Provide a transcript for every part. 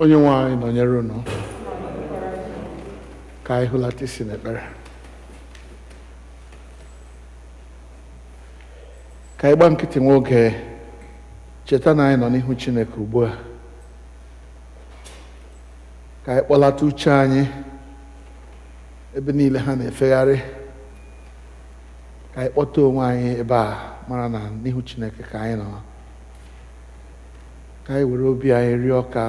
Onye nwe anyị nọnyere unu ka anyị hụlata isi n'ekpere. Ka anyị gba nkịtị nwa oge cheta na anyị nọ n'ihu Chineke ugbu a. Ka anyị kpọlata uche anyị ebe niile ha na-efegharị. Ka anyị kpọta onwe anyị ebe a mara na n'ihu Chineke ka anyị nọ. Ka anyị were obi anyị rịọ ka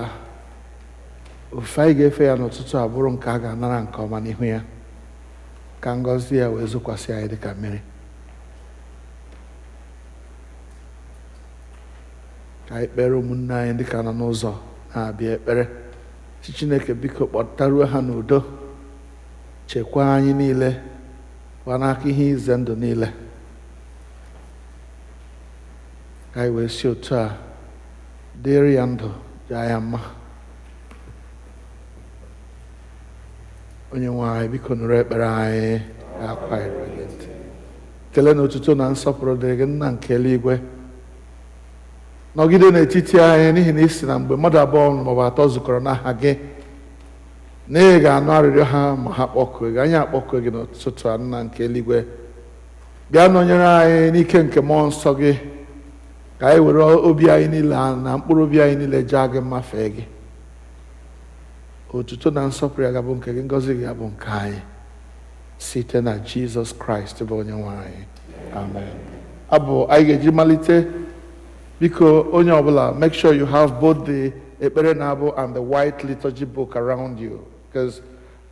ofufe anyị ga-efe ya n'ụtụtụ a bụrụ nke a ga-anara nke ọma n'ihu ya, ka ngọzi ya wee zokwasị anyị dịka mmiri. Ka anyị kpere ụmụnne anyị dịka nọ n'ụzọ na-abịa ekpere. Si Chineke biko kpọtaruo ha n'udo, chekwaa anyị niile pụọ n'aka ihe ize ndụ niile. Ka anyị wee si otu a dịrị ya ndụ jaa ya mma. Onye nwe anyị biko nụrụ ekpere anyị ka akwa ire gị ntị. Kele na otuto na nsọpụrụ dịrị gị Nna nke eluigwe. Nọgide n'etiti anyị n'ihi na isi na mgbe mmadụ abụọ maọbụ atọ zukọrọ n'aha gị na ị ga-anụ arịrịọ ha ma ha kpọkuo gị. Anyị akpọkuo gị n'ụtụtụ a, Nna nke eluigwe. Bịa nọnyere anyị n'ike nke mmụọ nsọ gị, ka anyị were obi anyị niile na mkpụrụ obi anyị niile jaa gị mma fee gị. Otuto na nsọpụrụ ya ga-abụ nke gị, ngọzi gị ga-abụ nke anyị, site na Jizọs Kraịst bụ onye nwe anyị. Amen. Abụ anyị ga-eji malite. Biko onye ọbụla, make sure you have both the ekpere na abụ and the white liturgy book around you, because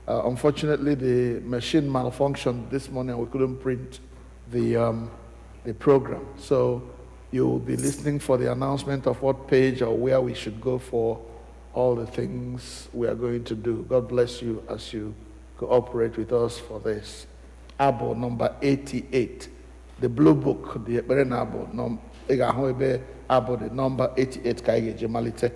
unfortunately the machine malfunctioned this morning and we couldn't print the program. So you will be listening for the announcement of what page or where we should go for all the things we are going to do. God bless you as you cooperate with us for this. Abụ number 88, the blue book, the ekpere na abụ. Ị ga-ahụ ebe abụ the number 88 ka anyị ga-eji malite.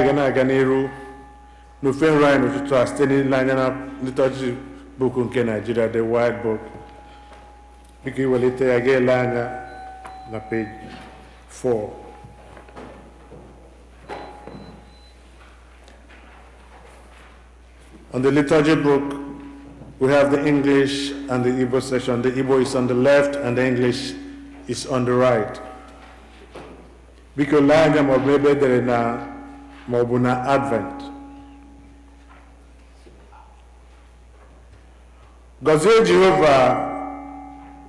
anyị na-aga n'iru n'ofe nrọ anyị n'ụtụtụ a site n'ile anya na liturgy book nke Nigeria, the White Book. Biko iwelite ya ga-ele anya na page 4. On the liturgy book, we have the English and the Igbo section. The Igbo is on the left and the English is on the right. Biko lee anya ma ọ bụ ebe edere na ma ọ bụ na Advent. Gọzie Jehova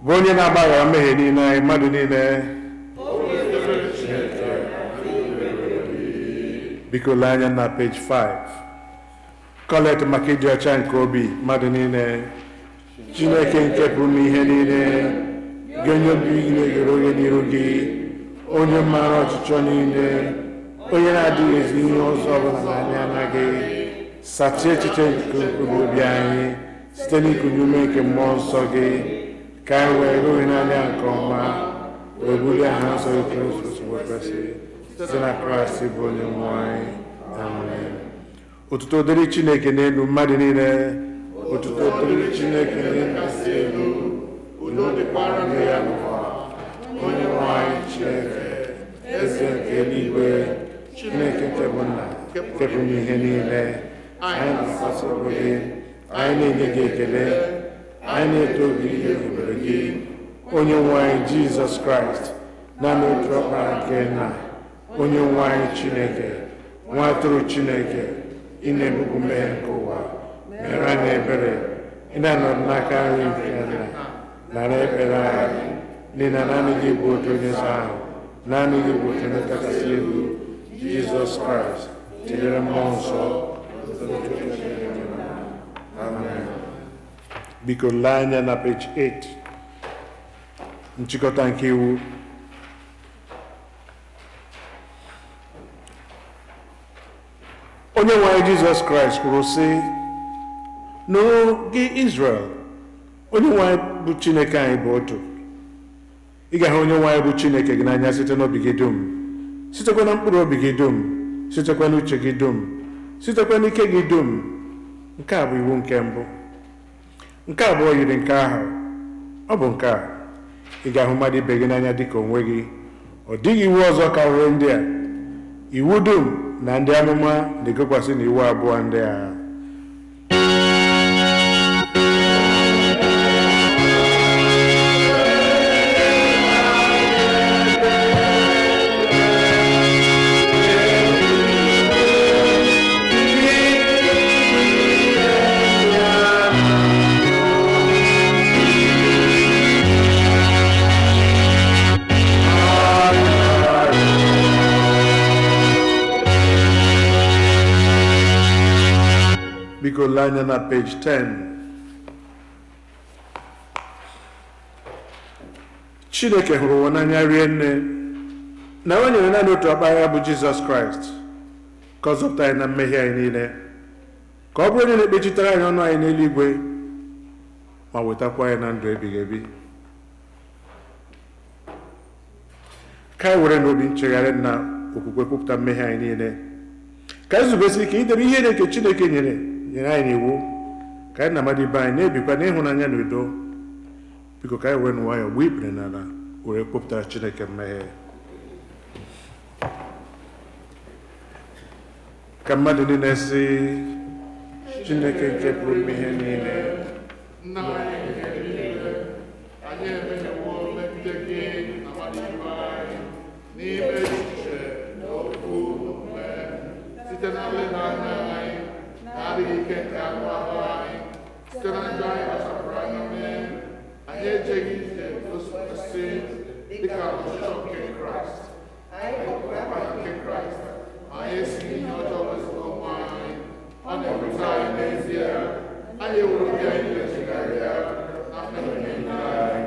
bụ onye na-agbaghara mmehie niile anyị, mmadụ niile. Biko lee anya na page 5. Kolekt maka ịdị ọcha nke obi, mmadụ niile. Chineke nke pụrụ ihe niile, gị onye obi niile ghere oghe n'iru gị, onye maara ọchịchọ niile, onye na-adịghị ezi ihe ọzọ ọbụla n'anya anaghị. Sachie echiche nke mkpụrụ obi anyị site n'ikunye ume nke mmụọ nsọ gị, ka anyị wee hụ n'anya nke ọma, wee bulie aha nsọ gị Kristus mgbe kwesịrị, site na Kraịst bụ onye nwe anyị. Amen. Otuto dịrị Chineke n'elu, mmadụ niile. Otuto dịrị Chineke n'elu, udo dịkwara ndị ya n'ụwa. Onye nwe anyị Chineke, eze nke eluigwe, Chineke nke bụ nna, nke bụ ihe niile. Anyị na-asọpụrụ gị, anyị na-enye gị ekele, anyị na-eto gị ihe ebube gị, onye nwe anyị Jizọs Kraịst, naanị otu ọkpara nke nna, onye nwe anyị Chineke, nwa atụrụ Chineke, ị na-ebubu mmehie nke ụwa, mere anyị ebere, ị na-anọdụ n'aka nri nke nna, nara ekpere anyị, n'ihi na naanị gị bụ otu onye nsọ ahụ, naanị gị bụ otu onye kachasị elu, Jizọs Kraịst, tinyere mmụọ nsọ. Amen. Biko lee anya na page 8. Nchikọta nke iwu. Onye nwe anyị Jizọs Kraịst kwuru sị, nụrụ gị Israel, onye nwe anyị bụ Chineke anyị bụ otu. Ị ga-ahụ onye nwe anyị bụ Chineke gị n'anya site n'obi gị dum, sitekwa na mkpụrụ obi gị dum, sitekwa n'uche gị dum, sitekwa n'ike gị dum. Nke a bụ iwu nke mbụ. Nke abụọ yiri nke ahụ. Ọ bụ nke a: ị ga-ahụ mmadụ ibe gị n'anya dịka onwe gị. Ọ dịghị iwu ọzọ karịrị ndị a. Iwu dum na ndị amụma na-egokwasị n'iwu abụọ ndị a. Biko lee anya na page 10. Chineke hụrụ ụwa n'anya rie nne, na o nyere naanị otu ọkpara ya bụ Jizọs Kraịst ka ọ zọpụta anyị na mmehie anyị niile, ka ọ bụrụ onye na-ekpechitere anyị ọnụ anyị n'eluigwe ma wetakwa anyị na ndụ ebighị ebi. Ka anyị were n'obi nchegharị na okwukwe kwupụta mmehie anyị niile, ka anyị zubesi ike idebe ihe nke Chineke nyere anyị n'iwu, ka anyị na mmadụ ibe anyị na-ebikwa n'ịhụnanya na udo. Biko ka anyị were nwayọọ gbuo ikpere n'ala were kwupụtara Chineke mmehie. Ka mmadụ niile sị, Chineke nke pụrụ ihe niile, nna anyị nke niile, anyị emenyewo megide gị na mmadụ ibe anyị n'ime echiche na okwu na omume, site na nleda anya anyị na-adịghị ike nke anụ ahụ anyị, site na njọ anyị kpachapụrụ anya mee. Anyị ejeghị ije kwesị dịka ọchịchọ nke Kraịst, anyị ọkpara nke Kraịst, ma anyị esighị ihe ọjọọ wezụga onwe anyị. Ọ na-ewute anyị n'ezie, anyị ewuru obi anyị na-echegharịa na mmehie niile anyị,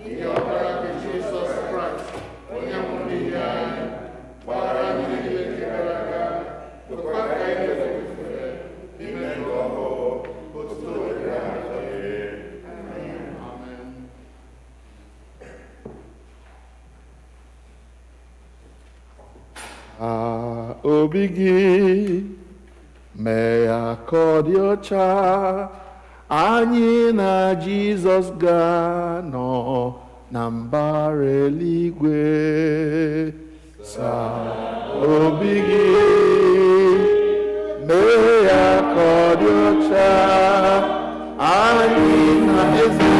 ihe ọkpara nke Jizọs Kraịst, onye nwụrụ n'ihi anyị, gbaghara anyị niile nke gara aga, kwekwa ka anyị na-efe n'ime ndụ ọhụụ, otuto dịrị anyị. obi gị, mee ya ka ọ dị ọcha. Anyị na Jizọs ga-anọ na mbara eluigwe. Saa obi gị, mee ya ka ọ dị ọcha. Anyị na eze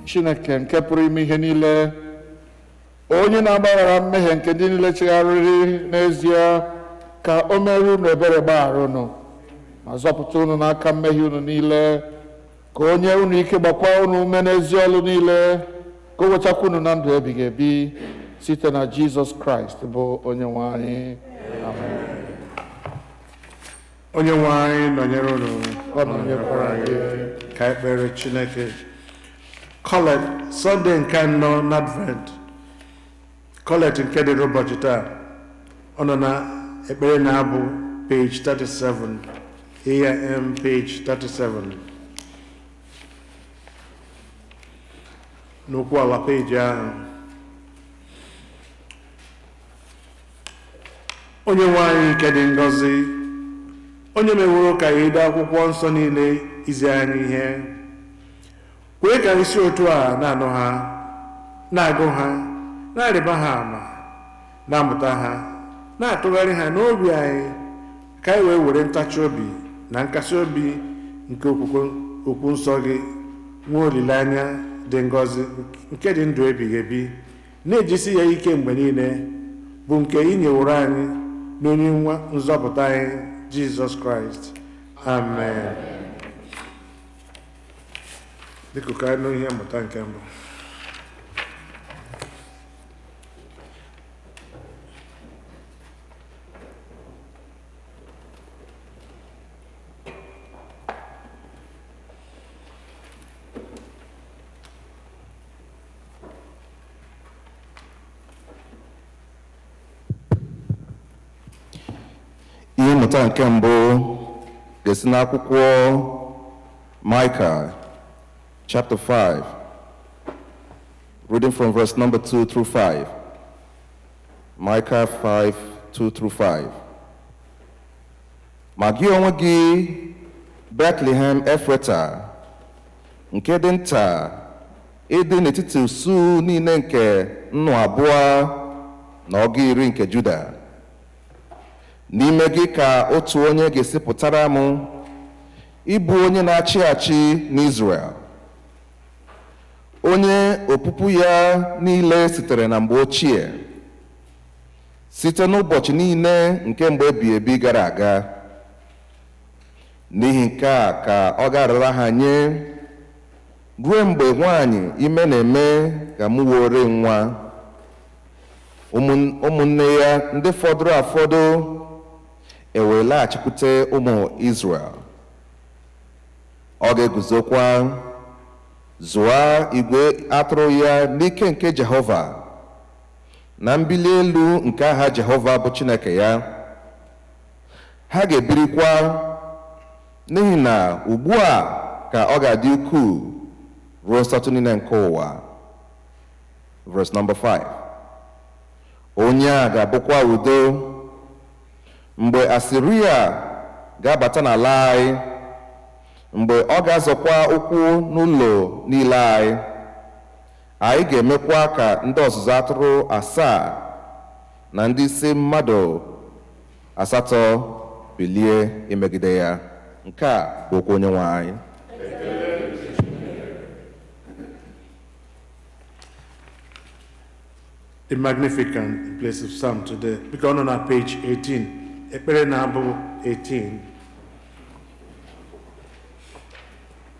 Chineke nke pụrụ ime ihe niile, onye na-agbaghara mmehie nke ndị niile chegharịrị n'ezie, ka o mere unu ebere gbaghara unu ma zọpụta unu n'aka mmehie unu niile, ka o nye unu ike gbakwa unu ume n'ezi ọlụ niile, ka o wetakwa unu na ndụ ebighị ebi site na Jizọs Kraịst bụ onye nwe anyị. Amen. Onye nwe anyị nọnyere unu, Ọ nọnyekwara gị. ka ekpere Chineke. Kolekt Sọnde nke anọ n'Advent, Kolekt nke dịrị ụbọchị taa, ọ nọ na ekpere na-abụ page 37, AM page 37, n'okwu ala peji ahụ. Onye nwe anyị nke dị ngọzi, onye meworo ka ya ide akwụkwọ nsọ niile izi anyị ihe, kwee ka isi otu a na-anụ ha, na-agụ ha, na-arịba ha ama, na-amụta ha, na-atụgharị ha n'obi anyị, ka anyị wee were ntachi obi na nkasi obi nke okwu nsọ gị nwee olileanya dị ngọzi nke dị ndụ ebighị ebi, na-ejisi ya ike mgbe niile, bụ nke ị nyeworo anyị n'onye nwa nzọpụta anyị Jizọs Kraịst. Amen. Biko ka anyị nụ ihe mmụta nke mbụ. Ihe mmụta nke mbụ ga-esi n'akwụkwọ Micah chapter 5, reading from verse number 2 through 5. Micah 5, 2 through 5. Ma gị onwe gị, Bethlehem Efrata, nke dị nta, ịdị n'etiti usu niile nke nnụ abụọ na ọgụ iri nke Juda. N'ime gị ka otu onye ga-esi pụtara m, ịbụ onye na-achị achị n'Izrel. Onye opupu ya niile sitere na mgbe ochie, site n'ụbọchị niile nke mgbe ebighị ebi gara aga. N'ihi nke a ka ọ ga-arara ha nye, ruo mgbe nwanyị ime na-eme ka m were nwa. Ụmụnne ya ndị fọdụrụ afọdụ ewee laghachikwute ụmụ Izrel. Ọ ga-eguzokwa zụọ igwe atụrụ ya n'ike nke Jehova, na mbili elu nke aha Jehova bụ Chineke ya. Ha ga-ebirikwa, n'ihi na ugbu a ka ọ ga-adị ukwuu ruo nsọtụ niile nke ụwa. Verse number 5. Onye a ga-abụkwa udo mgbe Asiria ga-abata n'ala anyị, mgbe ọ ga-azọkwa ụkwụ n'ụlọ niile anyị. Anyị ga-emekwa ka ndị ọzụzụ atụrụ 7 na ndị isi mmadụ 8 bilie imegide ya. Nke a bụ okwu Onyenwe anyị. The Magnificent in place of Psalm today. Because on our page 18, Ekpere na-abụ 18.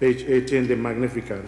page 18, the Magnificat.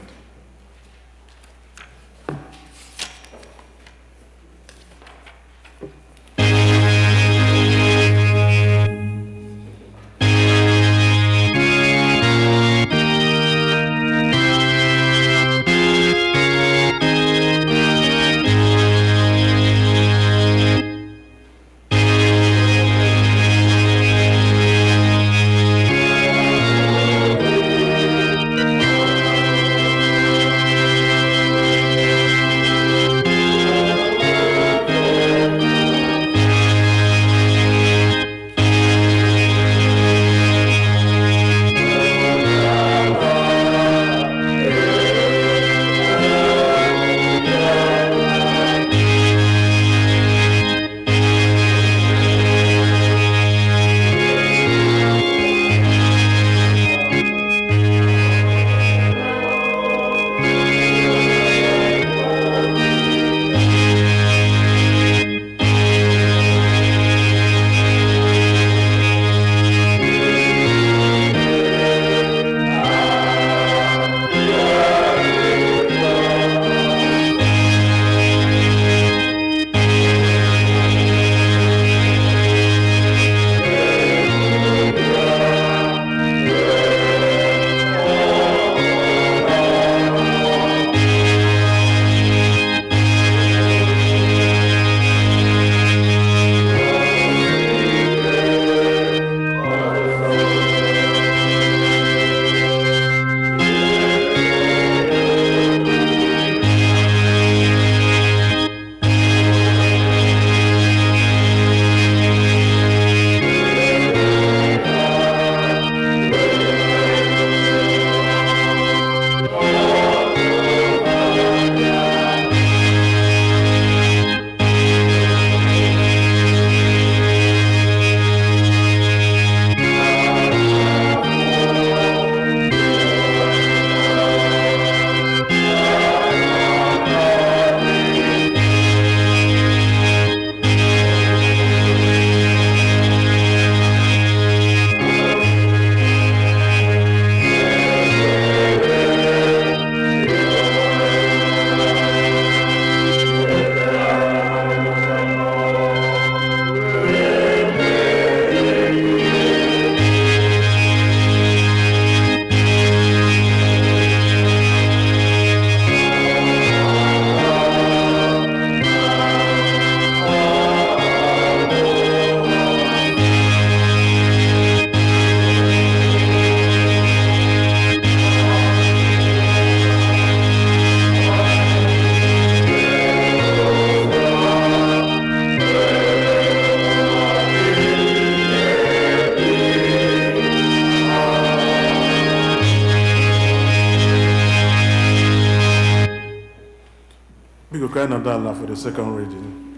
For the second reading.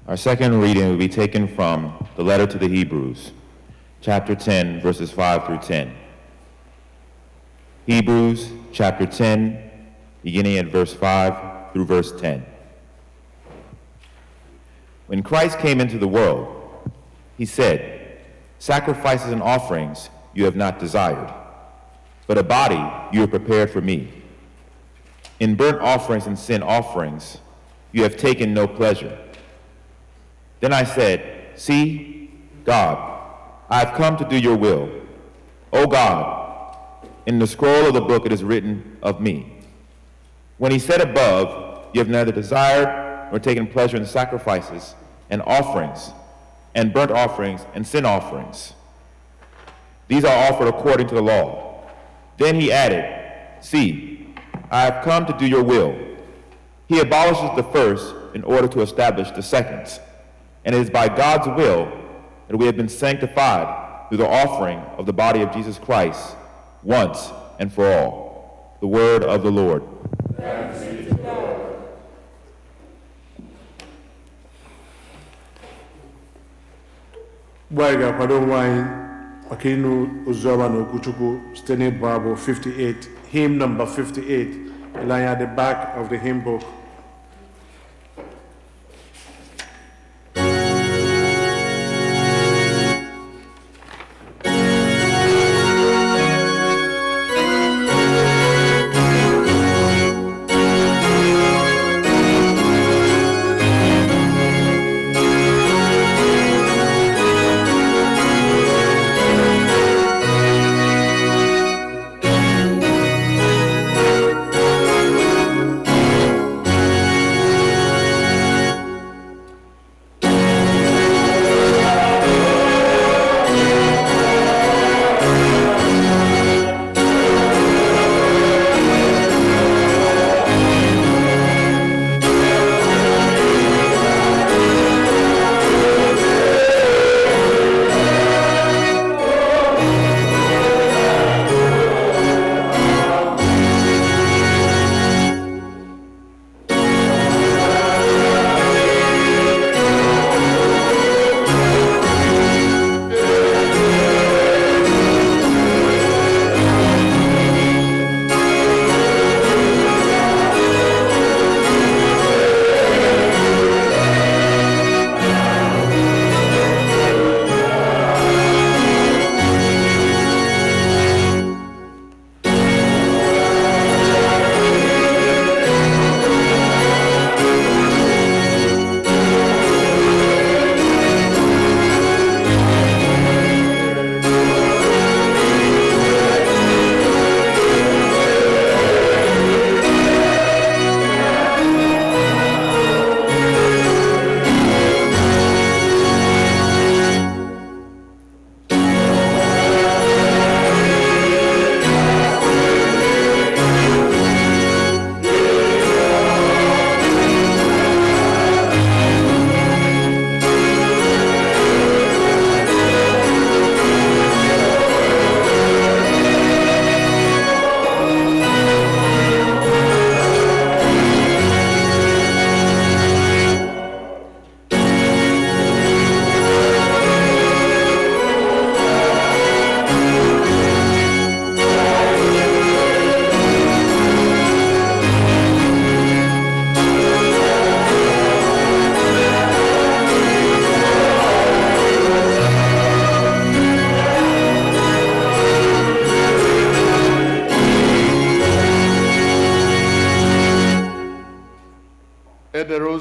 Our second reading will be taken from the letter to the Hebrews, chapter 10, verses 5 through 10. Hebrews chapter 10, beginning at verse 5 through verse 10. When Christ came into the world, he said, "Sacrifices and offerings you have not desired, but a body you have prepared for me. In burnt offerings and sin offerings you have taken no pleasure." Then I said, "See, God, I have come to do your will. O God, in the scroll of the book it is written of me. When he said above, you have neither desired nor taken pleasure in sacrifices and offerings and burnt offerings and sin offerings. These are offered according to the law." Then he added, "See, I have come to do your will." He abolishes the first in order to establish the second. And it is by God's will that we have been sanctified through the offering of the body of Jesus Christ once and for all. The word of the Lord. Thanks be to God. Gbaiga kwado nwanyị maka ịnụ oziọma na Okwuchukwu site n'ịbụ abụ 58, hymn number 58, lying at the back of the hymn book.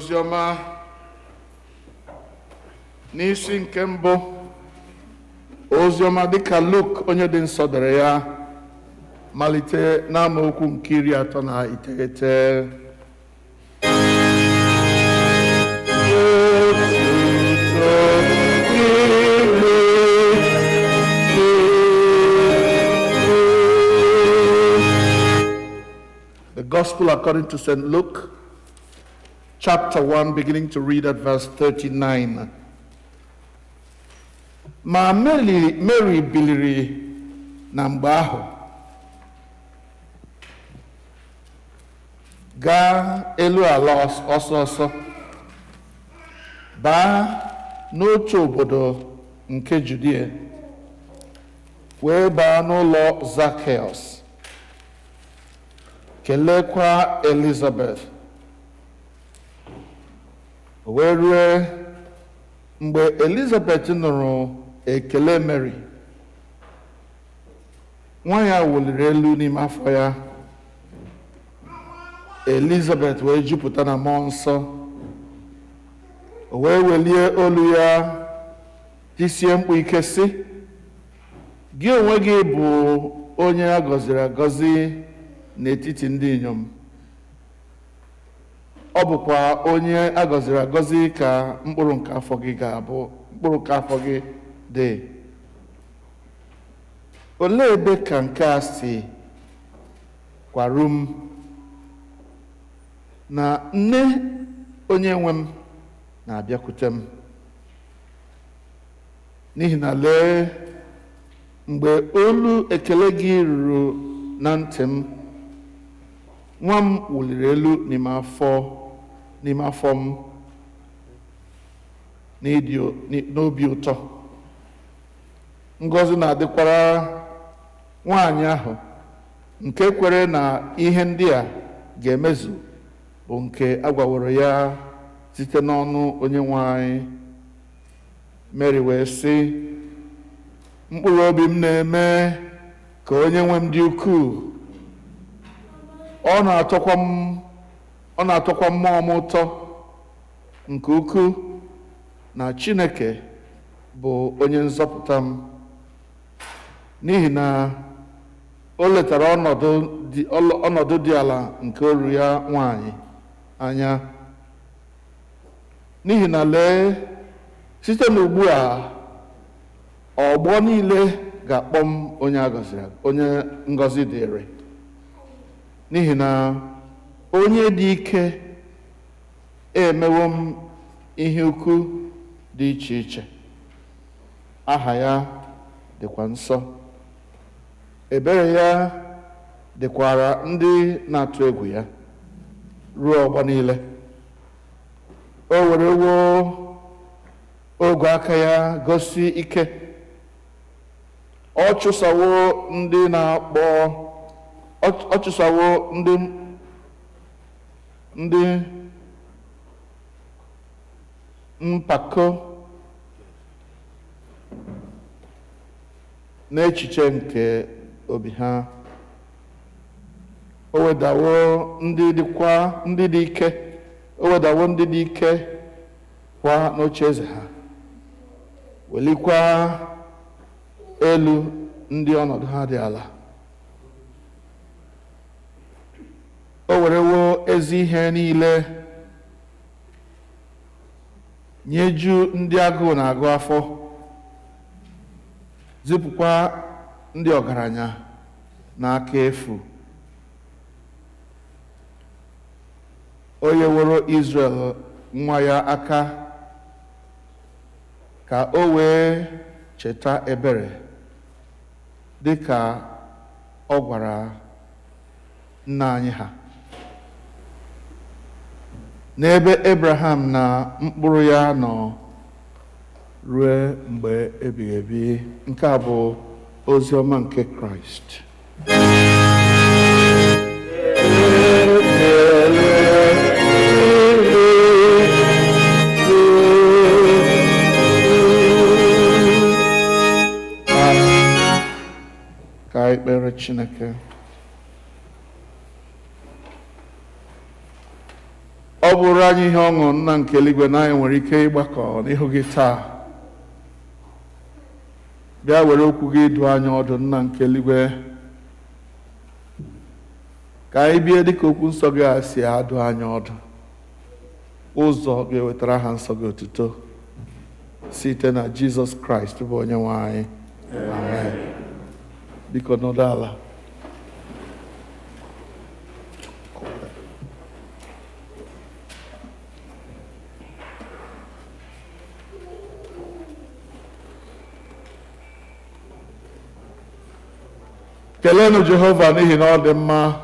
ozi ọma n'isi nke mbụ ozi ọma dịka Luk onye dị nsọ dere ya malite n'amaokwu nke 39. The Gospel according to St. Luke, chapter 1, beginning to read at verse 39. Ma Mary biliri na mgbe ahụ gaa elu ala ọsọ ọsọ baa n'otu obodo nke Judea wee baa n'ụlọ Zacchaeus kelekwa Elizabeth. O wee rue mgbe Elizabeth nụrụ ekele Mary, nwa ya wuliri elu n'ime afọ ya. Elizabeth wee jupụta na mmụọ nsọ. O wee welie olu ya tisie mkpu ike sị, gị onwe gị bụ onye a gọziri agọzi n'etiti ndị inyom. Ọ bụkwa onye a gọziri agọzi ka mkpụrụ nke afọ gị ga-abụ, mkpụrụ nke afọ gị dị. Olee ebe ka nke a si kwaru m na nne onye nwe m na-abịakwute m? N'ihi na lee, mgbe olu ekele gị ruru na ntị m, nwa m wuliri elu n'ime afọ m n'obi ụtọ. Ngọzi na-adịkwara nwaanyị ahụ nke kwere na ihe ndị a ga-emezu bụ nke agwaworo ya site n'ọnụ Onyenwe anyị. Mary wee sị, mkpụrụ obi m na-eme ka Onyenwe m dị ukwuu. Ọ na-atọkwa mmụọ m ụtọ nke ukwuu na Chineke bụ onye nzọpụta m, n'ihi na o letara ọnọdụ dị ala nke oru ya nwanyị anya. N'ihi na lee, site n'ugbu a ọgbọ niile ga-akpọ m onye ngọzi dịrị, n'ihi na onye dị ike emewo m ihe ukwu dị iche iche. Aha ya dịkwa nsọ, ebere ya dịkwara ndị na-atụ egwu ya ruo ọgbọ niile. O werewo ogwe aka ya gosi ike. Ọ chụsawo ndị mpako n'echiche nke obi ha. O wedawo ndị dị ike kwa n'ocheeze ha, welikwa elu ndị ọnọdụ ha dị ala. O werewo ezi ihe niile nyeju ndị agụụ na-agụ afọ, zipụkwa ndị ọgaranya n'aka efu. O nyeworo Izrel nwa ya aka ka o wee cheta ebere dị ka ọ gwara nna anyị ha, n'ebe Abraham na mkpụrụ ya nọ ruo mgbe ebighị ebi. Nke a bụ ozi ọma nke Kraịst. Ka anyị kpere Chineke. ọ bụrụ anyị ihe ọṅụ nna nke eluigwe na anyị nwere ike ịgbakọ n'ihu gị taa bịa were okwu gị du anyị ọdụ nna nke eluigwe ka anyị bie dịka okwu nsọ gị a si adụ anyị ọdụ ụzọ ga-ewetara ha nsọ gị otuto site na Jizọs Kraịst bụ onye nwe anyị. Amen. Biko nọdụ ala. Keleenụ Jehova n'ihi na ọ dị mma.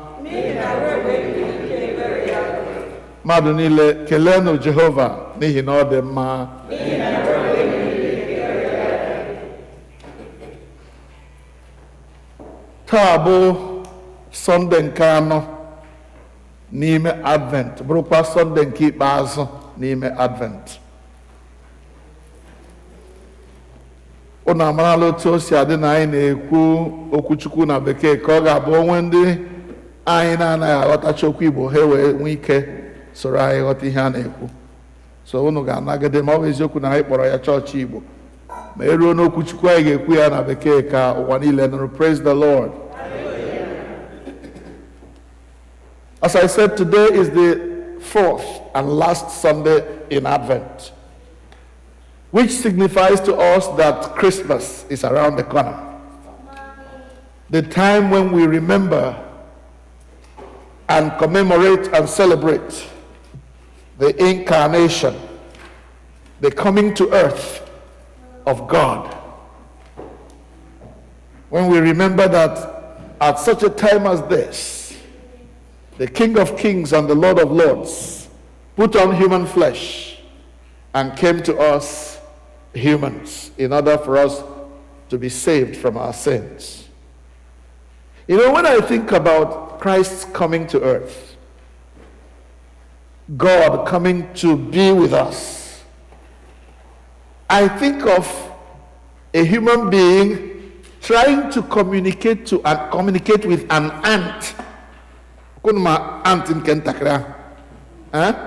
Mmadụ niile keleenụ Jehova n'ihi na ọ dị mma. Taa bụ Sọnde nke anọ n'ime Advent, bụrụkwa Sọnde nke ikpeazụ n'ime Advent. Unu amarala otu o si adị na anyị na-ekwu Okwuchukwu na Bekee ka ọ ga-abụ onwe ndị anyị na-anaghị aghọtacha okwu Igbo ha wee nwee ike soro anyị ghọta ihe a na-ekwu. So unu ga-anagide ma ọ bụ eziokwu na anyị kpọrọ ya chọọchị Igbo, ma eruo n'Okwuchukwu anyị ga-ekwu ya na Bekee ka ụwa niile nụrụ. Praise the Lord. As I said, today is the fourth and last Sunday in Advent, which signifies to us that Christmas is around the corner. The time when we remember and commemorate and celebrate the incarnation, the coming to earth of God. When we remember that at such a time as this, the King of Kings and the Lord of Lords put on human flesh and came to us humans in order for us to be saved from our sins. You know, when I think about Christ's coming to earth, God coming to be with us, I think of a human being trying to communicate with an ant. Kunma ant in Kentakra. And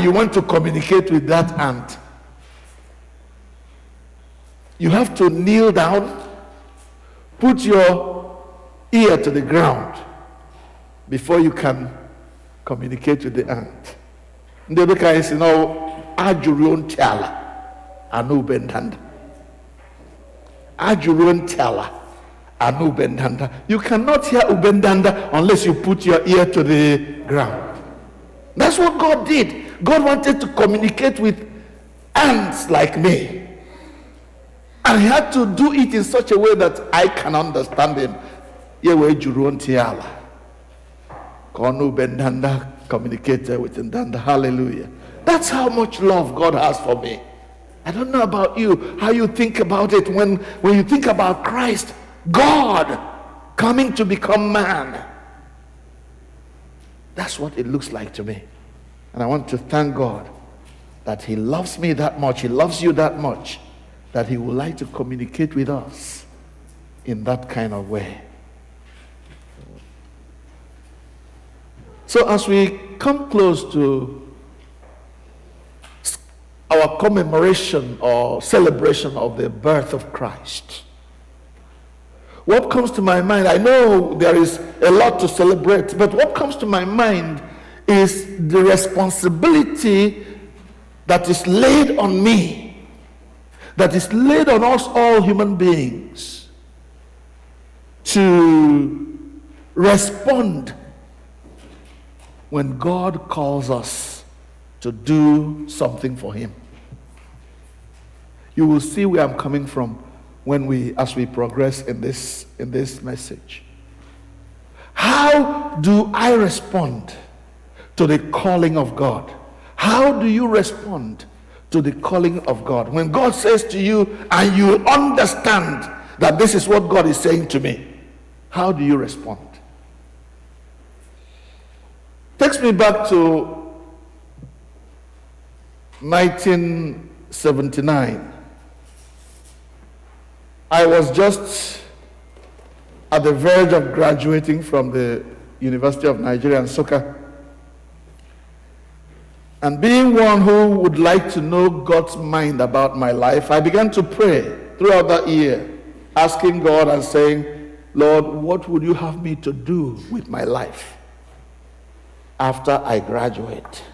you want to communicate with that ant. You have to kneel down, put your ear to the ground before you can communicate with the ant. The other guy is, Ajurion Tala, Anu Bendanda. Ajurion Tala, Anu Bendanda. You cannot hear Ubendanda unless you put your ear to the ground. That's what God did. God wanted to communicate with ants like me. And he had to do it in such a way that I can understand him. Yewe Juruon Tiala. Konu Bendanda communicated with Ndanda. Hallelujah. That's how much love God has for me. I don't know about you, how you think about it when you think about Christ, God coming to become man. That's what it looks like to me. And I want to thank God that he loves me that much, he loves you that much, that he would like to communicate with us in that kind of way. So as we come close to our commemoration or celebration of the birth of Christ, what comes to my mind, I know there is a lot to celebrate, but what comes to my mind is the responsibility that is laid on me, that is laid on us all human beings, to respond when God calls us to do something for him. You will see where I'm coming from as we progress in this message. How do I respond to the calling of God? How do you respond to the calling of God? When God says to you and you understand that this is what God is saying to me, how do you respond? Takes me back to 1979. I was just at the verge of graduating from the University of Nigeria, Nsukka. And being one who would like to know God's mind about my life, I began to pray throughout that year, asking God and saying, Lord, what would you have me to do with my life after I graduate?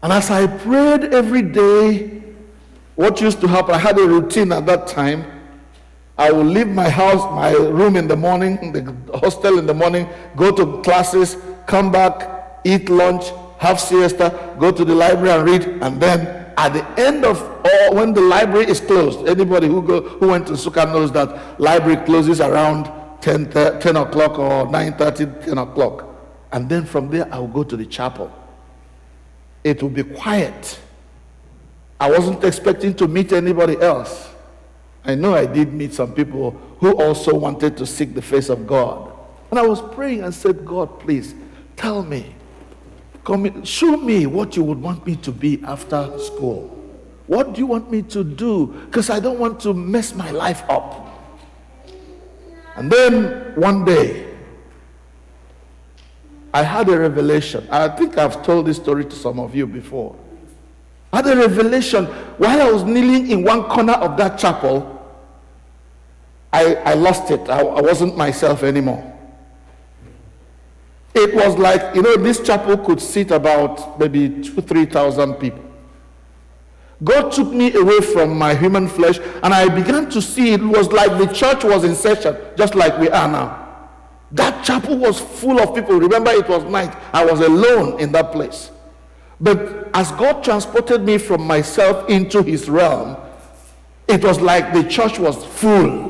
And as I prayed every day, what used to happen, I had a routine at that time. I would leave my house, my room in the morning, the hostel in the morning, go to classes, come back, eat lunch, have siesta, go to the library and read, and then at the end of all, when the library is closed, anybody who went to Nsukka knows that library closes around 10 o'clock or 9:30, 10 o'clock. And then from there, I will go to the chapel. It will be quiet. I wasn't expecting to meet anybody else. I know I did meet some people who also wanted to seek the face of God. And I was praying and said, God, please, tell me, show me what you would want me to be after school. What do you want me to do? Because I don't want to mess my life up. And then one day, I had a revelation. I think I've told this story to some of you before. I had a revelation while I was kneeling in one corner of that chapel. I lost it. I wasn't myself anymore. It was like, this chapel could sit about maybe 2,000-3,000 people. God took me away from my human flesh, and I began to see it was like the church was in session, just like we are now. That chapel was full of people. Remember, it was night. I was alone in that place. But as God transported me from myself into his realm, it was like the church was full.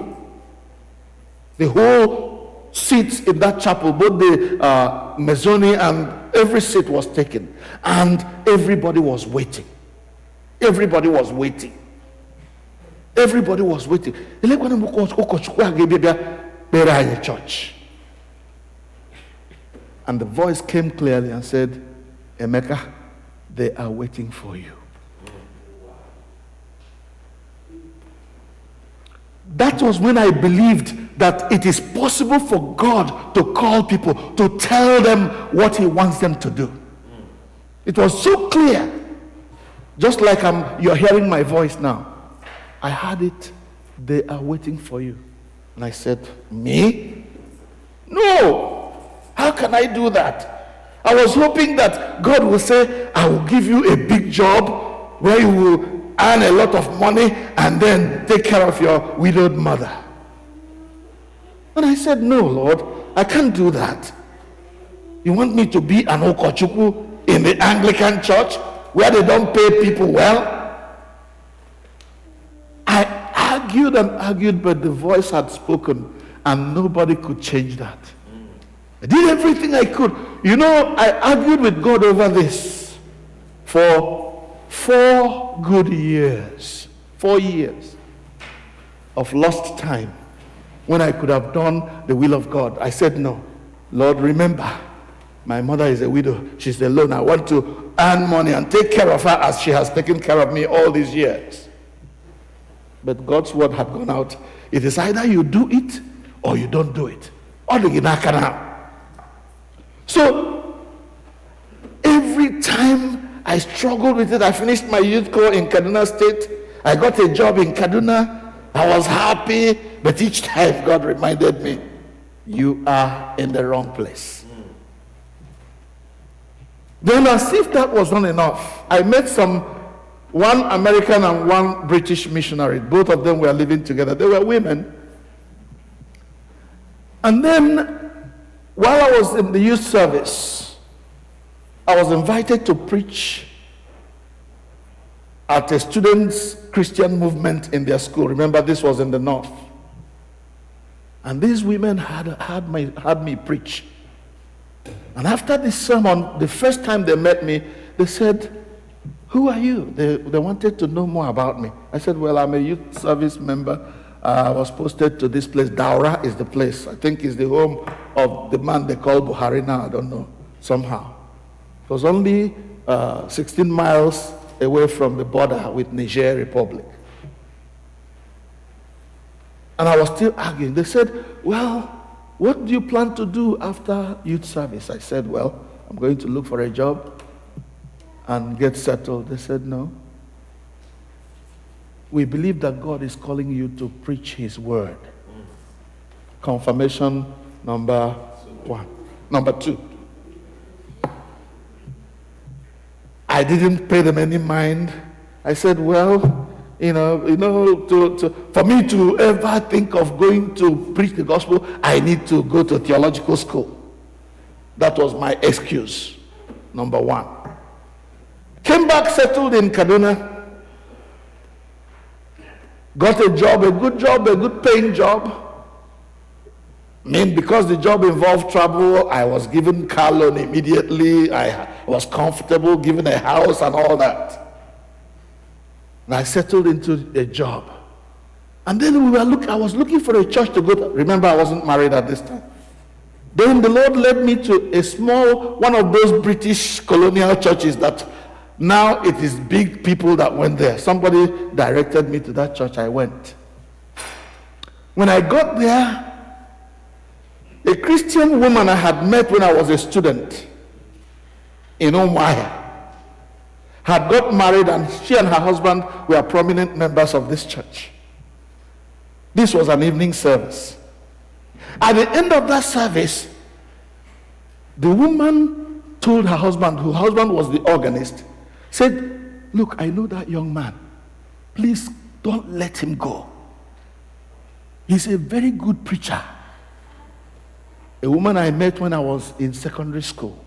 The whole seats in that chapel, both the mezzanine and every seat was taken. And everybody was waiting. Everybody was waiting. Everybody was waiting. Church. And the voice came clearly and said, Emeka, they are waiting for you. That was when I believed that it is possible for God to call people, to tell them what he wants them to do. It was so clear. Just like you're hearing my voice now. I heard it. They are waiting for you. And I said, me? No. How can I do that? I was hoping that God will say, I will give you a big job where you will earn a lot of money and then take care of your widowed mother. And I said, no, Lord, I can't do that. You want me to be an Okwuchukwu in the Anglican church where they don't pay people well? I argued and argued, but the voice had spoken and nobody could change that. I did everything I could. I argued with God over this for 4 good years. 4 years of lost time when I could have done the will of God. I said, no, Lord, remember, my mother is a widow. She's alone. I want to earn money and take care of her as she has taken care of me all these years. But God's word had gone out. It is either you do it or you don't do it. So, every time I struggled with it, I finished my youth corps in Kaduna State. I got a job in Kaduna. I was happy, but each time God reminded me, you are in the wrong place. Then, as if that was not enough, I met one American and one British missionary. Both of them were living together. They were women. And then, while I was in the youth service, I was invited to preach at a students' Christian movement in their school. Remember, this was in the north. And these women had me preach. And after this sermon, the first time they met me, they said, who are you? They wanted to know more about me. I said, well, I'm a youth service member. I was posted to this place. Daura is the place. I think it's the home of the man they call Buhari now. I don't know. Somehow. It was only 16 miles away from the border with Niger Republic. And I was still arguing. They said, well, what do you plan to do after youth service? I said, well, I'm going to look for a job and get settled. They said, no. We believe that God is calling you to preach his word. Confirmation number 1. Number 2. I didn't pay them any mind. I said, well, for me to ever think of going to preach the gospel, I need to go to theological school. That was my excuse. Number 1. Came back, settled in Kaduna. Got a job, a good paying job. Because the job involved travel, I was given car loan immediately. I was comfortable, given a house and all that. And I settled into a job. And then I was looking for a church to go to. Remember, I wasn't married at this time. Then the Lord led me to a small, one of those British colonial churches that now it is big people that went there. Somebody directed me to that church. I went. When I got there, a Christian woman I had met when I was a student in Umuahia had got married, and she and her husband were prominent members of this church. This was an evening service. At the end of that service, the woman told her husband, whose husband was the organist, said, look, I know that young man. Please don't let him go. He's a very good preacher. A woman I met when I was in secondary school.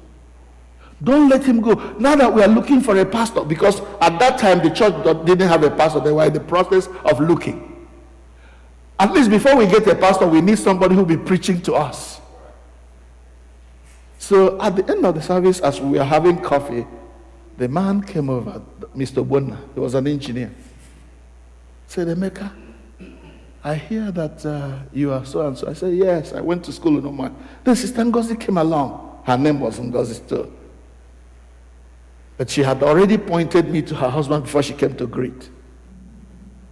Don't let him go. Now that we are looking for a pastor, because at that time the church didn't have a pastor, they were in the process of looking. At least before we get a pastor, we need somebody who will be preaching to us. So at the end of the service, as we were having coffee, the man came over, Mr. Bona, he was an engineer. Said, Emeka, I hear that you are so and so. I said, yes, I went to school in Oman. Then Sister Ngozi came along. Her name was Ngozi too. But she had already pointed me to her husband before she came to greet.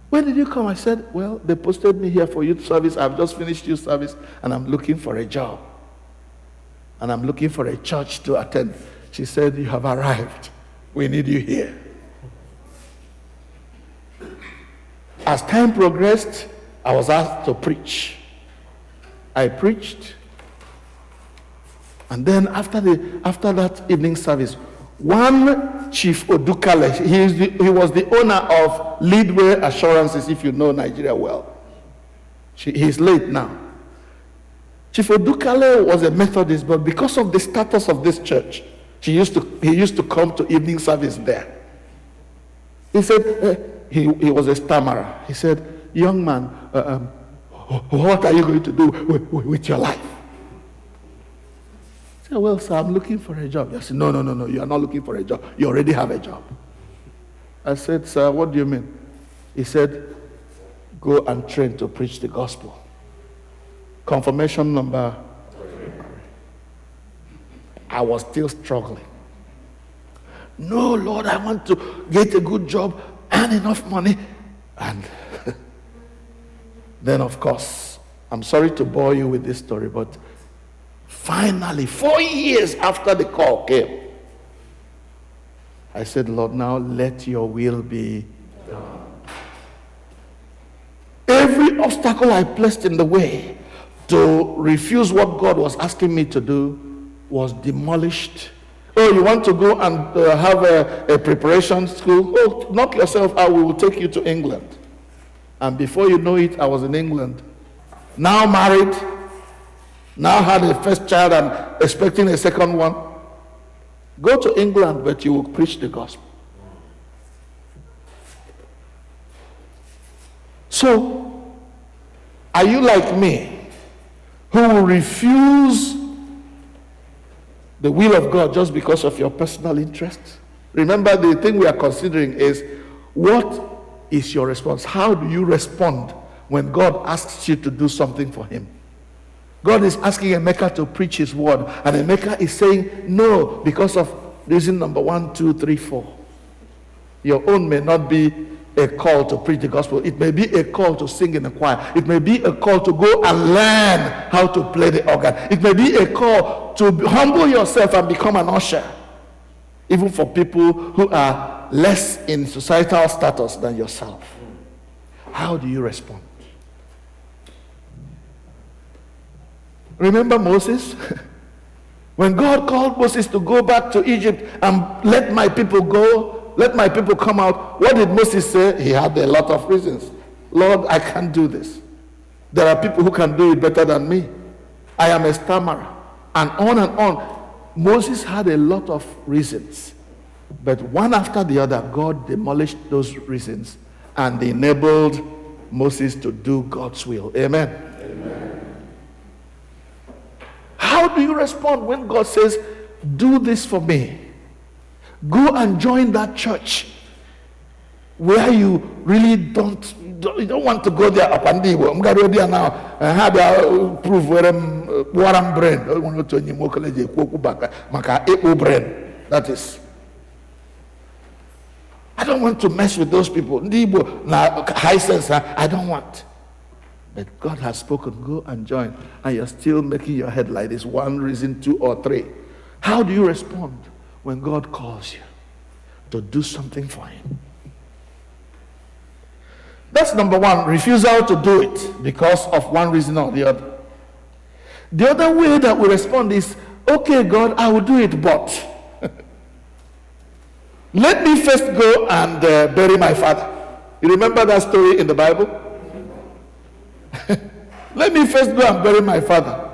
When did you come? I said, well, they posted me here for youth service. I've just finished youth service and I'm looking for a job. And I'm looking for a church to attend. She said, you have arrived. We need you here. As time progressed, I was asked to preach. I preached. And then after that evening service, one Chief Odukale, he was the owner of Leadway Assurances, if you know Nigeria well. He's late now. Chief Odukale was a Methodist, but because of the status of this church, he used to come to evening service there. He said, he was a stammerer. He said, young man, what are you going to do with your life? I said, well, sir, I'm looking for a job. I said, no, you are not looking for a job. You already have a job. I said, sir, what do you mean? He said, go and train to preach the gospel. Confirmation number. I was still struggling. No, Lord, I want to get a good job, earn enough money. And then, of course, I'm sorry to bore you with this story, but finally, 4 years after the call came, I said, Lord, now let your will be done. Every obstacle I placed in the way to refuse what God was asking me to do was demolished. Oh, you want to go and have a preparation school? Oh, knock yourself out. We will take you to England. And before you know it, I was in England. Now married. Now had a first child and expecting a second one. Go to England, but you will preach the gospel. So, are you like me, who will refuse the will of God just because of your personal interest? Remember, the thing we are considering is, what is your response? How do you respond when God asks you to do something for him? God is asking Emeka to preach his word, and Emeka is saying no because of reason number 1, 2, 3, 4. Your own may not be a call to preach the gospel. It may be a call to sing in the choir. It may be a call to go and learn how to play the organ. It may be a call to humble yourself and become an usher, even for people who are less in societal status than yourself. How do you respond? Remember Moses? When God called Moses to go back to Egypt and let my people go, let my people come out, what did Moses say? He had a lot of reasons. Lord, I can't do this. There are people who can do it better than me. I am a stammerer. And on and on. Moses had a lot of reasons. But one after the other, God demolished those reasons and enabled Moses to do God's will. Amen. Amen. How do you respond when God says, do this for me? Go and join that church where you really don't want to go there. I'm going to go there now and have you prove where I'm brain. That is. I don't want to mess with those people. High sense, I don't want. But God has spoken, go and join. And you're still making your head like this. 1 reason, 2 or 3. How do you respond when God calls you to do something for him? That's number 1, refusal to do it because of one reason or the other. The other way that we respond is, okay, God, I will do it, but let me first go and bury my father. You remember that story in the Bible? Let me first go and bury my father.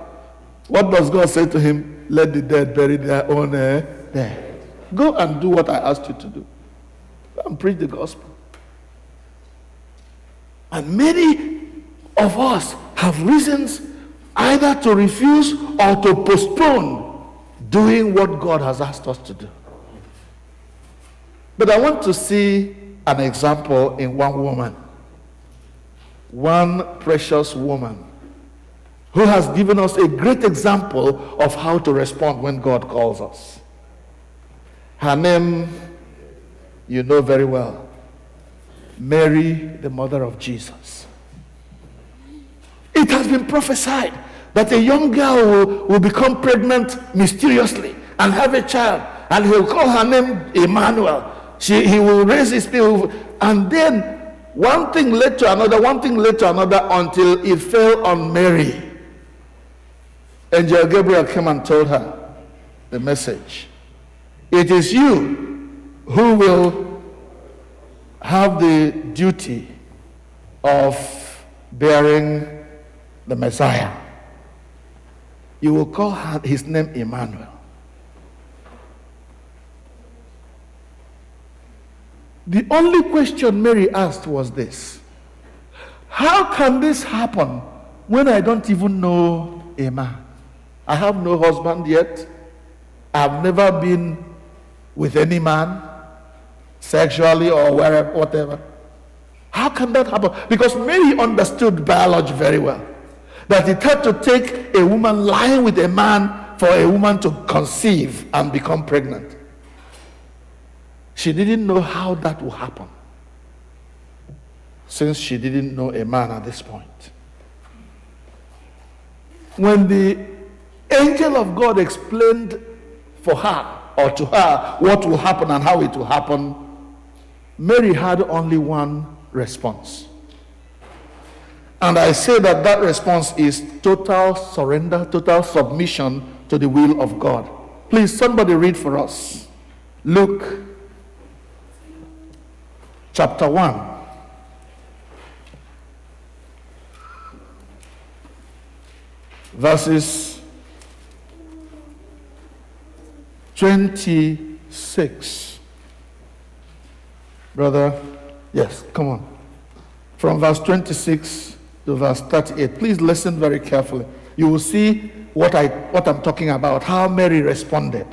What does God say to him? Let the dead bury their own dead. Go and do what I asked you to do. Go and preach the gospel. And many of us have reasons either to refuse or to postpone doing what God has asked us to do. But I want to see an example in one woman. One precious woman who has given us a great example of how to respond when God calls us. Her name, you know very well. Mary, the mother of Jesus. It has been prophesied that a young girl will become pregnant mysteriously and have a child, and he'll call her name Emmanuel. He will raise his people, and then one thing led to another, until it fell on Mary. Angel Gabriel came and told her the message. It is you who will have the duty of bearing the Messiah. You will call his name Emmanuel. The only question Mary asked was this: how can this happen when I don't even know a man? I have no husband yet. I've never been with any man, sexually or wherever, whatever. How can that happen? Because Mary understood biology very well. That it had to take a woman lying with a man for a woman to conceive and become pregnant. She didn't know how that would happen, since she didn't know a man at this point. When the angel of God explained for her, or to her, what will happen and how it will happen, Mary had only one response. And I say that that response is total surrender, total submission to the will of God. Please, somebody read for us. Luke chapter 1. Verses 26. Brother, yes, come on. From verse 26 to verse 38. Please listen very carefully. You will see what I'm talking about, how Mary responded.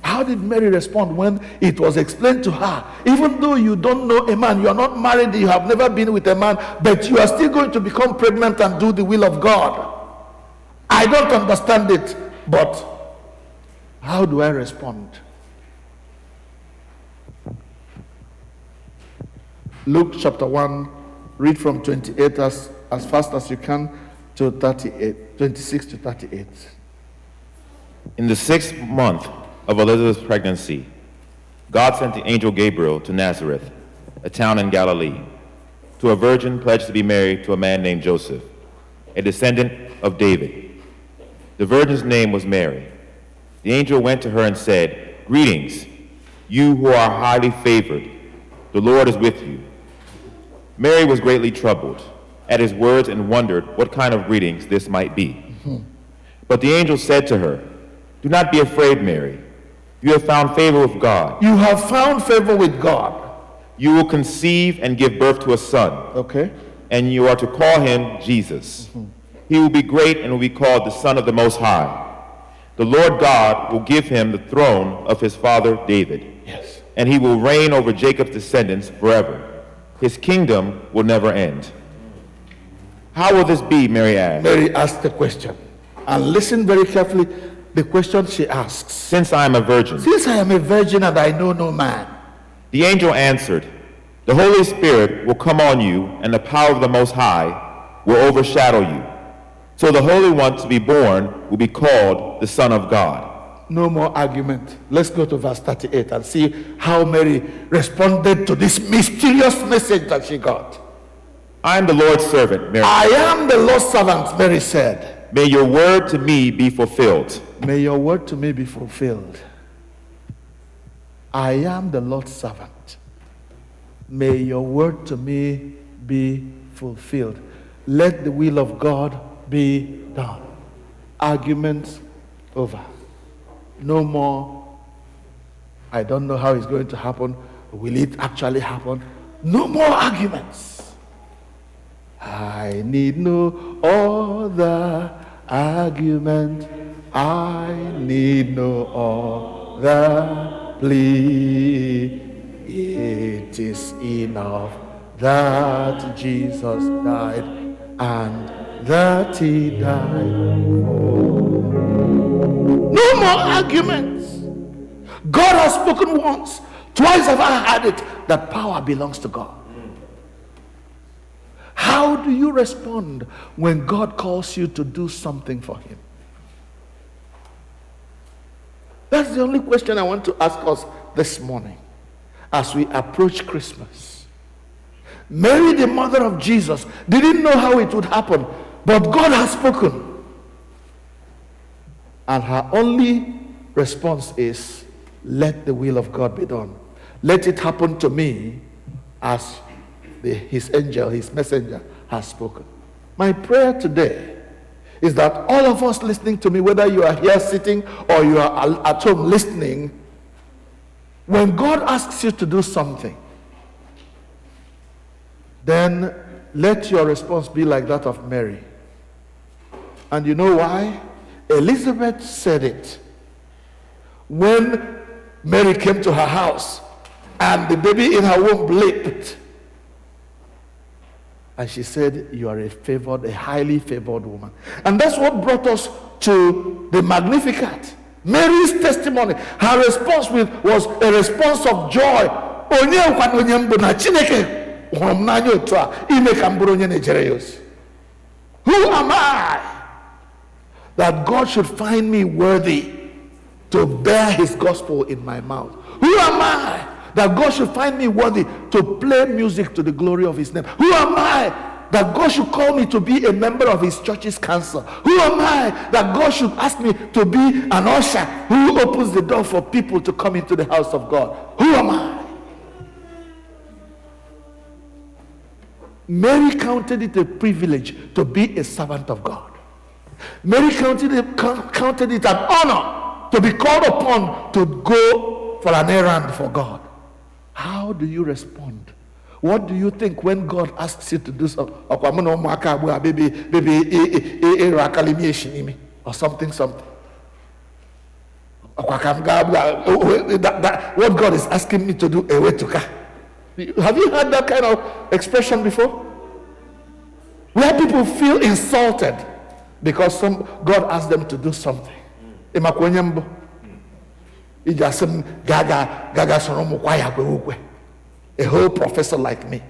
How did Mary respond when it was explained to her? Even though you don't know a man, you are not married, you have never been with a man, but you are still going to become pregnant and do the will of God. I don't understand it, but how do I respond? Luke chapter 1, read from 28 as fast as you can to 38, 26 to 38. In the 6th month of Elizabeth's pregnancy, God sent the angel Gabriel to Nazareth, a town in Galilee, to a virgin pledged to be married to a man named Joseph, a descendant of David. The virgin's name was Mary. The angel went to her and said, "Greetings, you who are highly favored. The Lord is with you." Mary was greatly troubled at his words and wondered what kind of greetings this might be. But the angel said to her, "Do not be afraid, Mary. You have found favor with God. You have found favor with God. You will conceive and give birth to a son, Okay. and you are to call him Jesus. He will be great and will be called the Son of the Most High. The Lord God will give him the throne of his father David, Yes. and he will reign over Jacob's descendants forever. His kingdom will never end." "How will this be?" Mary asked. Mary asked the question. And listen very carefully, the question she asks. "Since I am a virgin." Since I am a virgin and I know no man. The angel answered, "The Holy Spirit will come on you, and the power of the Most High will overshadow you. So the Holy One to be born will be called the Son of God." No more argument. Let's go to verse 38 and see how Mary responded to this mysterious message that she got. "I am the Lord's servant," Mary. I am the Lord's servant, Mary said. "May your word to me be fulfilled." May your word to me be fulfilled. I am the Lord's servant. May your word to me be fulfilled. Let the will of God be done. Arguments over. No more, I don't know how it's going to happen. Will it actually happen? No more arguments. I need no other argument. I need no other plea. It is enough that Jesus died and that he died for. No more arguments. God has spoken once. Twice have I heard it, that power belongs to God. How do you respond when God calls you to do something for him? That's the only question I want to ask us this morning as we approach Christmas. Mary, the mother of Jesus, didn't know how it would happen, but God has spoken. And her only response is, let the will of God be done. Let it happen to me as his angel, his messenger has spoken. My prayer today is that all of us listening to me, whether you are here sitting or you are at home listening, when God asks you to do something, then let your response be like that of Mary. And you know why? Elizabeth said it. When Mary came to her house and the baby in her womb leaped, and she said, you are a highly favored woman. And that's what brought us to the Magnificat. Mary's testimony, her response was a response of joy. Who am I that God should find me worthy to bear his gospel in my mouth? Who am I that God should find me worthy to play music to the glory of his name? Who am I that God should call me to be a member of his church's council? Who am I that God should ask me to be an usher who opens the door for people to come into the house of God? Who am I? Mary counted it a privilege to be a servant of God. Mary counted it an honor to be called upon to go for an errand for God. How do you respond? What do you think when God asks you to do something? Or something. What God is asking me to do, have you heard that kind of expression before? Where people feel insulted because God asked them to do something. A whole professor like me.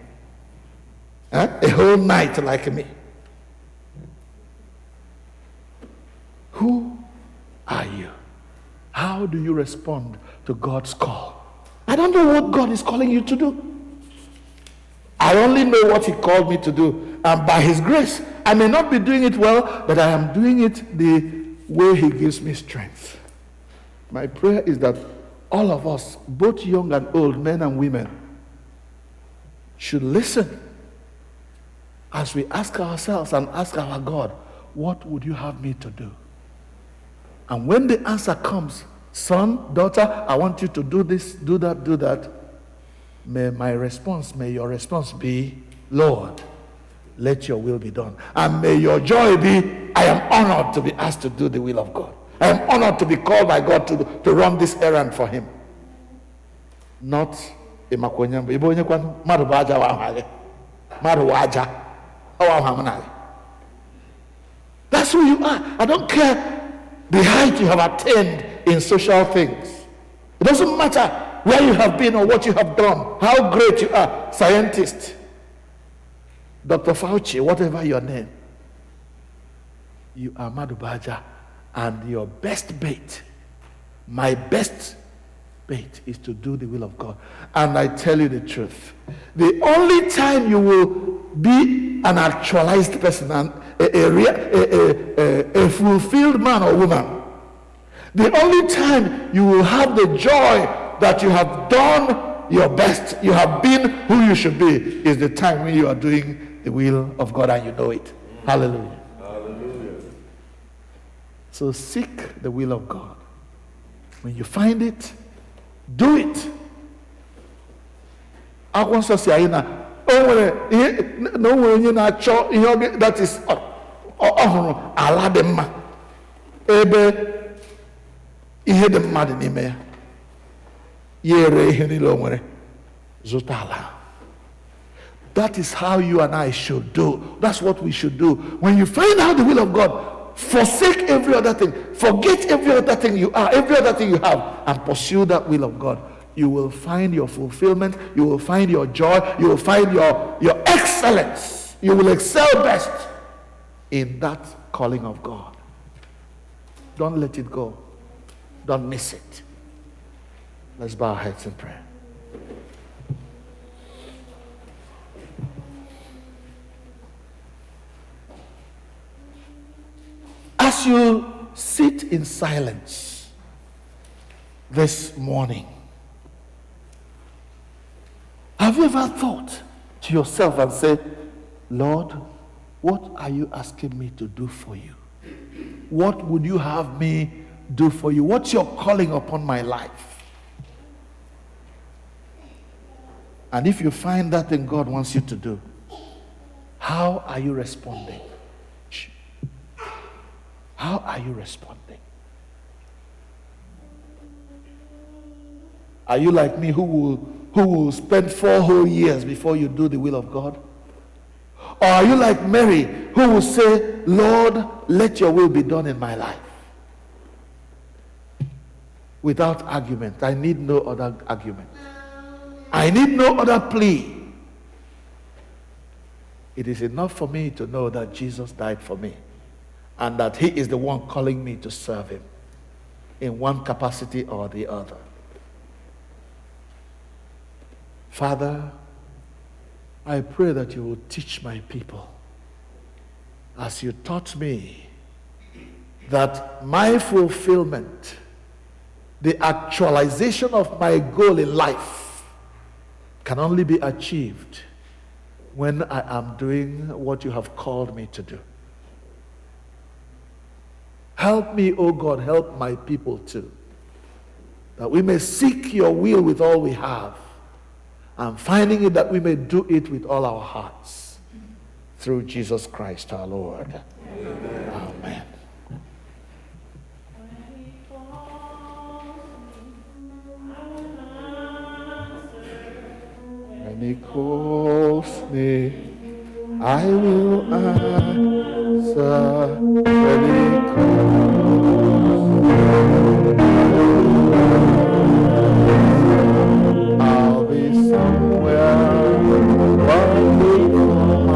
A whole night like me. Who are you? How do you respond to God's call? I don't know what God is calling you to do. I only know what he called me to do. And by his grace, I may not be doing it well, but I am doing it the way he gives me strength. My prayer is that all of us, both young and old, men and women, should listen as we ask ourselves and ask our God, what would you have me to do? And when the answer comes, son, daughter, I want you to do this, do that, do that, may your response be, Lord, let your will be done. And may your joy be, I am honored to be asked to do the will of God. I am honored to be called by God to run this errand for him. Not that's who you are. I don't care the height you have attained in social things. It doesn't matter where you have been or what you have done, how great you are, scientist, Dr. Fauci, whatever your name. You are Madubaja, and your best bait, my best bait, is to do the will of God. And I tell you the truth, the only time you will be an actualized person and a fulfilled man or woman, the only time you will have the joy that you have done your best, you have been who you should be, is the time when you are doing the will of God and you know it. Hallelujah. Hallelujah. So seek the will of God. When you find it, do it. That is ala dị mma ebe ihe dị mmadụ n'ime ya ya ere ihe niile o nwere zụta ala. That is how you and I should do. That's what we should do. When you find out the will of God, forsake every other thing, forget every other thing you are, every other thing you have, and pursue that will of God. You will find your fulfillment, you will find your joy, you will find your excellence. You will excel best in that calling of God. Don't let it go. Don't miss it. Let's bow our heads in prayer. As you sit in silence this morning, have you ever thought to yourself and said, Lord, what are you asking me to do for you? What would you have me do for you? What's your calling upon my life? And if you find that thing God wants you to do, how are you responding? How are you responding? Are you like me who will spend 4 whole years before you do the will of God? Or are you like Mary who will say, Lord, let your will be done in my life? Without argument. I need no other argument. I need no other plea. It is enough for me to know that Jesus died for me and that he is the one calling me to serve him in one capacity or the other. Father, I pray that you will teach my people, as you taught me, that my fulfillment, the actualization of my goal in life, can only be achieved when I am doing what you have called me to do. Help me, O God, help my people too, that we may seek your will with all we have, and finding it that we may do it with all our hearts. Through Jesus Christ our Lord. Amen. When he calls me, I will answer. When he calls me, I'll be somewhere wonderful.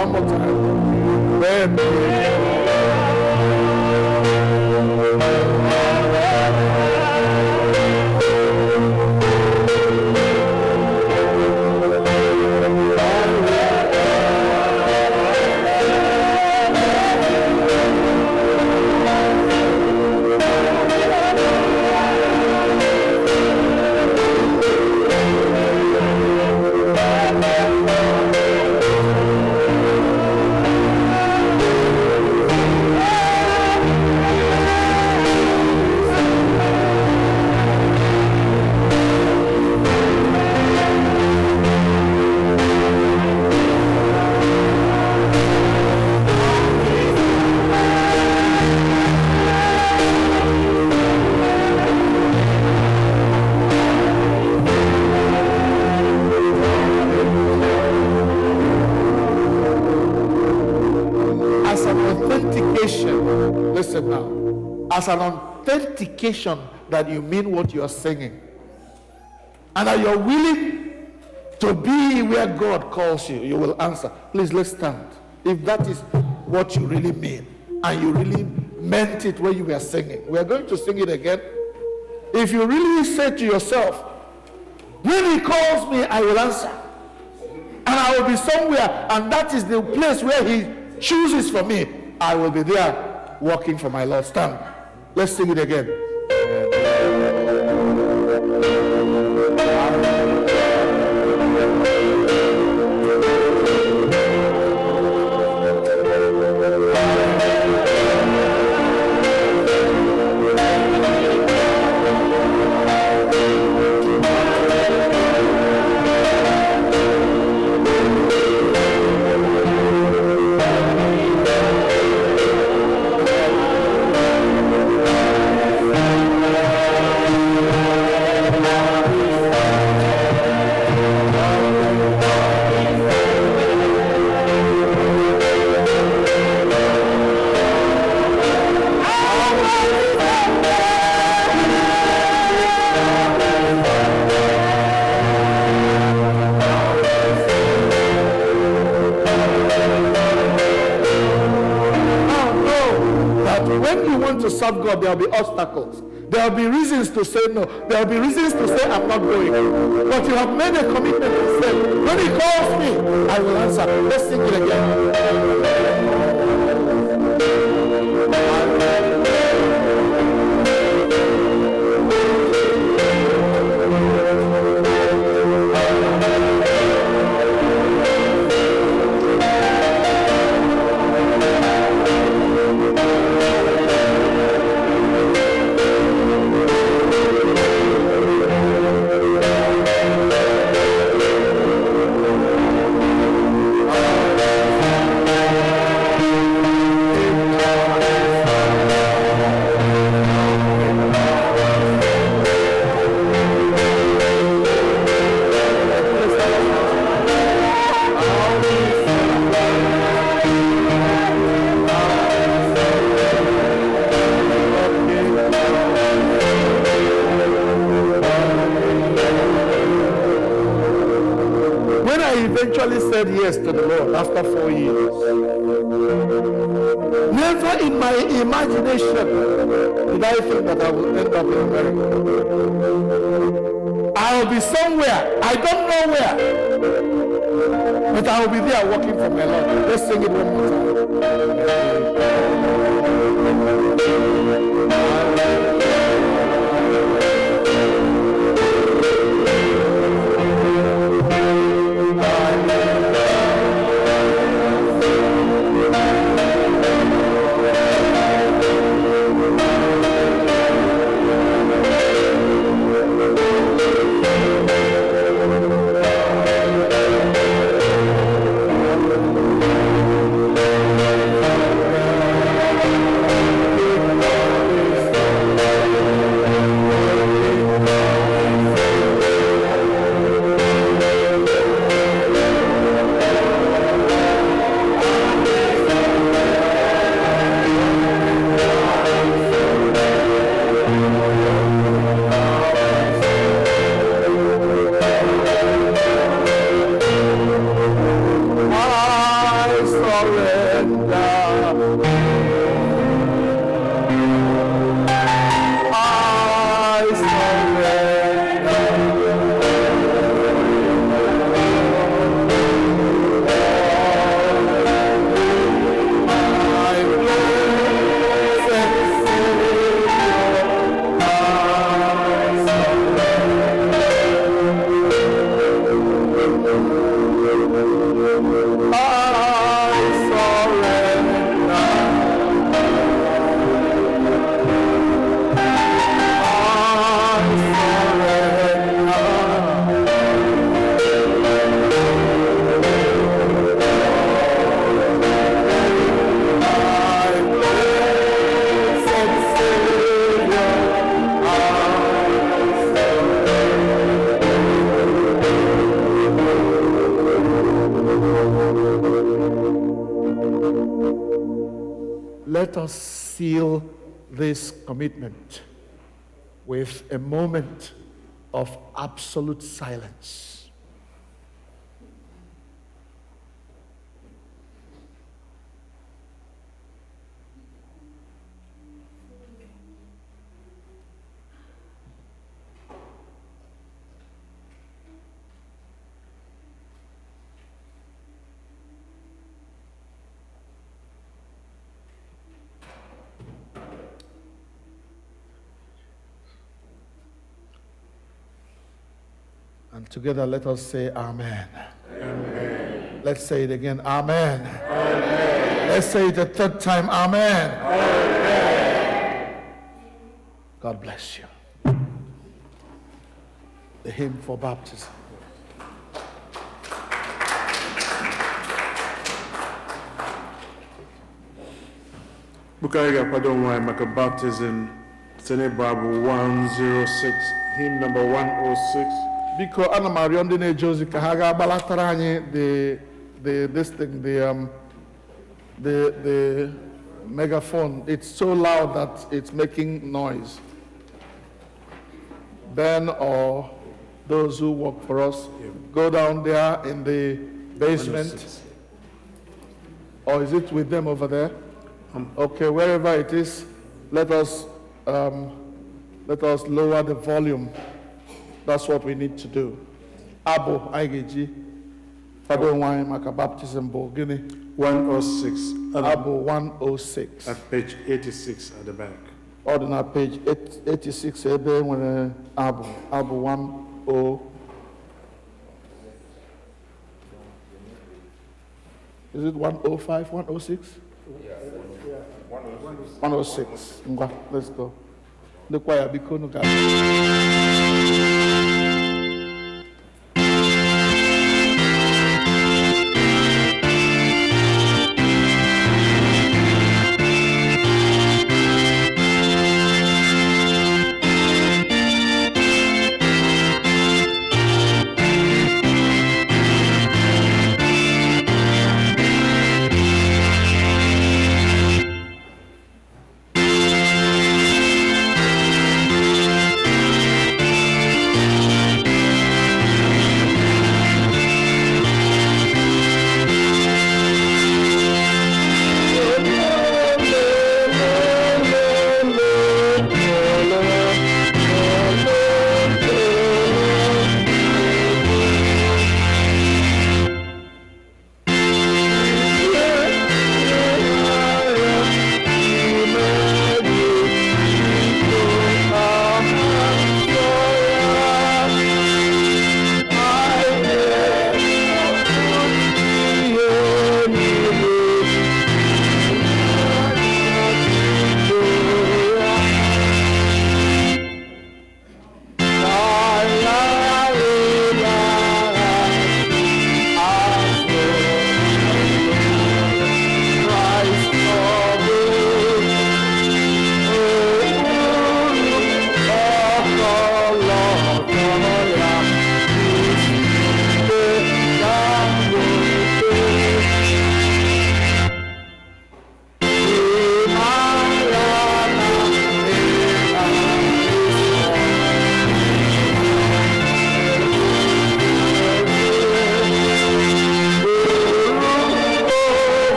One more time. When listen now, as an authentication that you mean what you are singing and that you're willing to be where God calls you, you will answer. Please, let's stand. If that is what you really mean and you really meant it when you were singing, we are going to sing it again. If you really say to yourself, when he calls me, I will answer, and I will be somewhere, and that is the place where he chooses for me, I will be there working for my Lord. Stand. Let's sing it again. Serve God, there will be obstacles. There will be reasons to say no. There will be reasons to say I'm not going. But you have made a commitment to say, when he calls me, I will answer. Let's sing it again. Said yes to the Lord after 4 years. Never in my imagination did I think that I will end up in America. I will be somewhere, I don't know where, but I will be there working for my Lord. Let's sing it one more time. Let us seal this commitment with a moment of absolute silence. And together let us say amen. Amen. Let's say it again, amen. Amen. Let's say it a third time, amen. Amen. God bless you. The hymn for baptism. Buka ga-akwado onwe anyị maka baptism site n'ịbụ abụ 106, hymn number 106. Biko ana m arịọ ndị na-eje ozi ka ha ga-agbalatara anyị the megaphone. It's so loud that it's making noise. Ben or those who work for us, go down there in the basement. 106. Or is it with them over there? Okay, wherever it is, let us lower the volume. That's what we need to do. Abu Igiji, Fado Wine Maka Baptism Bo Guinea. 106. Abu 106. At page 86 at the back. Ordinary page 86. Ebe when Abu 10. Is it 105, 106? 106. Ngwa, let's go. The choir bikono ga.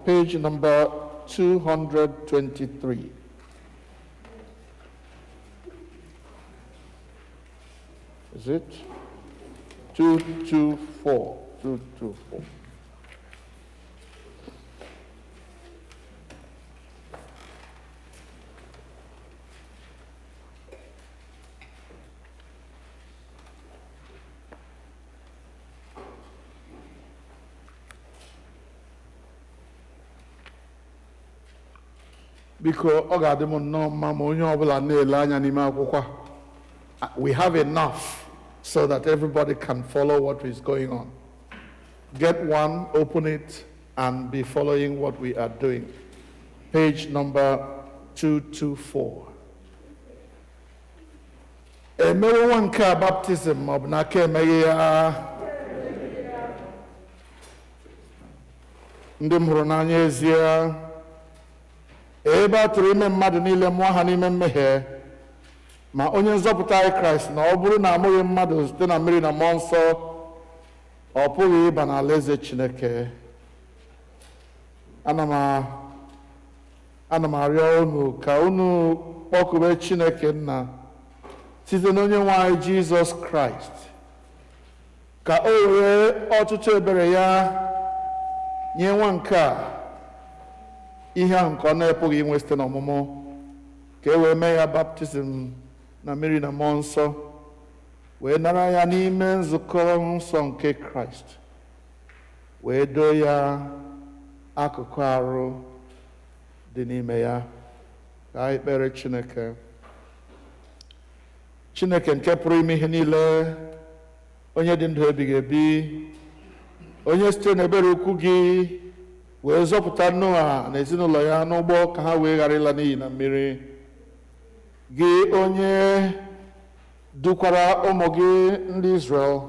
Page number 223. Is it? 224. 224. biko ọ ga-adị m nnọọ mma ma onye ọbụla na-ele anya n'ime akwụkwọ. We have enough so that everybody can follow what is going on. Get one, open it, and be following what we are doing. Page number 224. Emewe nwa nke a baptism ma ọ bụ n'aka emeghị ya. Ndị m hụrụ n'anya ezie, ebe a tụrụ ime mmadụ niile mụọ ha n'ime mmehie, ma onye nzọpụta anyị Kraịst na ọ bụrụ na amụghị mmadụ site na mmiri na mmụọ nsọ, ọ pụghị ịba n'alaeze Chineke. Ana m arịọ unu ka unu kpọkube Chineke Nna site n'onye nwe anyị Jizọs Kraịst, ka o were ọtụtụ ebere ya nye nwa nke a ihe ahụ nke ọ na-epụghị inwe site n'ọmụmụ, ka e wee mee ya baptizim na mmiri na mmụọ nsọ, wee nara ya n'ime nzukọ nsọ nke Kraịst, wee doo ya akụkụ arụ dị n'ime ya. Ka anyị kpere Chineke. Chineke nke pụrụ ime ihe niile, onye dị ndụ ebighị ebi, onye site n'ebere ukwu gị wee zọpụta Noa na ezinụlọ ya n'ụgbọ ka ha wee ghara ịla n'iyi na mmiri, gị onye dukwara ụmụ gị ndị Izrel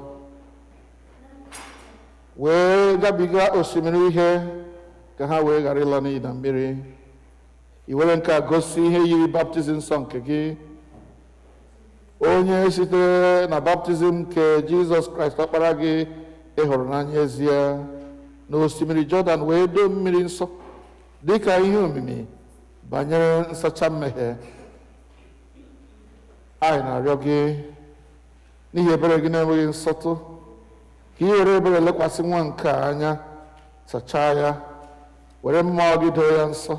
wee gabiga osimiri ihe ka ha wee ghara ịla n'iyi na mmiri, i were nke a gosi ihe yiri baptizim nsọ nke gị, onye sitere na baptizim nke Jizọs Kraịst ọkpara gị ịhụrụ n'anya ezie na osimiri Jọdan wee doo mmiri nsọ dịka ihe omimi banyere nsacha mmehie. Anyị na-arịọ gị n'ihi ebere gị na-enweghị nsọtụ, ka ị were ebere lekwasị nwa nke a anya, sachaa ya, were mmụọ gị doo ya nsọ,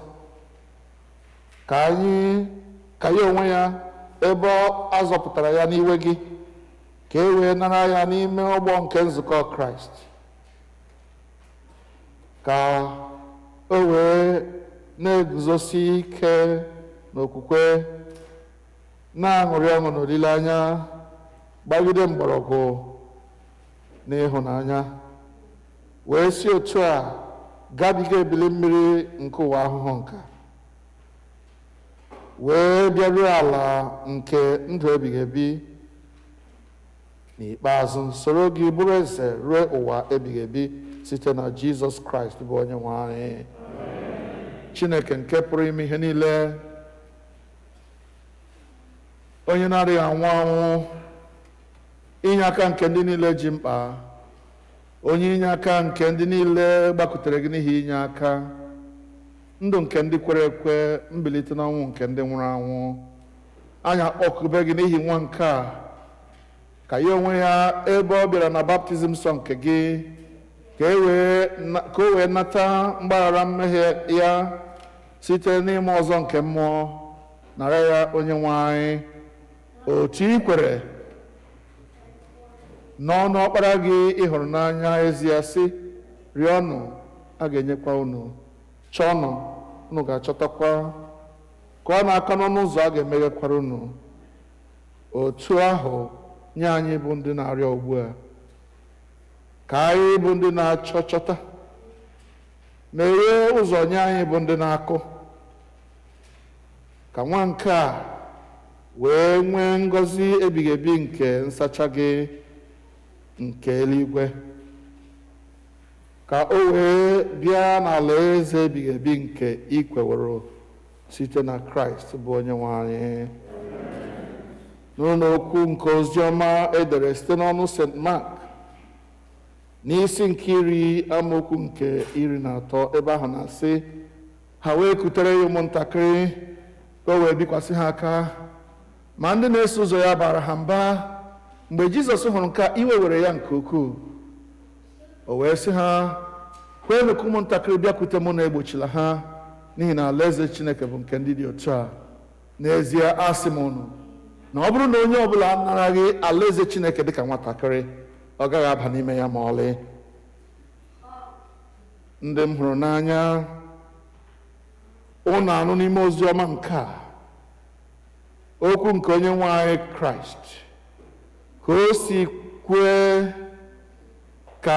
ka ya onwe ya ebe a zọpụtara ya n'iwe gị, ka e wee nara ya n'ime ọgbọ nke nzukọ Kraịst, ka o wee na-eguzosi ike n'okwukwe, na-aṅụrị ọṅụ n'olileanya, gbagide mgbọrọgwụ n'ịhụnanya, wee si otu a gabiga ebili mmiri nke ụwa ahụhụ nka, wee bịaruo ala nke ndụ ebighị ebi, n'ikpeazụ soro gị bụrụ eze ruo ụwa ebighị ebi site na Jizọs Kraịst bụ onye nwe anyị. Chineke nke pụrụ ime ihe niile, onye na-adịghị anwụ anwụ, inye aka nke ndị niile ji mkpa, onye inye aka nke ndị niile gbakutere gị n'ihi inye aka, ndụ nke ndị kwere ekwe, mbilite n'ọnwụ nke ndị nwụrụ anwụ, anyị akpọkube gị n'ihi nwa nke a, ka ya onwe ya ebe ọ bịara na baptizim nsọ nke gị, ka o wee nata mgbaghara mmehie ya site n'ime ọzọ nke mmụọ, nara ya onye nwe anyị otu i kwere n'ọnụ ọkpara gị ịhụrụ n'anya ezie, sị, rịọnụ a ga-enyekwa unu, chọọnụ unu ga-achọtakwa, ka ọ na-aka n'ọnụ ụzọ a ga-emeghekwara unu. Otu ahụ nye anyị bụ ndị na-arịọ ugbu a, ka anyị bụ ndị na-achọ chọta, meghee ụzọ nye anyị bụ ndị na-akụ, ka nwa nke a wee nwee ngọzi ebighị ebi nke nsacha gị nke eluigwe, ka o wee bịa n'ala eze ebighị ebi nke ikweworo site na Kraịst bụ onye nwe anyị. N'ụlọ okwu nke oziọma edere site n'ọnụ St. Mark n'isi nke 10 amaokwu nke 13, ebe ahụ na-asị, ha wee kutere ya ụmụntakịrị ka o wee bikwasị ha aka, ma ndị na-eso ụzọ ya bara ha mba. Mgbe Jizọs hụrụ nke a, iwe were ya nke ukwuu, o wee sị ha, kweenụ ka ụmụntakịrị bịakwute mụ, na-egbochila ha, n'ihi na alaeze Chineke bụ nke ndị dị otu a. N'ezie asị m unu na ọ bụrụ na onye ọbụla anaraghị alaeze Chineke dịka nwatakịrị, ọ gaghị aba n'ime ya ma ọlị. Ndị m hụrụ n'anya, unu anụ n'ime ozi ọma nke a okwu nke onye nwe anyị Kraịst ka o si kwee ka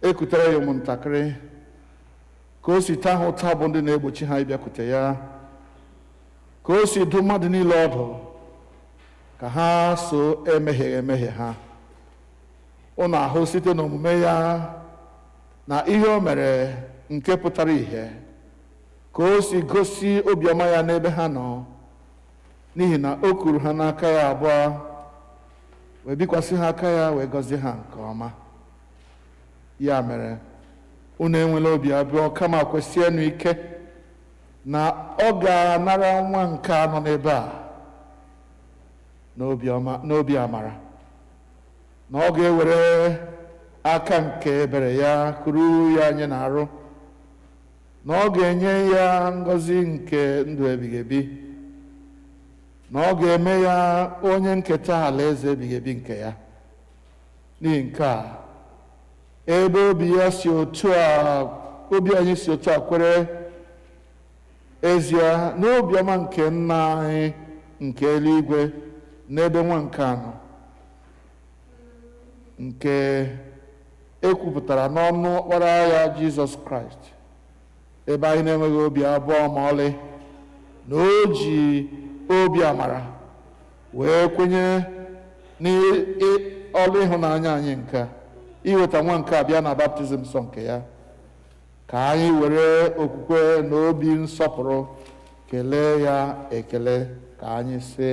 ekutere ya ụmụntakịrị ka o si taa ha ụta bụ ndị na-egbochi ha ịbịakwute ya ka o si dụ mmadụ niile ọdụ ka ha so emehie ha unu ahụ site n'omume ya na ihe o mere nke pụtara ihe ka o si gosi obiọma ya n'ebe ha nọ n'ihi na o kuru ha n'aka ya abụọ wee bikwasị ha aka ya wee gọzie ha nke ọma. Ya mere unu enwela obi abụọ kama kwesienụ ike na ọ ga-anara nwa nke a nọ n'ebe a n'obi amara, na ọ ga-ewere aka nke ebere ya kuru ya anyị na-arụ, na ọ ga-enye ya ngọzi nke ndụ ebighị ebi, na ọ ga-eme ya onye nketa alaeze ebighị ebi nke ya. N'ihi nke a, ebe obi anyị si otu a kwere ezie n'obiọma nke nna anyị nke eluigwe n'ebe nwa nke anọ nke ekwupụtara n'ọnụ ọkpara ya Jizọs Kraịst, ebe anyị na-enweghị obi abụọ ma ọlị, na o ji obi amara wee kwenye n'ọlụ ịhụnanya anyị nke iweta nwa nke a bịa na baptizim nsọ nke ya, ka anyị were okwukwe na obi nsọpụrụ kelee ya ekele ka anyị sị: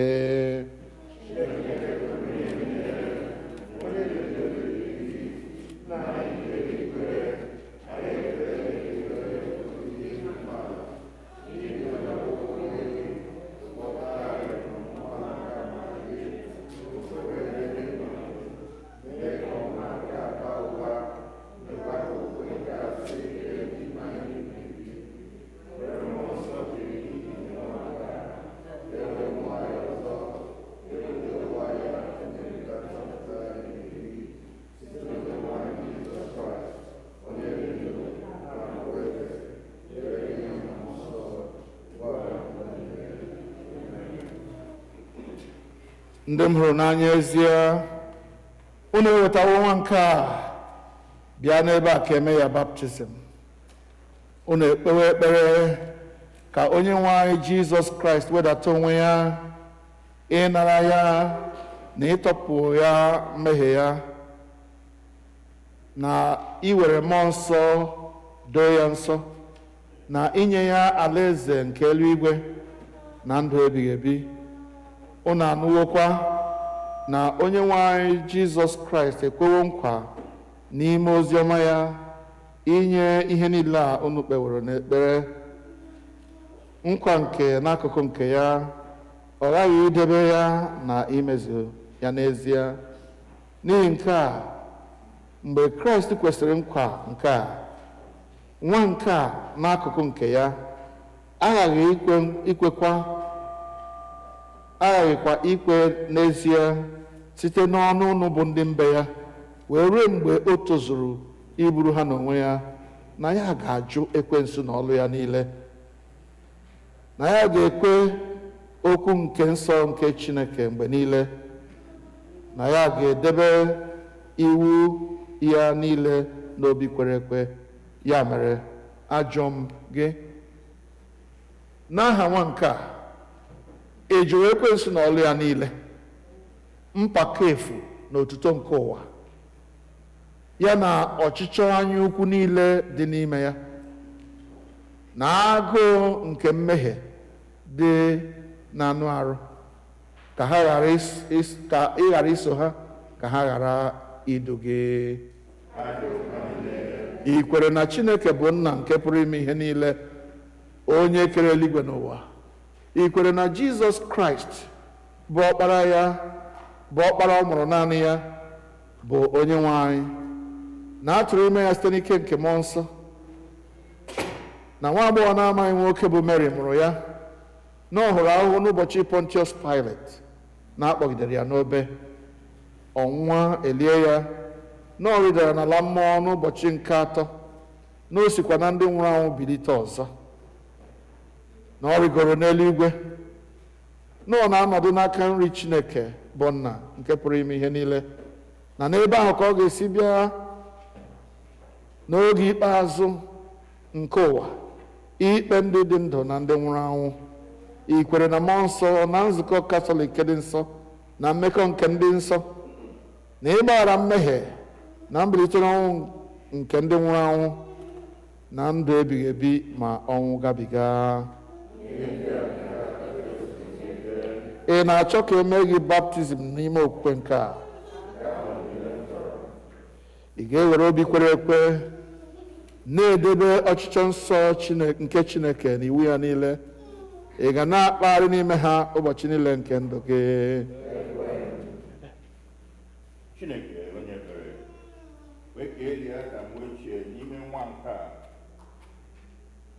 ndị m hụrụ n'anya ezie, unu ewetawo nwa nke a bịa n'ebe a ka eme ya baptizim. Unu ekpewe ekpere ka onye nwe anyị Jizọs Kraịst wedata onwe ya ịnara ya na ịtọpụ ya mmehie ya, na iwere mmụọ nsọ doo ya nsọ, na inye ya alaeze nke eluigwe na ndụ ebighị ebi. Unu anụwokwa na onye nwe anyị Jizọs Kraịst ekwewo nkwa n'ime ozi ọma ya inye ihe niile a unu kpeworo n'ekpere, nkwa nke n'akụkụ nke ya ọ ghaghị idebe ya na imezu ya n'ezie. N'ihi nke a, mgbe Kraịst kwesịrị nkwa nke a, nwa nke a n'akụkụ nke ya aghaghịkwa ikwe n'ezie site n'ọnụ unu bụ ndị mbe ya, wee ruo mgbe o tozuru iburu ha n'onwe ya, na ya ga-ajụ ekwensu na ọlụ ya niile, na ya ga-ekwe okwu nke nsọ nke Chineke mgbe niile, na ya ga-edebe iwu ya niile n'obi kwere ekwe. Ya mere, ajọ m gị n'aha nwa nke a, ị jụrụ ekwensu na ọlụ ya niile, mpako efu na otuto nke ụwa ya na ọchịchọ anya ukwu niile dị n'ime ya, na agụụ nke mmehie dị n'anụ arụ, ka ị ghara iso ha, ka ha ghara idu gị. I kwere na Chineke bụ nna nke pụrụ ime ihe niile, onye kere eluigwe n'ụwa. I kwere na Jizọs Kraịst bụ ọkpara ya, bụ ọkpara ọ mụrụ naanị ya, bụ onye nwe anyị, na atụrụ ime ya site n'ike nke mmụọ nsọ, na nwa agbọghọ na-amaghị nwoke bụ Mary mụrụ ya, na ọ hụrụ ahụhụ n'ụbọchị Pontius Pilate, na akpọgidere ya n'obe, ọnwụnwa elie ya, na ọ rịdara n'ala mmụọ n'ụbọchị nke atọ, na o sikwa na ndị nwụrụ anwụ bilite ọzọ, na ọ rịgoro n'eluigwe na ọ na-anọdụ n'aka nri Chineke bụ Nna nke pụrụ ime ihe niile, na n'ebe ahụ ka ọ ga-esi bịa n'oge ikpeazụ nke ụwa ikpe ndị dị ndụ na ndị nwụrụ anwụ. Ikwere na mmụọ nsọ na nzukọ Katọlik dị nsọ na mmekọ nke ndị nsọ na ịgbaghara mmehie na mbilite n'ọnwụ nke ndị nwụrụ anwụ na ndụ ebighị ebi ma ọnwụ gabiga. Ị na-achọ ka eme gị baptizim n'ime okwukwe nke a? Ị ga-ewere obi kwere ekwe na-edebe ọchịchọ nsọ nke Chineke na iwu ya niile. Ị ga na-akpagharị n'ime ha ụbọchị niile nke ndụ gị. Chineke onye ebere, wee ka eli Adam ochie n'ime nwa nke a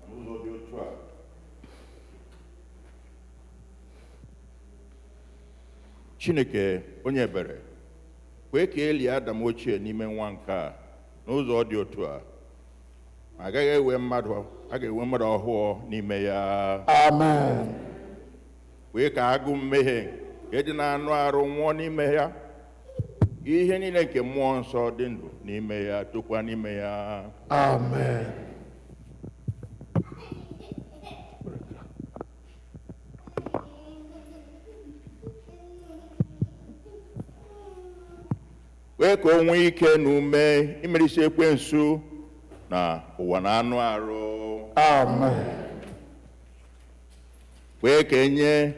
n'ụzọ dị otu a. Chineke onye ebere, wee ka eli Adam ochie n'ime nwa nke a n'ụzọ dị otu a. A ga-enwe mmadụ ọhụụ n'ime ya. Amen. Wee ka agụ mmehie nke dị na-anụ arụ nwụọ n'ime ya, ihe niile nke mmụọ nsọ dị ndụ n'ime ya tokwa n'ime ya. Amen. Wee ka o nwee ike na ume imerisi ekwensu na ụwa na anụ arụ. Amen. Wee ka enye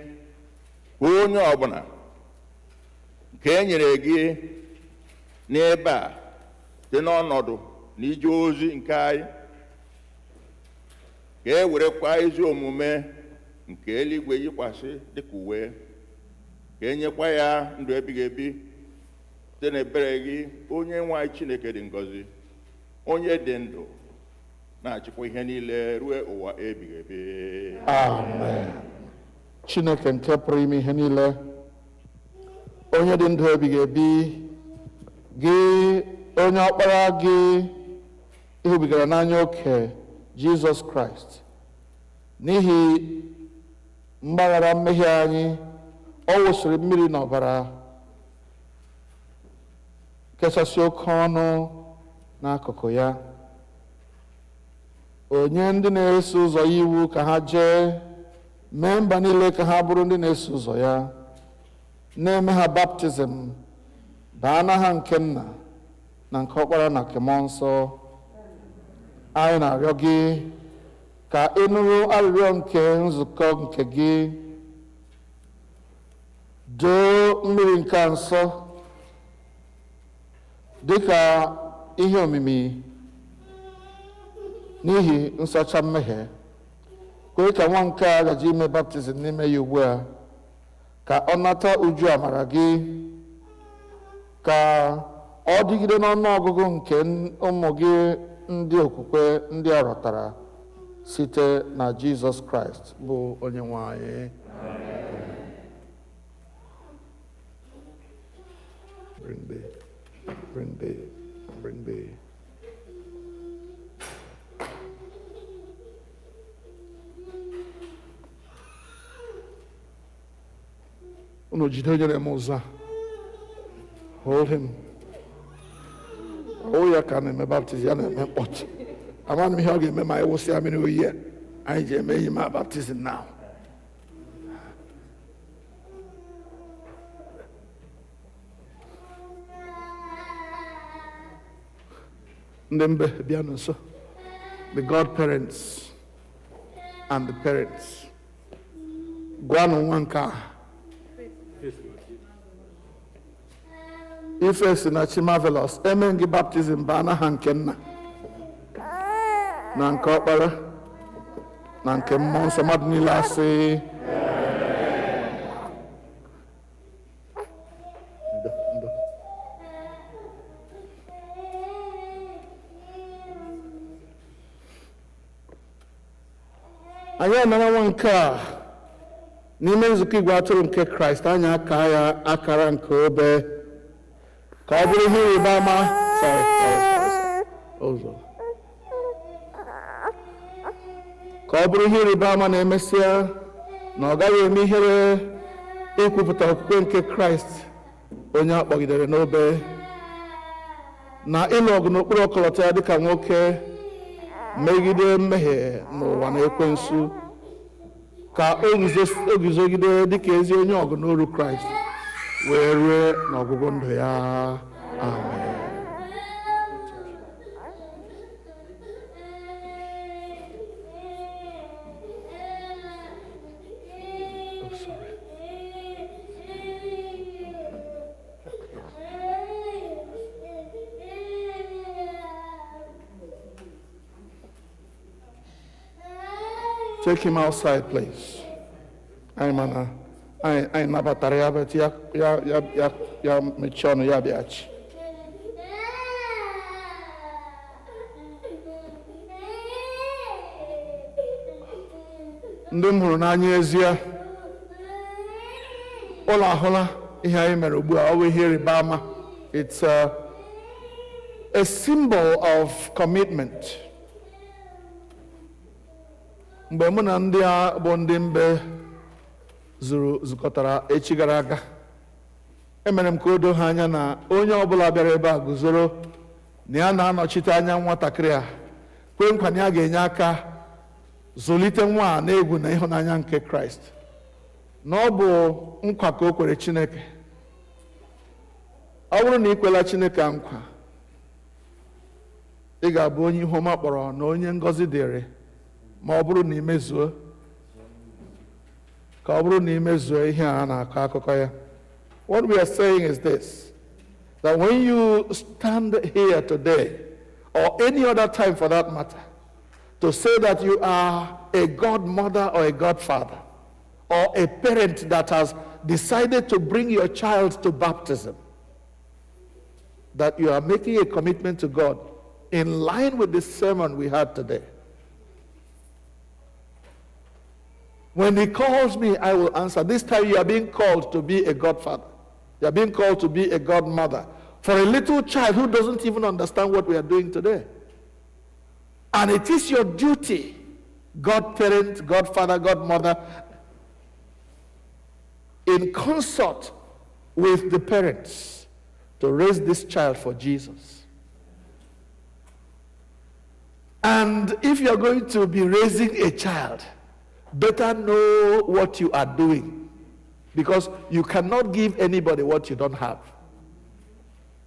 onye ọbụla nke e nyere gị n'ebe a dị n'ọnọdụ na ije ozi nke anyị, ka e werekwa ezi omume nke eluigwe yikwasị dịka uwe, ka e nyekwa ya ndụ ebighị ebi site n'ebere gị, onye nwe anyị Chineke dị ngọzi, onye dị ndụ na-achịkwa ihe niile ruo ụwa ebighị ebi. Amen. Chineke nke pụrụ ime ihe niile, onye dị ndụ ebighị ebi, gị onye ọkpara gị ịhụbigara n'anya oke Jizọs Kraịst, n'ihi mgbaghara mmehie anyị ọ wụsịrị mmiri na ọbara kachasị oke ọnụ n'akụkụ ya. Onye ndị na-eso ụzọ ya iwu ka ha jee mee mba niile ka ha bụrụ ndị na-eso ụzọ ya, na-eme ha baptizim baa n'aha nke Nna na nke Ọkpara na nke Mmụọ Nsọ. Anyị na-arịọ gị ka ị nụrụ arịrịọ nke nzukọ nke gị, doo mmiri nke nsọ dịka ihe omimi n'ihi nsacha mmehie. Kwee ka nwa nke a gaji ime baptizim n'ime ya ugbu a, ka ọ nata uju amara gị, ka ọ dịgide n'ọnụ ọgụgụ nke ụmụ gị ndị okwukwe ndị a rọtara site na Jizọs Kraịst bụ onye nwe anyị. Bring the unu jide onye na-eme ụzọ a. Hold him. O ya ka na-eme baptizim, ya na-eme mkpọtụ. Amaghị m ihe ọ ga-eme ma anyị wụsị ya mmiri oyi ya. Anyị ji eme ihe ma baptizim now. Ndị mbe bịa nso. The godparents and the parents. Gwanụ nwa nke a. Ife si na chi marvelous, eme gị baptizim baa n'aha nke Nna na nke Ọkpara na nke Mmụọ Nsọ. Mmadụ niile asị anyị anara nwa nke a n'ime nzukọ Igwe Atụrụ nke Kraịst. Anyị aka ya akara nke obe ka ọ bụrụ ihe ịrịba ama. ka ọ bụrụ ihe ịrịba ama na-emesịa na ọ gaghị eme ihere ikwupụta okwukwe nke Kraịst onye a kpọgidere n'obe, na ịlụ ọgụ n'okpuru ọkọlọtọ ya dịka nwoke megide mmehie n'ụwa na ekwensu, ka o guzogide dịka ezi onye ọgụ n'oru Kraịst wee rue n'ọgwụgwụ ndụ ya. Amen. Take him outside, please. I nabatara ya, but ya mechie ọnụ ya bịachi. Ndị m hụrụ n'anya ezie, ụlọ ahụla ihe anyị mere ugbu a, ọ bụ ihe ịrịba ama. It's a symbol of commitment. Mgbe mụ na ndị a bụ ndị mbe zukọtara echi gara aga, emere m ka o doo ha anya na onye ọbụla bịara ebe a guzoro na ya na-anọchite anya nwatakịrị a, kwe nkwa na ya ga-enye aka zụlite nwa a n'egwu na ịhụnanya nke Kraịst, na ọ bụ nkwa ka o kwere Chineke. Ọ bụrụ na ị kwela Chineke nkwa, ị ga-abụ onye ihu ọma kpọrọ na onye ngọzi dịrị ma ọ bụrụ na imezuo, ka ọ bụrụ na imezuo ihe a na-akọ akụkọ ya. What we are saying is this, that when you stand here today, or any other time for that matter, to say that you are a godmother or a godfather, or a parent that has decided to bring your child to baptism, that you are making a commitment to God in line with the sermon we had today. When he calls me, I will answer. This time you are being called to be a godfather. You are being called to be a godmother for a little child who doesn't even understand what we are doing today. And it is your duty, godparent, godfather, godmother, in consort with the parents, to raise this child for Jesus. And if you're going to be raising a child, better know what you are doing, because you cannot give anybody what you don't have.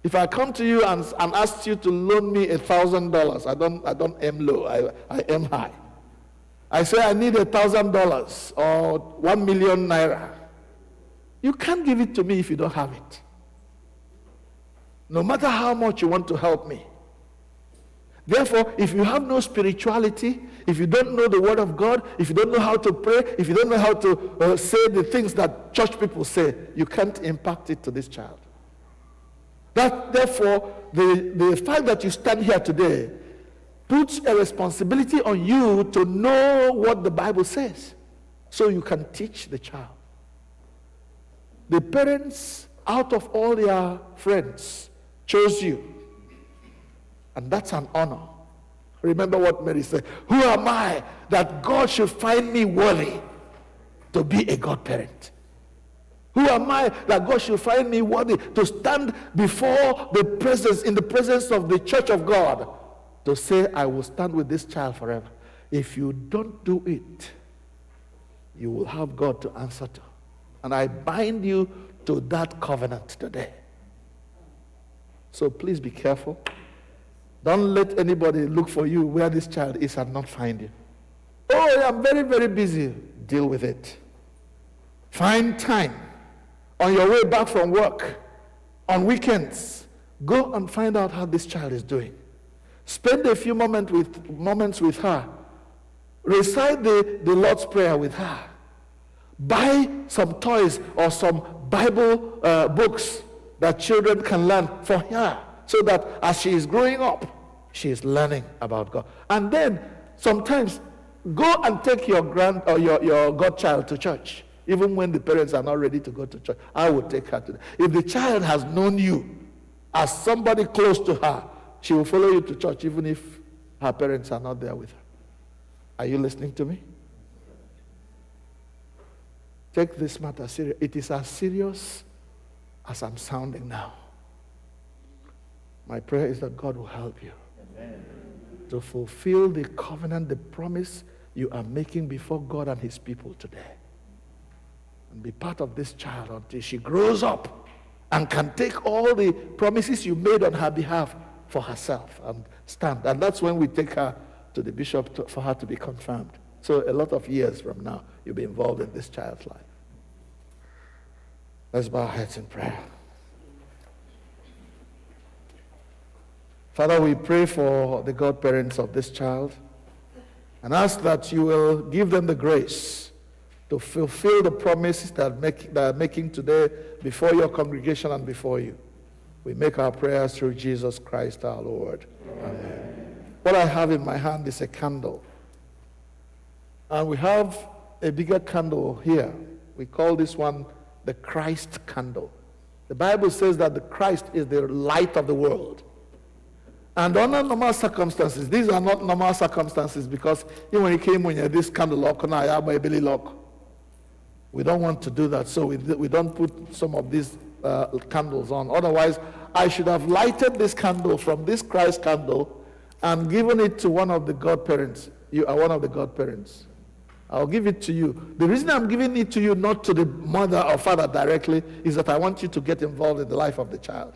If I come to you and ask you to loan me $1,000, I don't aim low, I aim high. I say I need $1,000 or 1 million naira. You can't give it to me if you don't have it. No matter how much you want to help me. Therefore, if you have no spirituality, if you don't know the word of God, if you don't know how to pray, if you don't know how to say the things that church people say, you can't impact it to this child. Therefore, the fact that you stand here today puts a responsibility on you to know what the Bible says, so you can teach the child. The parents, out of all their friends, chose you. And that's an honor. Remember what Mary said, who am I that God should find me worthy to be a godparent? Who am I that God should find me worthy to stand before the presence, in the presence of the church of God, to say, I will stand with this child forever? If you don't do it, you will have God to answer to. And I bind you to that covenant today. So please be careful. Don't let anybody look for you where this child is and not find you. Oh, I'm very, very busy. Deal with it. Find time on your way back from work, on weekends. Go and find out how this child is doing. Spend a few moments with her. Recite the Lord's Prayer with her. Buy some toys or some Bible books that children can learn for her, so that as she is growing up, she is learning about God. And then sometimes go and take your your godchild to church, even when the parents are not ready to go to church. I would take her to them. If the child has known you as somebody close to her, she will follow you to church, even if her parents are not there with her. Are you listening to me? Take this matter serious. It is as serious as I'm sounding now. My prayer is that God will help you to fulfill the covenant, the promise you are making before God and his people today. And be part of this child until she grows up and can take all the promises you made on her behalf for herself and stand. And that's when we take her to the bishop for her to be confirmed. So a lot of years from now, you'll be involved in this child's life. Let's bow our heads in prayer. Father, we pray for the godparents of this child and ask that you will give them the grace to fulfill the promises that are making today before your congregation and before you. We make our prayers through Jesus Christ our Lord. Amen. What I have in my hand is a candle. And we have a bigger candle here. We call this one the Christ candle. The Bible says that the Christ is the light of the world. And under normal circumstances, these are not normal circumstances, because even when he came when you had this candle lock, we don't want to do that, so we don't put some of these candles on. Otherwise, I should have lighted this candle from this Christ candle and given it to one of the godparents. You are one of the godparents. I'll give it to you. The reason I'm giving it to you, not to the mother or father directly, is that I want you to get involved in the life of the child.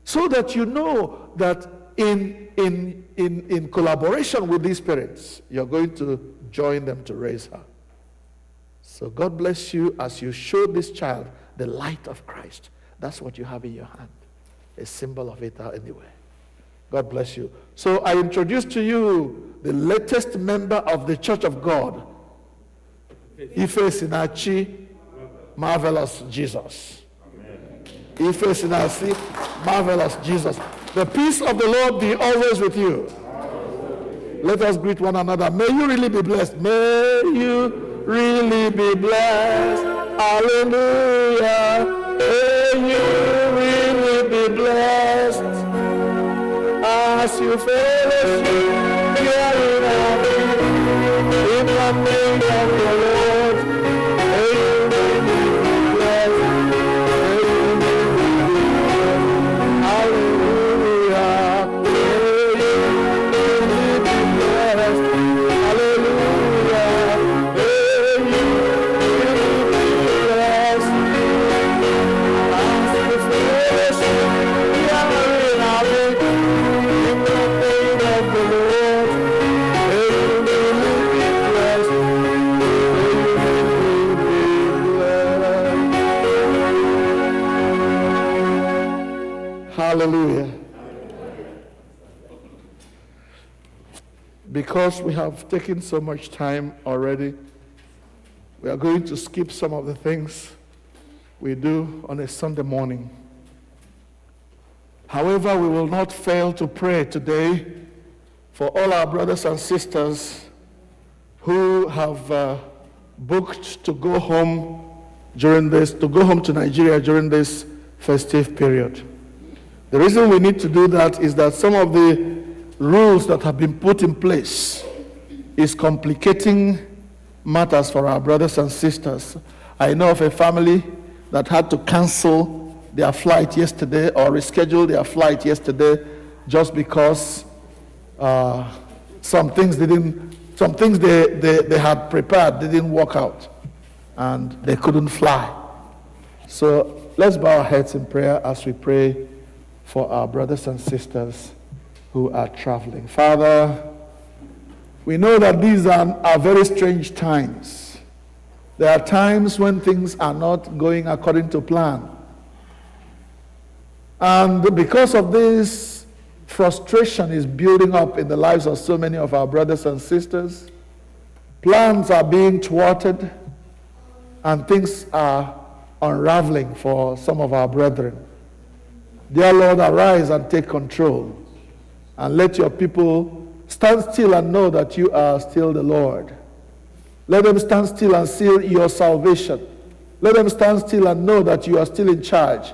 So that you know that in collaboration with these parents, you're going to join them to raise her. So God bless you as you show this child the light of Christ. That's what you have in your hand, a symbol of it anyway. God bless you. So I introduce to you the latest member of the Church of God, Ife Sinachi, Marvelous Jesus. Ife Sinachi, Marvelous Jesus. The peace of the Lord be always with you. Let us greet one another. May you really be blessed. May you really be blessed. Hallelujah. May you really be blessed. As you fellowship here in our midst, in the name of the Lord, may you really be blessed. May you really be blessed. Hallelujah. May you really be blessed. Hallelujah. May you really be blessed. As you fellowship here in our midst, in the name of the Lord, may you really be blessed. May you really be blessed. Hallelujah. Because we have taken so much time already, we are going to skip some of the things we do on a Sunday morning. However, we will not fail to pray today for all our brothers and sisters who have booked to go home to Nigeria during this festive period. The reason we need to do that is that some of the rules that have been put in place is complicating matters for our brothers and sisters. I know of a family that had to cancel their flight yesterday or reschedule their flight yesterday just because some things they had prepared didn't work out and they couldn't fly. So let's bow our heads in prayer as we pray for our brothers and sisters who are traveling. Father, we know that these are very strange times. There are times when things are not going according to plan. And because of this, frustration is building up in the lives of so many of our brothers and sisters. Plans are being thwarted, and things are unraveling for some of our brethren. Dear Lord, arise and take control, and let your people stand still and know that you are still the Lord. Let them stand still and see your salvation. Let them stand still and know that you are still in charge,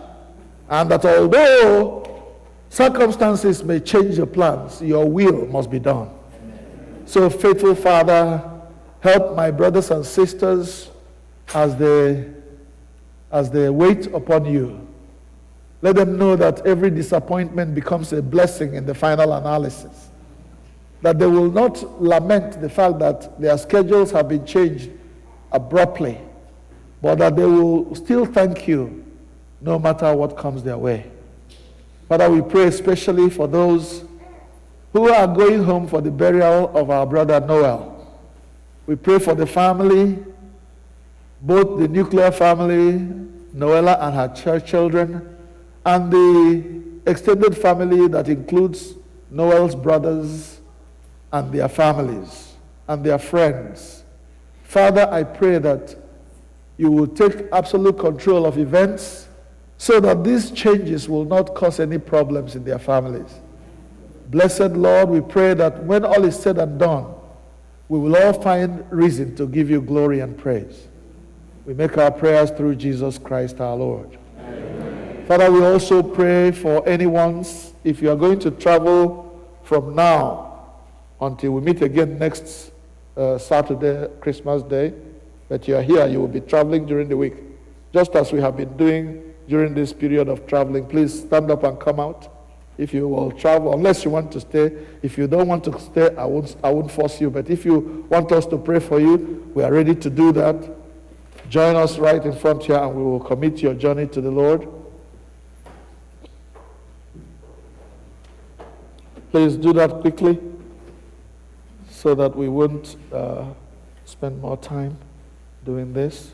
and that although circumstances may change your plans, your will must be done. So, faithful Father, help my brothers and sisters as they wait upon you. Let them know that every disappointment becomes a blessing in the final analysis. That they will not lament the fact that their schedules have been changed abruptly, but that they will still thank you no matter what comes their way. Father, we pray especially for those who are going home for the burial of our brother Noel. We pray for the family, both the nuclear family, Noella and her children, and the extended family that includes Noel's brothers and their families and their friends. Father, I pray that you will take absolute control of events so that these changes will not cause any problems in their families. Blessed Lord, we pray that when all is said and done, we will all find reason to give you glory and praise. We make our prayers through Jesus Christ our Lord. Amen. Father, we also pray for anyone, if you are going to travel from now until we meet again next Saturday, Christmas Day, that you are here, you will be traveling during the week. Just as we have been doing during this period of traveling, please stand up and come out. If you will travel, unless you want to stay. If you don't want to stay, I won't force you. But if you want us to pray for you, we are ready to do that. Join us right in front here and we will commit your journey to the Lord. Please do that quickly so that we won't spend more time doing this.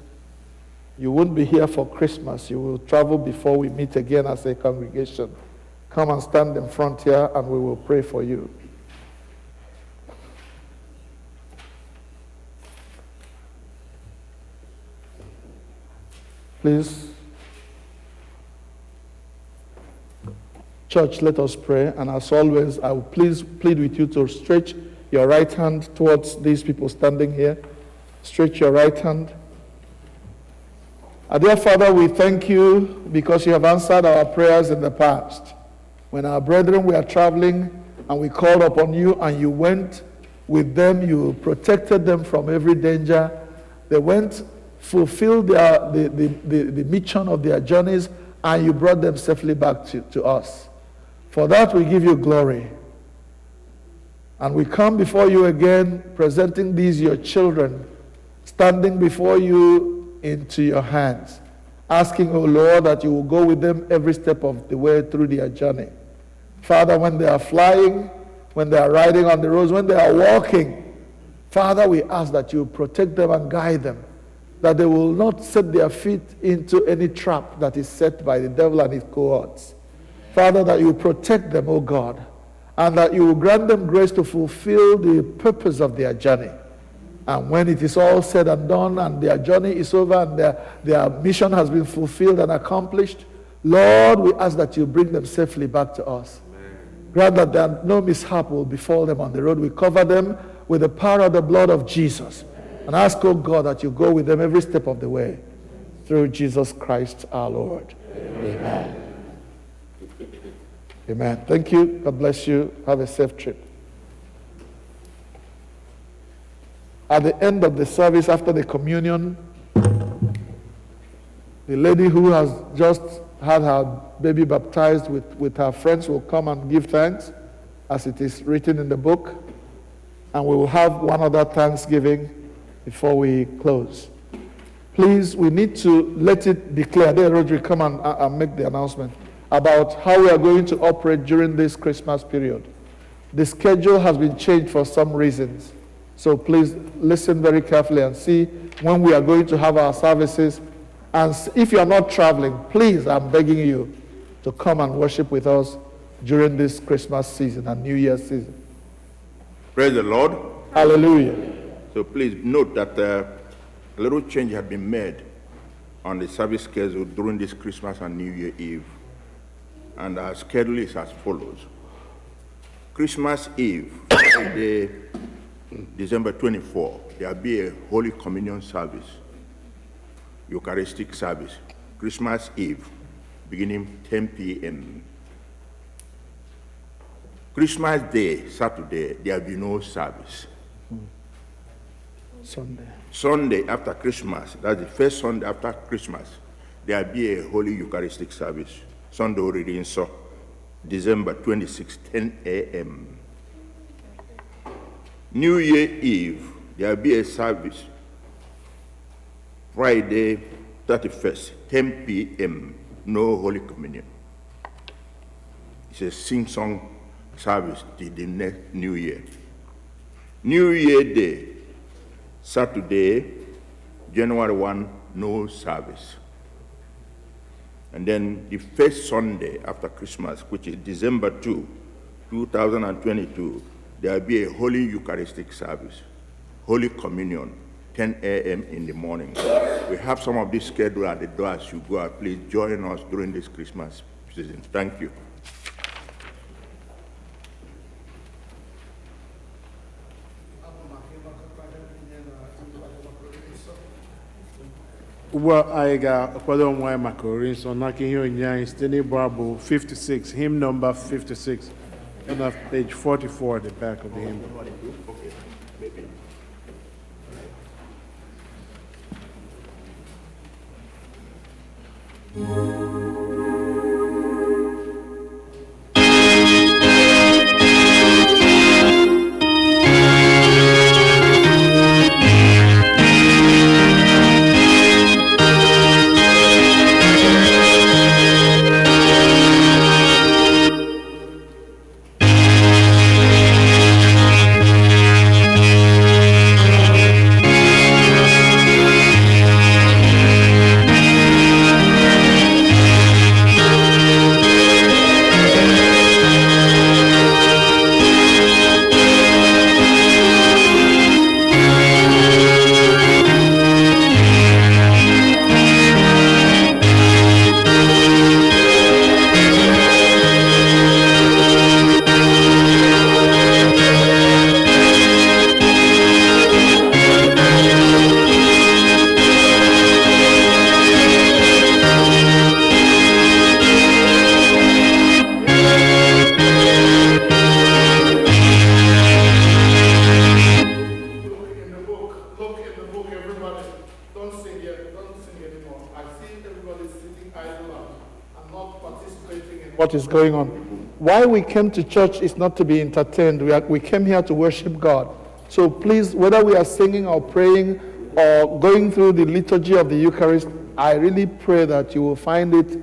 You won't be here for Christmas. You will travel before we meet again as a congregation. Come and stand in front here and we will pray for you. Please, church, let us pray. And as always, I will please plead with you to stretch your right hand towards these people standing here. Stretch your right hand. Our dear Father, we thank you because you have answered our prayers in the past. When our brethren were traveling and we called upon you and you went with them, you protected them from every danger. They went, fulfilled the mission of their journeys, and you brought them safely back to us. For that we give you glory. And we come before you again, presenting these your children, standing before you into your hands, asking, O Lord, that you will go with them every step of the way through their journey. Father, when they are flying, when they are riding on the roads, when they are walking, Father, we ask that you protect them and guide them, that they will not set their feet into any trap that is set by the devil and his cohorts. Father, that you protect them, O God, and that you will grant them grace to fulfill the purpose of their journey. And when it is all said and done and their journey is over and their mission has been fulfilled and accomplished, Lord, we ask that you bring them safely back to us. Grant that no mishap will befall them on the road. We cover them with the power of the blood of Jesus. And ask, oh God, that you go with them every step of the way. Through Jesus Christ our Lord. Amen. Amen. Thank you. God bless you. Have a safe trip. At the end of the service, after the communion, the lady who has just had her baby baptized with her friends will come and give thanks, as it is written in the book. And we will have one other Thanksgiving before we close. Please, we need to let it be clear. There, Rodri, come and make the announcement about how we are going to operate during this Christmas period. The schedule has been changed for some reasons. So please listen very carefully and see when we are going to have our services. And if you are not traveling, please, I'm begging you to come and worship with us during this Christmas season and New Year's season. Praise the Lord. Hallelujah. So please note that a little change had been made on the service schedule during this Christmas and New Year Eve. And our schedule is as follows. Christmas Eve, Saturday, December 24, there will be a Holy Communion service, Eucharistic service. Christmas Eve, beginning 10 p.m. Christmas Day, Saturday, there will be no service. Sunday after Christmas, that's the first Sunday after Christmas, there will be a Holy Eucharistic service. Sunday already in so December 26, 10 a.m. New Year Eve, there will be a service. Friday 31st, 10 p.m., no Holy Communion. It's a sing-song service till the next New Year. New Year Day, Saturday, January 1, no service. And then the first Sunday after Christmas, which is December 2, 2022, there will be a Holy Eucharistic service, Holy Communion, 10 a.m. in the morning. We have some of this schedule at the door as you go out. Please join us during this Christmas season. Thank you. Well, I got a quarter of my macaroons on knocking here in Yang, Steny Barbo 56, hymn number 56, and on page 44 at the back of the hymn. What is going on? Why we came to church is not to be entertained. We came here to worship God. So please, whether we are singing or praying or going through the liturgy of the Eucharist, I really pray that you will find it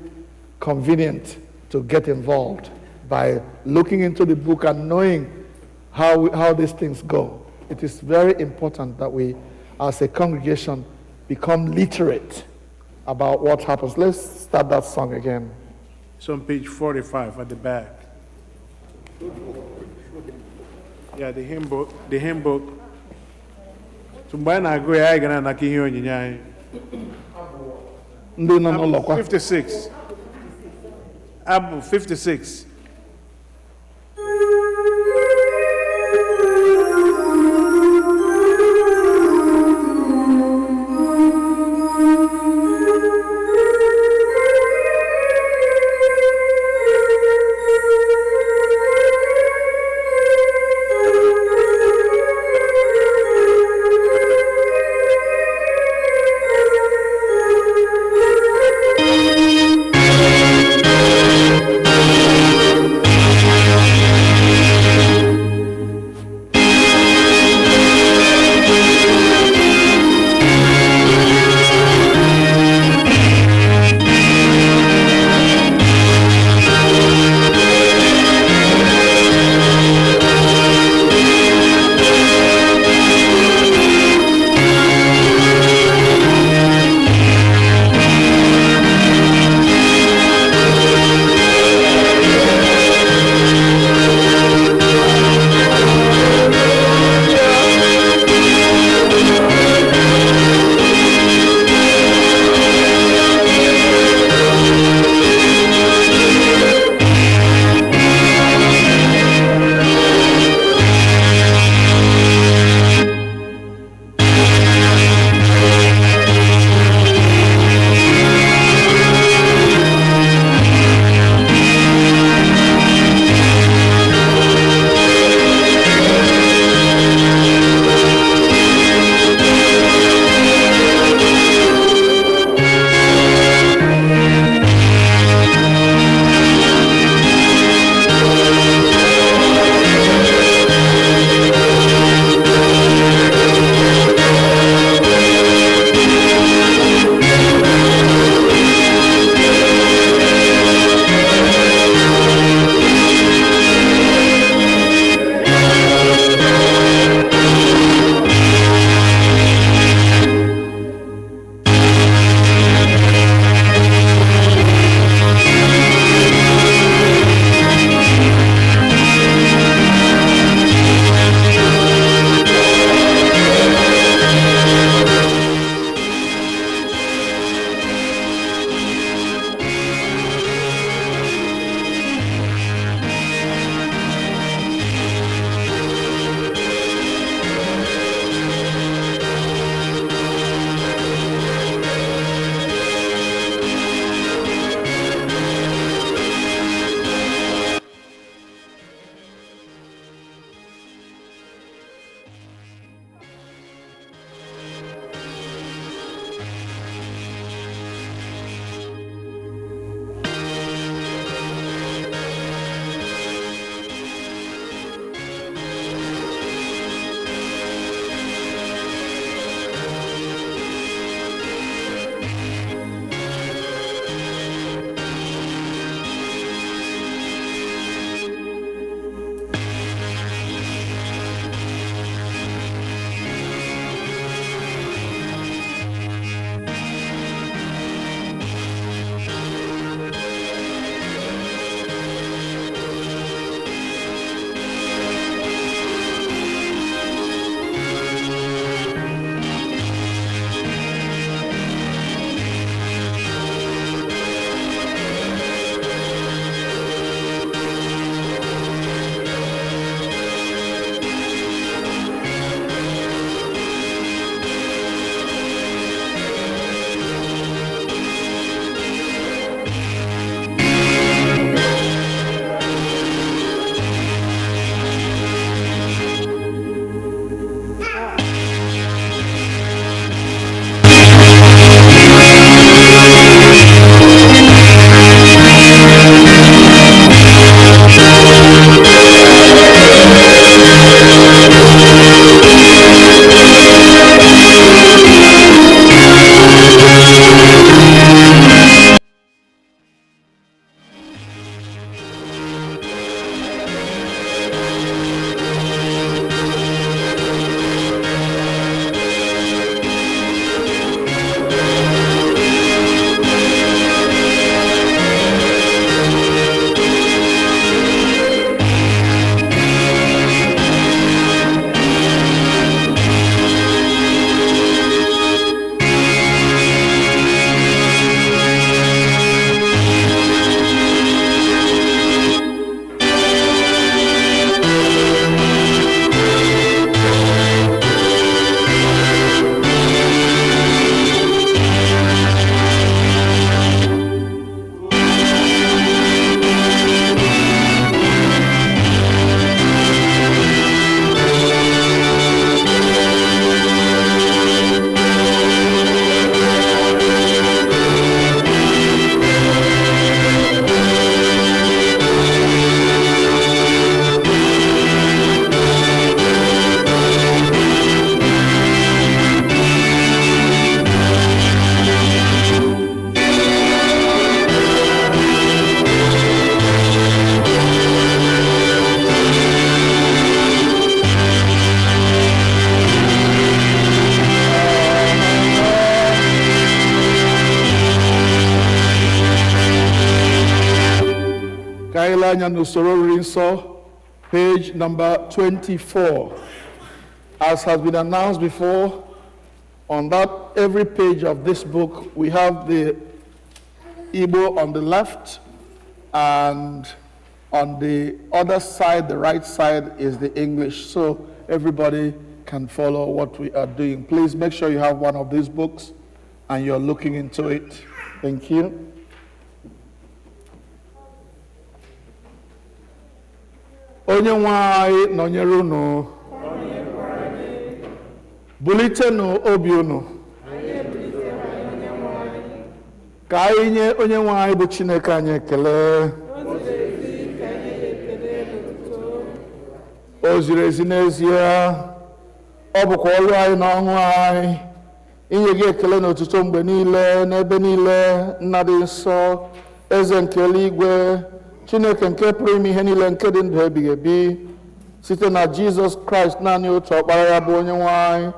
convenient to get involved by looking into the book and knowing how these things go. It is very important that we, as a congregation, become literate about what happens. Let's start that song again. It's on page 45 at the back. Yeah, the hymn book. The hymn book. So when I go, I gonna knock here in Yang. 56. Abu 56. ile anya n'usoro oriri nsọ, page number 24. As has been announced before, on that every page of this book, we have the Igbo on the left, and on the other side, the right side, is the English, so everybody can follow what we are doing. Please make sure you have one of these books and you're looking into it. Thank you. Onye nwe anyị nọnyere unu. Bulitenụ obi unu. Ka anyị nye onye nwe anyị bụ Chineke anyị ekele. O ziri ezi n'ezie, ọ bụkwa ọrụ anyị na ọṅụ anyị inye gị ekele na otuto mgbe niile n'ebe niile. Nna dị nsọ, eze nke eluigwe, Chineke nke pụrụ ime ihe niile, nke dị ndụ ebighị ebi, site na Jizọs Kraịst naanị otu ọkpara ya bụ onye nwe anyị,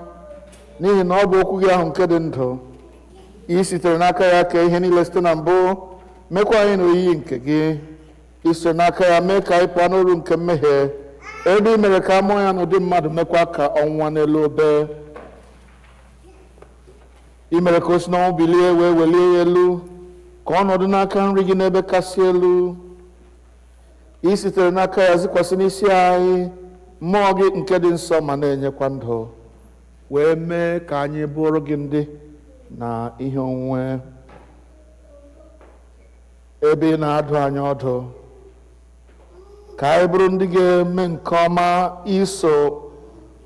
n'ihi na ọ bụ okwu gị ahụ nke dị ndụ. I sitere n'aka ya kee ihe niile site na mbụ, mekwa anyị n'oyiyi nke gị. I sitere n'aka ya mee ka anyị pụọ n'oru nke mmehie, ebe i mere ka amụọ ya n'ụdị mmadụ, mekwa ka ọnwụnwa n'elu obe. I mere ka o si n'ọnwụ bilie wee welie ya elu, ka ọ nọdụ n'aka nri gị n'ebe kasị elu. I sitere n'aka ya zikwasị n'isi anyị mmụọ gị nke dị nsọ ma na-enyekwa ndụ, wee mee ka anyị bụrụ gị ndị na ihe onwunwe. Ebe ị na-adụ anyị ọdụ, ka anyị bụrụ ndị ga-eme nke ọma iso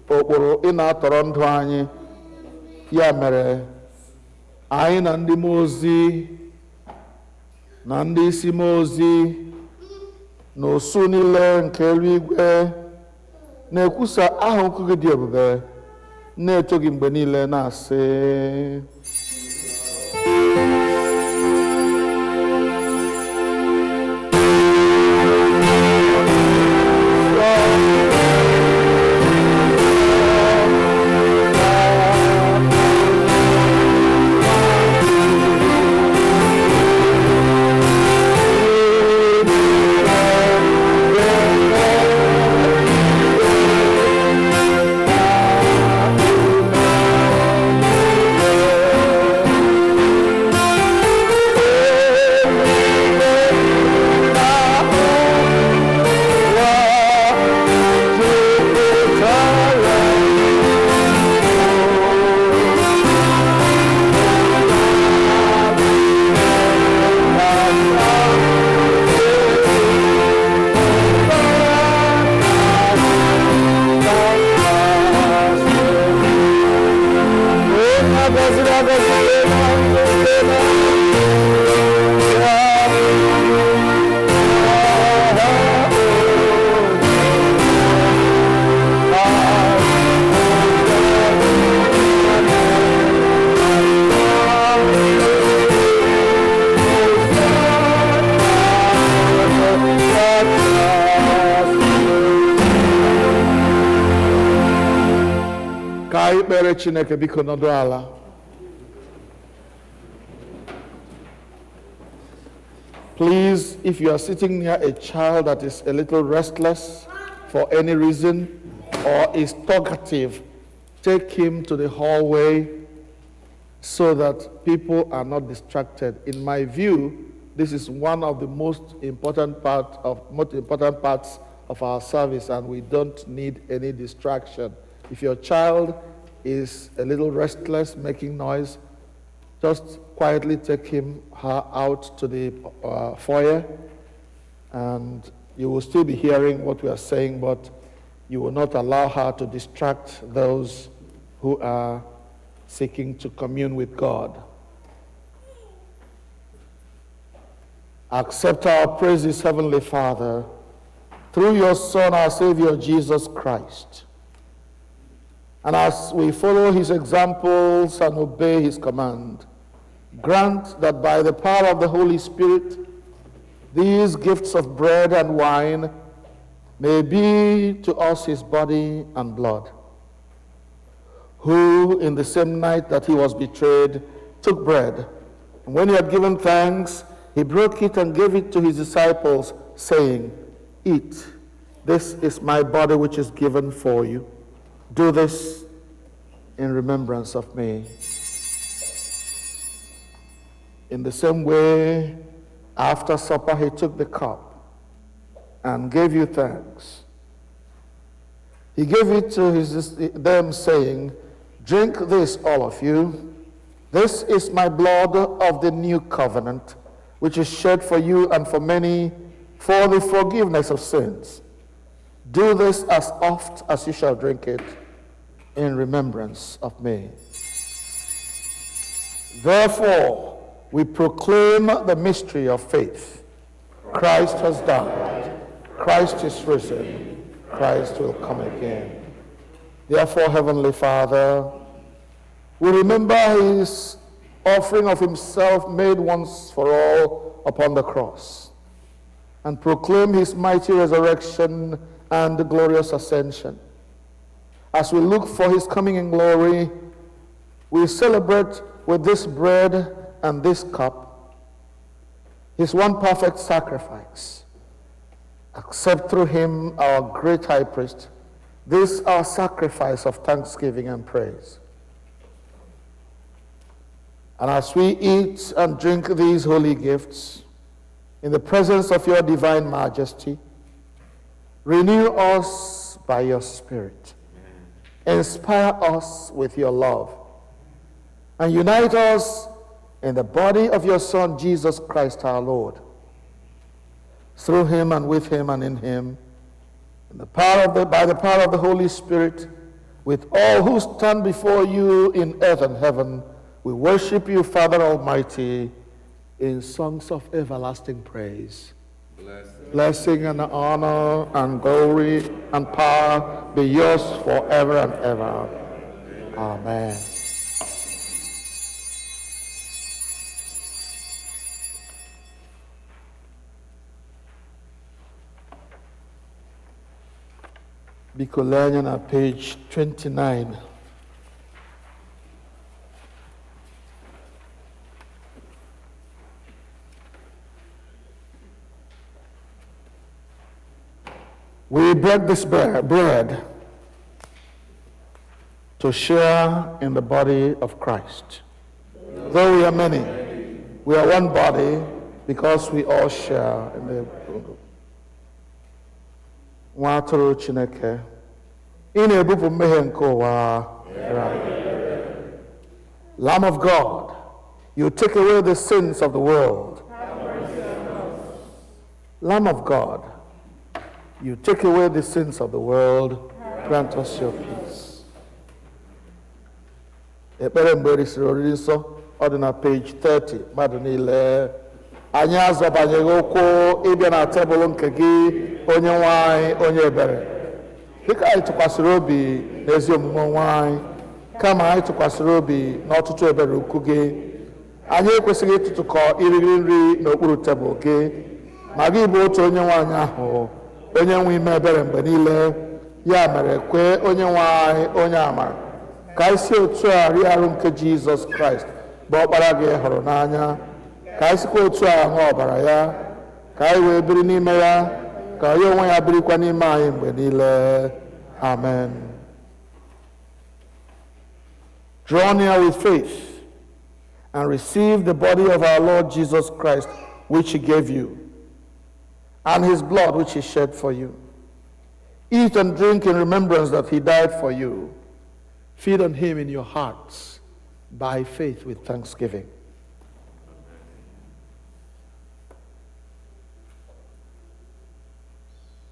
ụkpụrụ ị na-atọrọ ndụ anyị. Ya mere, anyị na ndị mmụọ ozi na ndị isi mmụọ ozi na osu niile nke eluigwe na-ekwusa aha ukwu gị dị ebube, na-eto gị mgbe niile, na-asị: Chineke biko nọdụ ala. Please, if you are sitting near a child that is a little restless for any reason or is talkative, take him to the hallway so that people are not distracted. In my view, this is one of the most important parts of our service, and we don't need any distraction. If your child is a little restless, making noise, just quietly take her out to the foyer, and you will still be hearing what we are saying, but you will not allow her to distract those who are seeking to commune with God. Accept our praises, Heavenly Father, through your Son, our Savior, Jesus Christ. And as we follow his examples and obey his command, grant that by the power of the Holy Spirit, these gifts of bread and wine may be to us his body and blood, who in the same night that he was betrayed took bread, and when he had given thanks, he broke it and gave it to his disciples, saying, "Eat, this is my body which is given for you. Do this in remembrance of me." In the same way, after supper, he took the cup and gave you thanks. He gave it to them, saying, "Drink this, all of you. This is my blood of the new covenant, which is shed for you and for many for the forgiveness of sins. Do this as oft as you shall drink it in remembrance of me." Therefore, we proclaim the mystery of faith. Christ has died. Christ is risen. Christ will come again. Therefore, Heavenly Father, we remember his offering of himself made once for all upon the cross, and proclaim his mighty resurrection and glorious ascension. As we look for his coming in glory, we celebrate with this bread and this cup his one perfect sacrifice. Accept through him, our great high priest, this our sacrifice of thanksgiving and praise. And as we eat and drink these holy gifts in the presence of your divine majesty, renew us by your Spirit. Inspire us with your love, and unite us in the body of your Son, Jesus Christ our Lord. Through him and with him and in him, by the power of the Holy Spirit, with all who stand before you in earth and heaven, we worship you, Father Almighty, in songs of everlasting praise. Blessing and honor and glory and power be yours forever and ever. Amen. Biko lee anya na page 29. We break this bread to share in the body of Christ. Though we are many, we are one body because we all share in the nwa atụrụ Chineke, ị na-ebupụ mmehie nke ụwa. Lamb of God, you take away the sins of the world. Lamb of God, you take away the sins of the world. Grant us your peace. Ekpere mgbe erisiri oriri nsọ, ọ dị na page 30. Mmadụ niile, anyị azọbanyeghị ụkwụ ịbịa na tebụl nke gị, onye nwe anyị, onye ebere. Dịka anyị tụkwasịrị obi n'ezi omume onwe anyị, kama anyị tụkwasịrị obi n'ọtụtụ ebere ukwu gị, anyị ekwesịghị ịtụtụkọ iriri nri n'okpuru tebụl gị, ma gị bụ otu onye nwe anyị ahụ, onye nwe ime ebere mgbe niile. Ya mere, kwee onye nwe anyị, onye amara, ka anyị si otu a rie arụ nke Jizọs Kraịst bụ ọkpara gị hụrụ n'anya, ka anyị sikwa otu a ṅụọ ọbara ya, ka anyị wee biri n'ime ya, ka ya onwe ya birikwa n'ime anyị mgbe niile. Amen. Draw near with faith and receive the body of our Lord Jesus Christ, which he gave you, and his blood which he shed for you. Eat and drink in remembrance that he died for you. Feed on him in your hearts by faith with thanksgiving.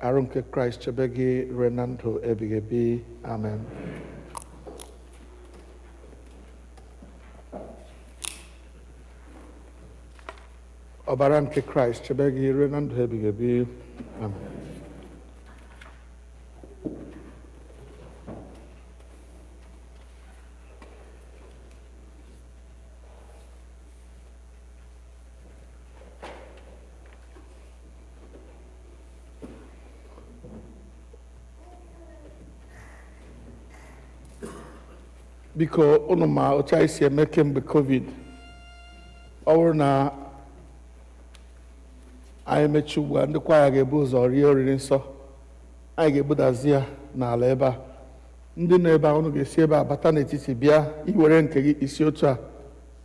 Arụ nke Kraịst chebe gị ruo na ndụ ebighị ebi. Amen. Ọbara nke Kraịst chebe gị ruo na ndụ ebighị ebi. Amen. Biko unu ma otu anyị si eme kemgbe COVID, ọ bụrụ na anyị mechie ugbu a ndị kwaya ga-ebu ụzọ rie oriri nsọ anyị ga-ebudazi ya n'ala ebe a ndị nọ ebe a unu ga-esi ebe a bata n'etiti bịa iwere nke gị isi otu a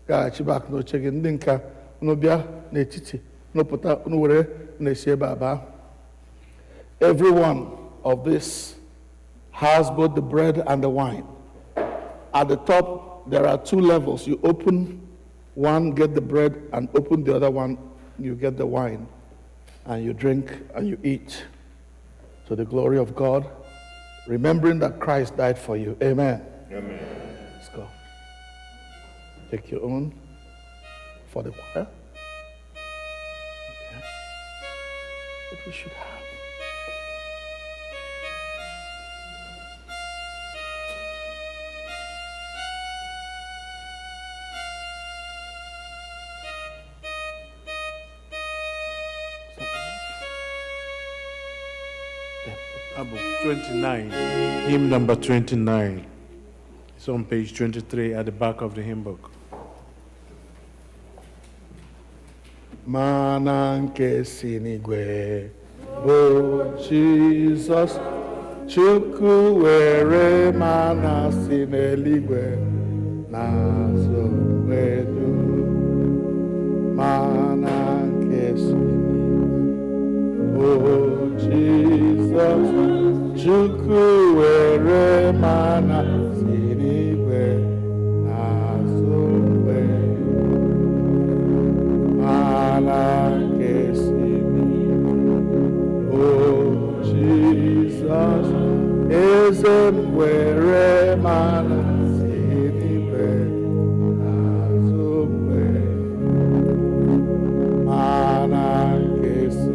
gaghachi bak n'oche gị ndị nka unu bịa n'etiti unu pụta unu were na-esi ebe a baa. Every one of this has both the bread and the wine. At the top there are two levels. You open one, get the bread, and open the other one, you get the wine, and you drink and you eat to the glory of God, remembering that Christ died for you. Amen. Amen. Let's go. Take your own for the choir. Okay. What we should have. Abu 29, hymn number 29. It's on page 23 at the back of the hymn book. Mana nke si n'igwe bụ Jizọs, Chukwu were mana si n'eluigwe n'azụ wedu. Mana nke si n'igwe bụ Jizọs, Chukwu were mana si n'igwe n'azụ wedu. Mana nke si n'igwe bụ Jizọs, eze m were mana si n'igwe n'azụ wedu. Mana nke si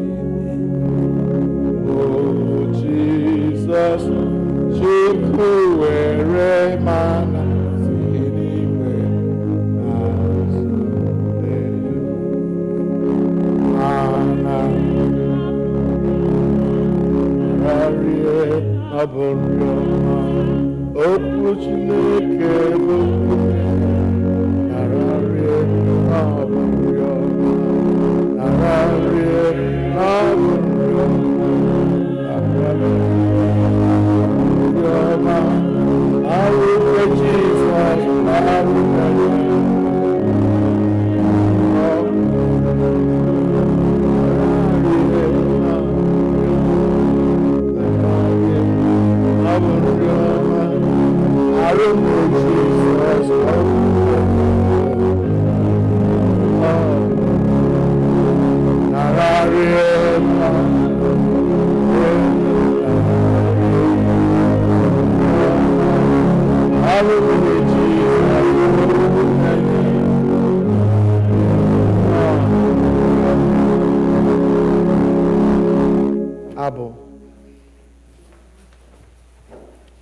Jesus, Chukwu were mana si n'igwe n'azụ wedu. Mana rarie ọ bụ nri ọma, okwu Chineke bụ nkume. Nararie ọ bụ nri ọma, nararie ọ bụ nri ọma.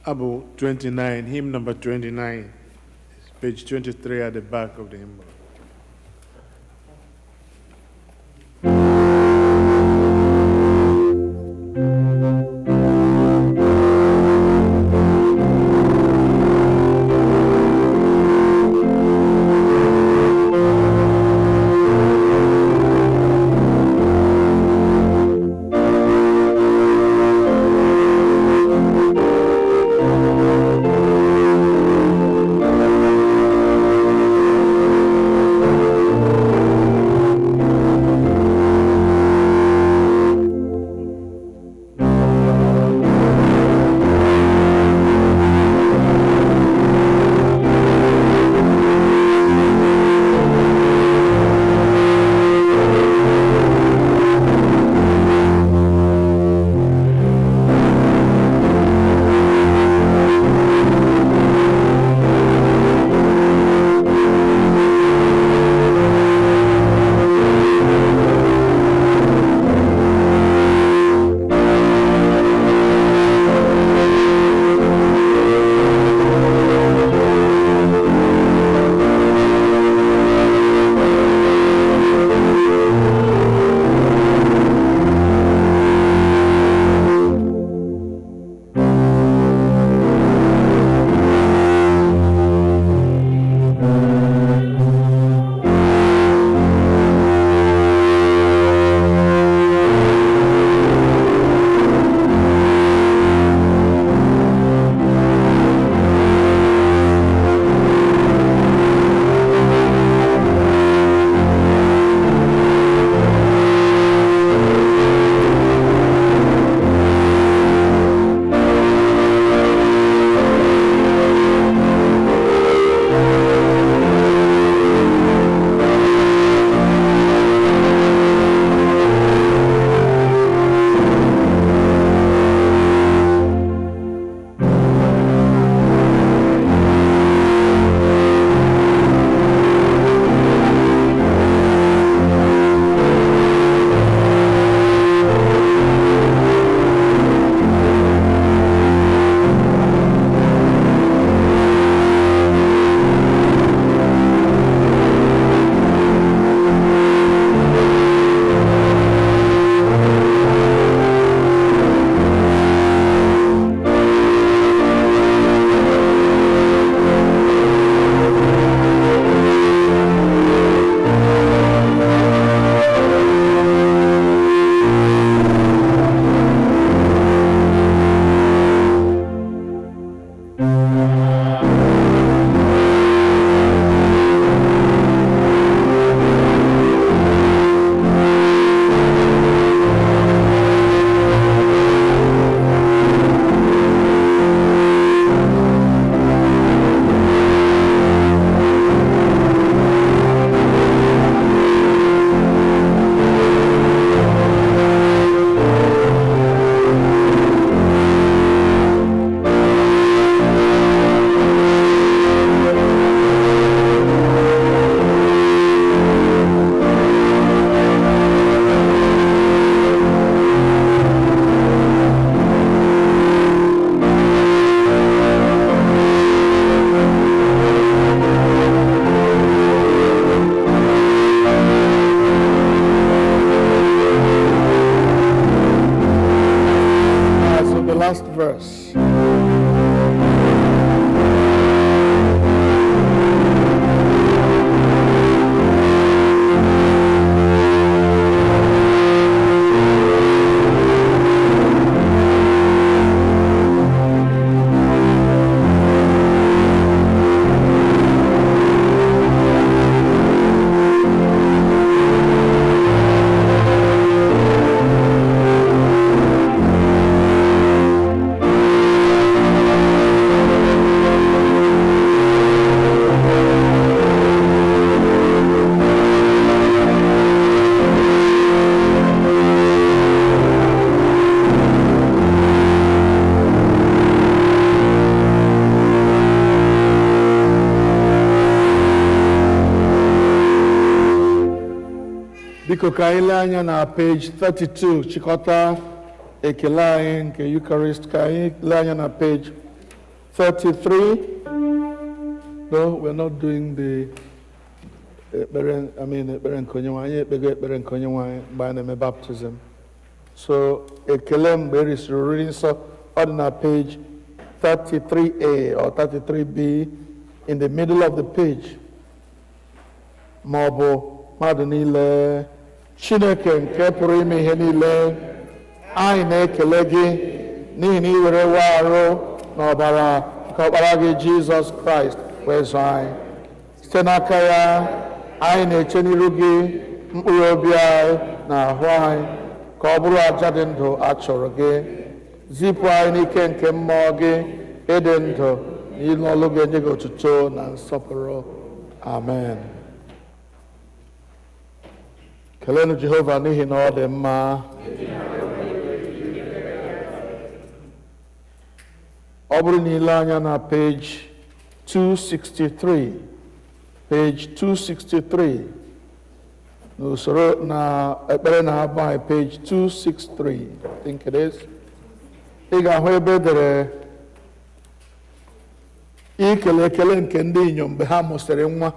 Abu 29, hymn number 29, page 23 at the back of the hymn book. biko ka anyị lee anya na page 32 chịkọta ekele anyị nke Eucharist. Ka anyị lee anya na page 33. No, we're not doing the ekpere nke onye nwe anyị. Ekpego ekpere nke onye nwe anyị mgbe anyị na-eme baptism. So ekele mgbe erisiri oriri nsọ ọ dị na page 33A or 33B in the middle of the page. Ma ọ bụ mmadụ niile, Chineke nke pụrụ ime ihe niile, anyị na-ekele gị n'ihi na ị were wa arụ n'ọbara nke ọkpara gị Jizọs Kraịst wee zụọ anyị. Site n'aka ya, anyị na-eche n'iru gị mkpụrụ obi anyị na ahụ anyị ka ọ bụrụ aja dị ndụ a chọrọ gị. Zipụ anyị n'ike nke mmụọ gị ịdị ndụ na ịlụ ọlụ ga-enye gị otuto na nsọpụrụ. Amen. Kelenu Jehova n'ihi na ọ dị mma. Ọ bụrụ na ile anya na page 263, page 263, n'usoro na ekpere na-abụ anyị page 263, I think it is. Ị ga-ahụ ebe edere ikele ekele nke ndị inyom mgbe ha mụsịrị nwa.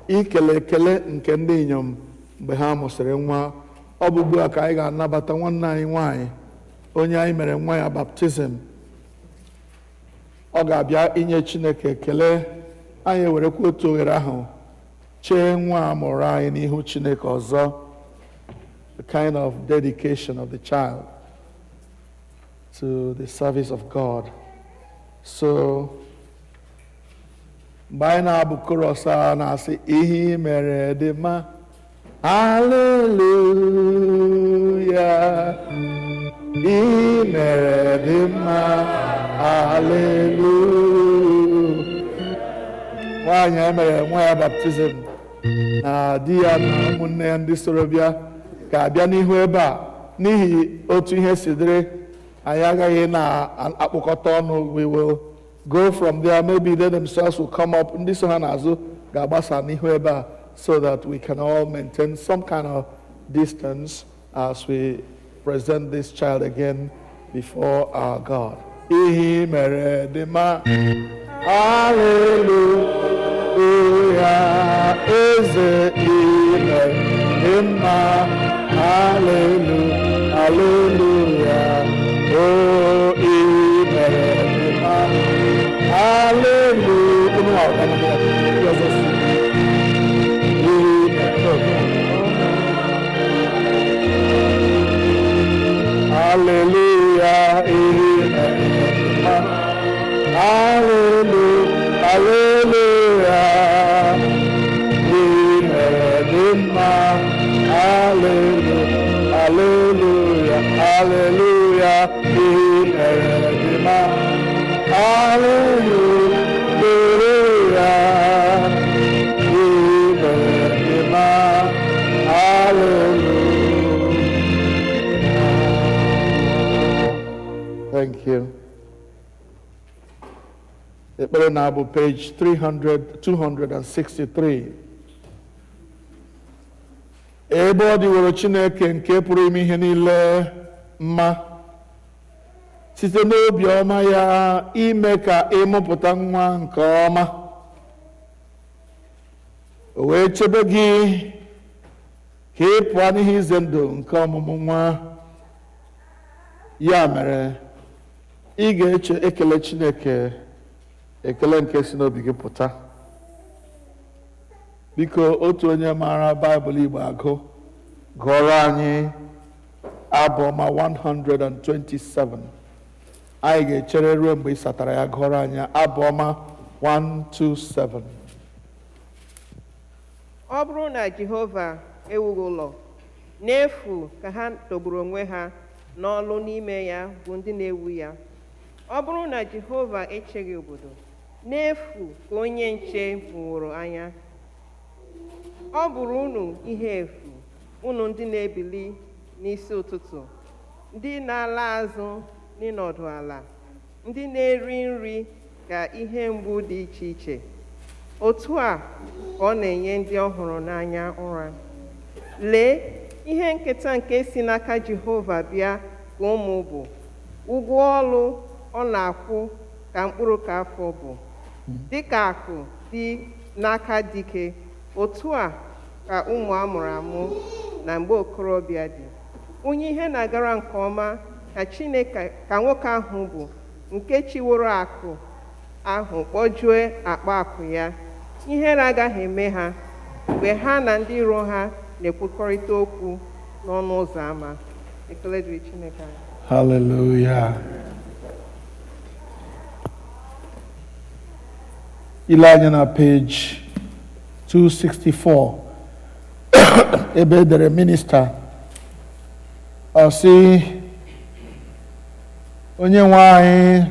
Ikele ekele nke ndị inyom mgbe ha mụsịrị nwa. Ọ bụ ugbu a ka anyị ga-anabata nwanne anyị nwanyị onye anyị mere nwa ya baptizim. Ọ ga-abịa inye Chineke ekele. Anyị ewerekwa otu ohere ahụ chee nwa a mụrụ anyị n'ihu Chineke ọzọ. The kind of dedication of the child to the service of God. So mgbe anyị na-abụ koros a na-asị ihe i mere dị mma, hallelujah, ihe i mere dị mma, hallelujah. Nwaanyị emere nwa ya baptizim na di ya na ụmụnne ya ndị soro bịa ga-abịa n'ihu ebe a n'ihi otu ihe si dịrị. Anyị agaghị na-akpụkọta ọnụ. We will go from there. Maybe they themselves will come up. Ndị so ha n'azụ ga-agbasa n'ihu ebe a so that we can all maintain some kind of distance as we present this child again before our God. Ihe mere dị mma, hallelujah, eze ihe mere dị mma, hallelujah, hallelujah, oh ihe mere dị mma, hallelujah. Hallelujah, hallelujah, hallelujah, hallelujah, hallelujah, hallelujah, Thank you. Ekpere na-abụ page 263. Ebe ọ dịworo Chineke nke pụrụ ime ihe niile mma site n'obi ọma ya ime ka ịmụpụta nwa nke ọma, o wee chebe gị ka ị pụọ n'ihe ize ndụ nke ọmụmụ nwa. Ya mere ị ga-eche ekele Chineke ekele nke si n'obi gị pụta. Biko otu onye maara Baịbụl Igbo agụ gụọrọ anyị Abu-Ọma 127. Anyị ga-echere ruo mgbe ị satara ya. Gụọrọ anyị Abu-Ọma 127. Ọ bụrụ na Jehova ewughị ụlọ, n'efu ka ha tọgburu onwe ha n'ọlụ n'ime ya bụ ndị na-ewu ya. Ọ bụrụ na Jehova echeghị obodo, n'efu ka onye nche nwụrụ anya. Ọ bụrụ unu ihe efu, unu ndị na-ebili n'isi ụtụtụ, ndị na-ala azụ n'ịnọdụ ala, ndị na-eri nri ka ihe mgbu dị iche iche. Otu a ka ọ na-enye ndị ọhụrụ n'anya ụra. lee, ihe nketa nke si n'aka Jehova bịa ka ụmụ bụ, ụgwọ ọlụ ọ na-akwụ ka mkpụrụ ka afọ bụ. Dịka akụ dị n'aka dike, otu a ka ụmụ amụrụ amụ na mgbe okorobịa dị. Onye ihe na-agara nke ọma ka Chineke ka nwoke ahụ bụ, nke chiworo akụ ahụ kpọjue akpa akụ ya. Ihere agaghị eme ha mgbe ha na ndị iro ha na-ekwukọrịta okwu n'ọnụ ụzọ ámá. Ekele dịrị Chineke anyị. Hallelujah. Ile anya na page 264 ebe edere minista ọ sị onye nwe anyị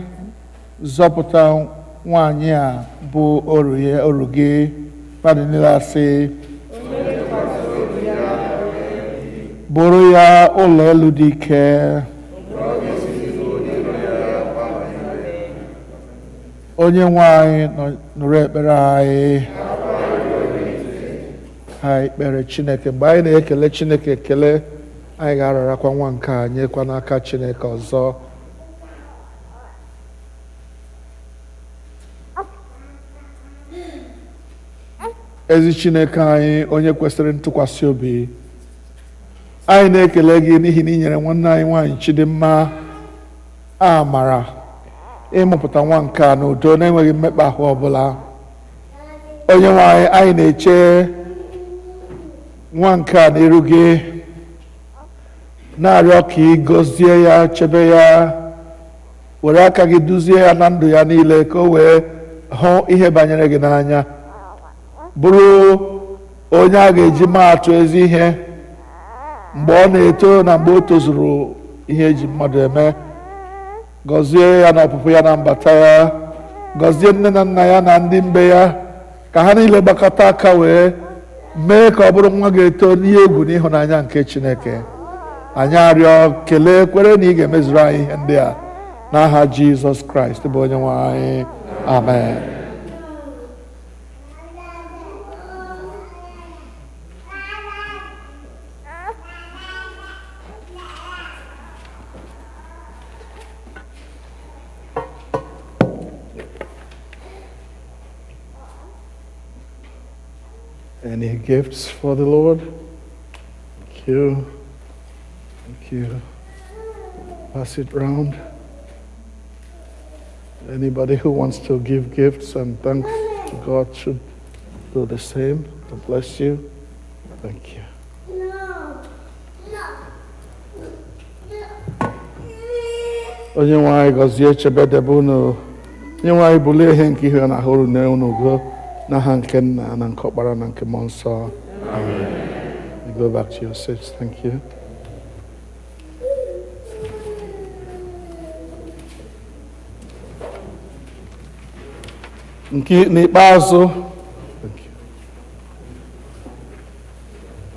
zọpụta nwaanyị a bụ oru gị, mmadụ niile asị bụrụ ya ụlọ elu dị ike. Onye nwe anyị nụrụ ekpere anyị. Anyị kpere Chineke. Mgbe anyị na-ekele Chineke ekele, anyị ga-ararakwa nwa nke a nyekwa n'aka Chineke ọzọ. Ezi Chineke anyị, onye kwesịrị ntụkwasị obi, anyị na-ekele gị n'ihi na ị nyere nwanne anyị nwaanyị Chidimma amara ịmụpụta nwa nke a n'udo na-enweghị mmekpa ahụ ọbụla. Onye nwe anyị, anyị na-eche nwa nke a n'iru gị, na-arịọ ka ị gọzie ya, chebe ya, were aka gị duzie ya na ndụ ya niile ka o wee hụ ihe banyere gị n'anya, bụrụ onye a ga-eji maa atụ ezi ihe mgbe ọ na-eto na mgbe o tozuru ihe eji mmadụ eme. Gọzie ya na ọpụpụ ya na mbata ya, gọzie nne na nna ya na ndị mbe ya, ka ha niile gbakọta aka wee mee ka ọ bụrụ nwa ga-eto n'ihe egwu na ịhụnanya nke Chineke. Anyị arịọ, kelee, kwere na ị ga-emezuru anyị ihe ndị a n'aha Jizọs Kraịst bụ onye nwe anyị. Amen. Any gifts for the Lord? Thank you. Thank you. Pass it round. Anybody who wants to give gifts and thank God should do the same. God bless you. Thank you. Onye nwe anyị gọzie chebe debe unu. Onye nwe anyị bulie ihe nke ihe na ahụrụ na unu go. N'aha nke Nna na nke Ọkpara na nke Mmụọ Nsọ. Amen. You go back to your seats. Thank you. Nke n'ikpeazụ,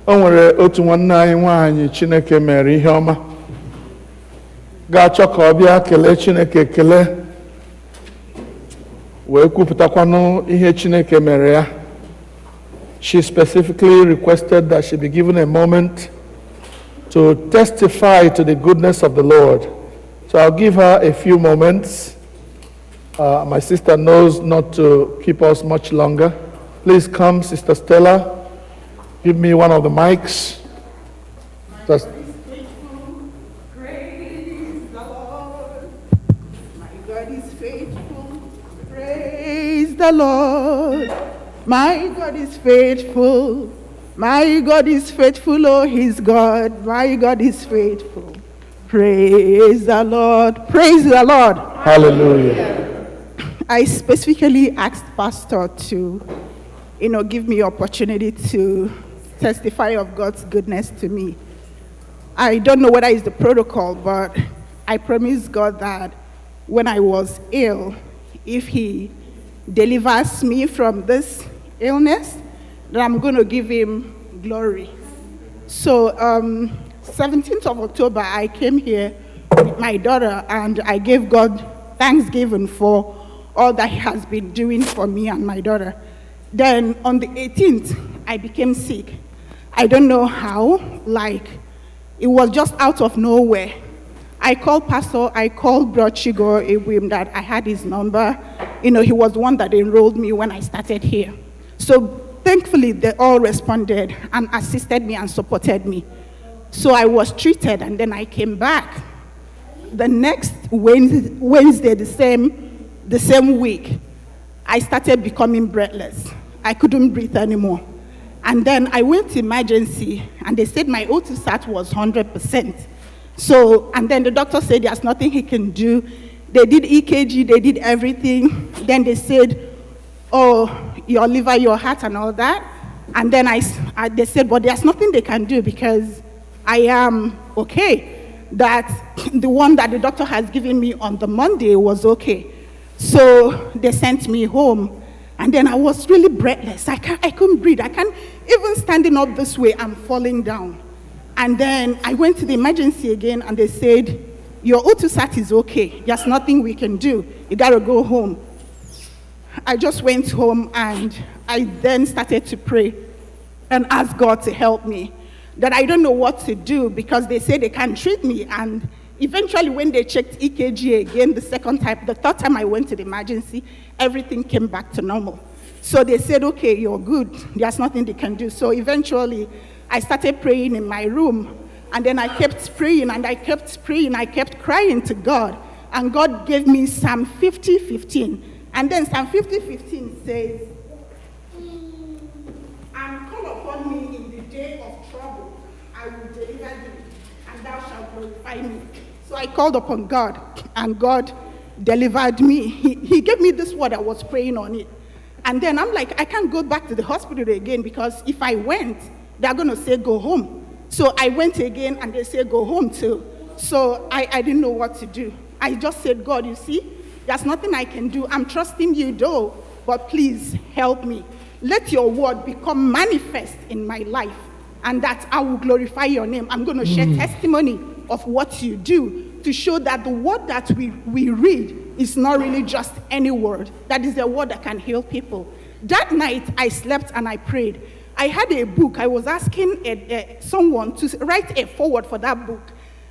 o nwere otu nwanne anyị nwaanyị Chineke mere ihe ọma, ga-achọ ka ọ bịa kelee Chineke ekele, wee kwupụtakwanụ ihe Chineke mere ya. She specifically requested that she be given a moment to testify to the goodness of the Lord. So I'll give her a few moments. My sister knows not to keep us much longer. Please come, Sister Stella. Give me one of the mics. Just Praise the Lord. My God is faithful. Praise the Lord. My God is faithful. My God is faithful. Oh, He's God. My God is faithful. Praise the Lord. Praise the Lord. hallelujah. I specifically asked Pastor to, give me opportunity to testify of God's goodness to me. I don't know whether it's the protocol, but I promised God that when I was ill, if He delivers me from this illness, that I'm going to give Him glory. So 17th of October, I came here with my daughter and I gave God thanksgiving for all that He has been doing for me and my daughter. Then on the 18th, I became sick. I don't know how, like, it was just out of nowhere. I called Pastor, I called Bro Chigo Ewim that I had his number. You know, he was the one that enrolled me when I started here. So thankfully, they all responded and assisted me and supported me. So I was treated, and then I came back. The next Wednesday, the same week, I started becoming breathless. I couldn't breathe anymore. And then I went to emergency, and they said my O2 sat was 100%. So, and then the doctor said there's nothing he can do. They did EKG, they did everything. Then they said, oh, your liver, your heart, and all that. And then they said, but there's nothing they can do because I am okay. That the one that the doctor has given me on the Monday was okay. So they sent me home. And then I was really breathless. I couldn't breathe. I can't, even standing up this way, I'm falling down. And then I went to the emergency again, and they said, your O2 sat is okay. There's nothing we can do. You gotta go home. I just went home, and I then started to pray and ask God to help me. That I don't know what to do because they say they can't treat me. And eventually when they checked EKG again, the third time I went to the emergency, everything came back to normal. So they said, okay, you're good. There's nothing they can do. So eventually I started praying in my room. And then I kept praying, and I kept praying. I kept crying to God. And God gave me Psalm 50:15. And then Psalm 50:15 says, and call upon me in the day of trouble, I will deliver thee, and thou shalt glorify me. So I called upon God, and God delivered me. He gave me this word, I was praying on it. And then I'm like, I can't go back to the hospital again, because if I went, they're going to say, go home. So I went again, and they said, go home too. So I didn't know what to do. I just said, God, you see, there's nothing I can do. I'm trusting you though, but please help me. Let your word become manifest in my life, and that I will glorify your name. I'm going to share testimony of what you do to show that the word that we read is not really just any word. That is a word that can heal people. That night, I slept and I prayed. I had a book. I was asking someone to write a foreword for that book.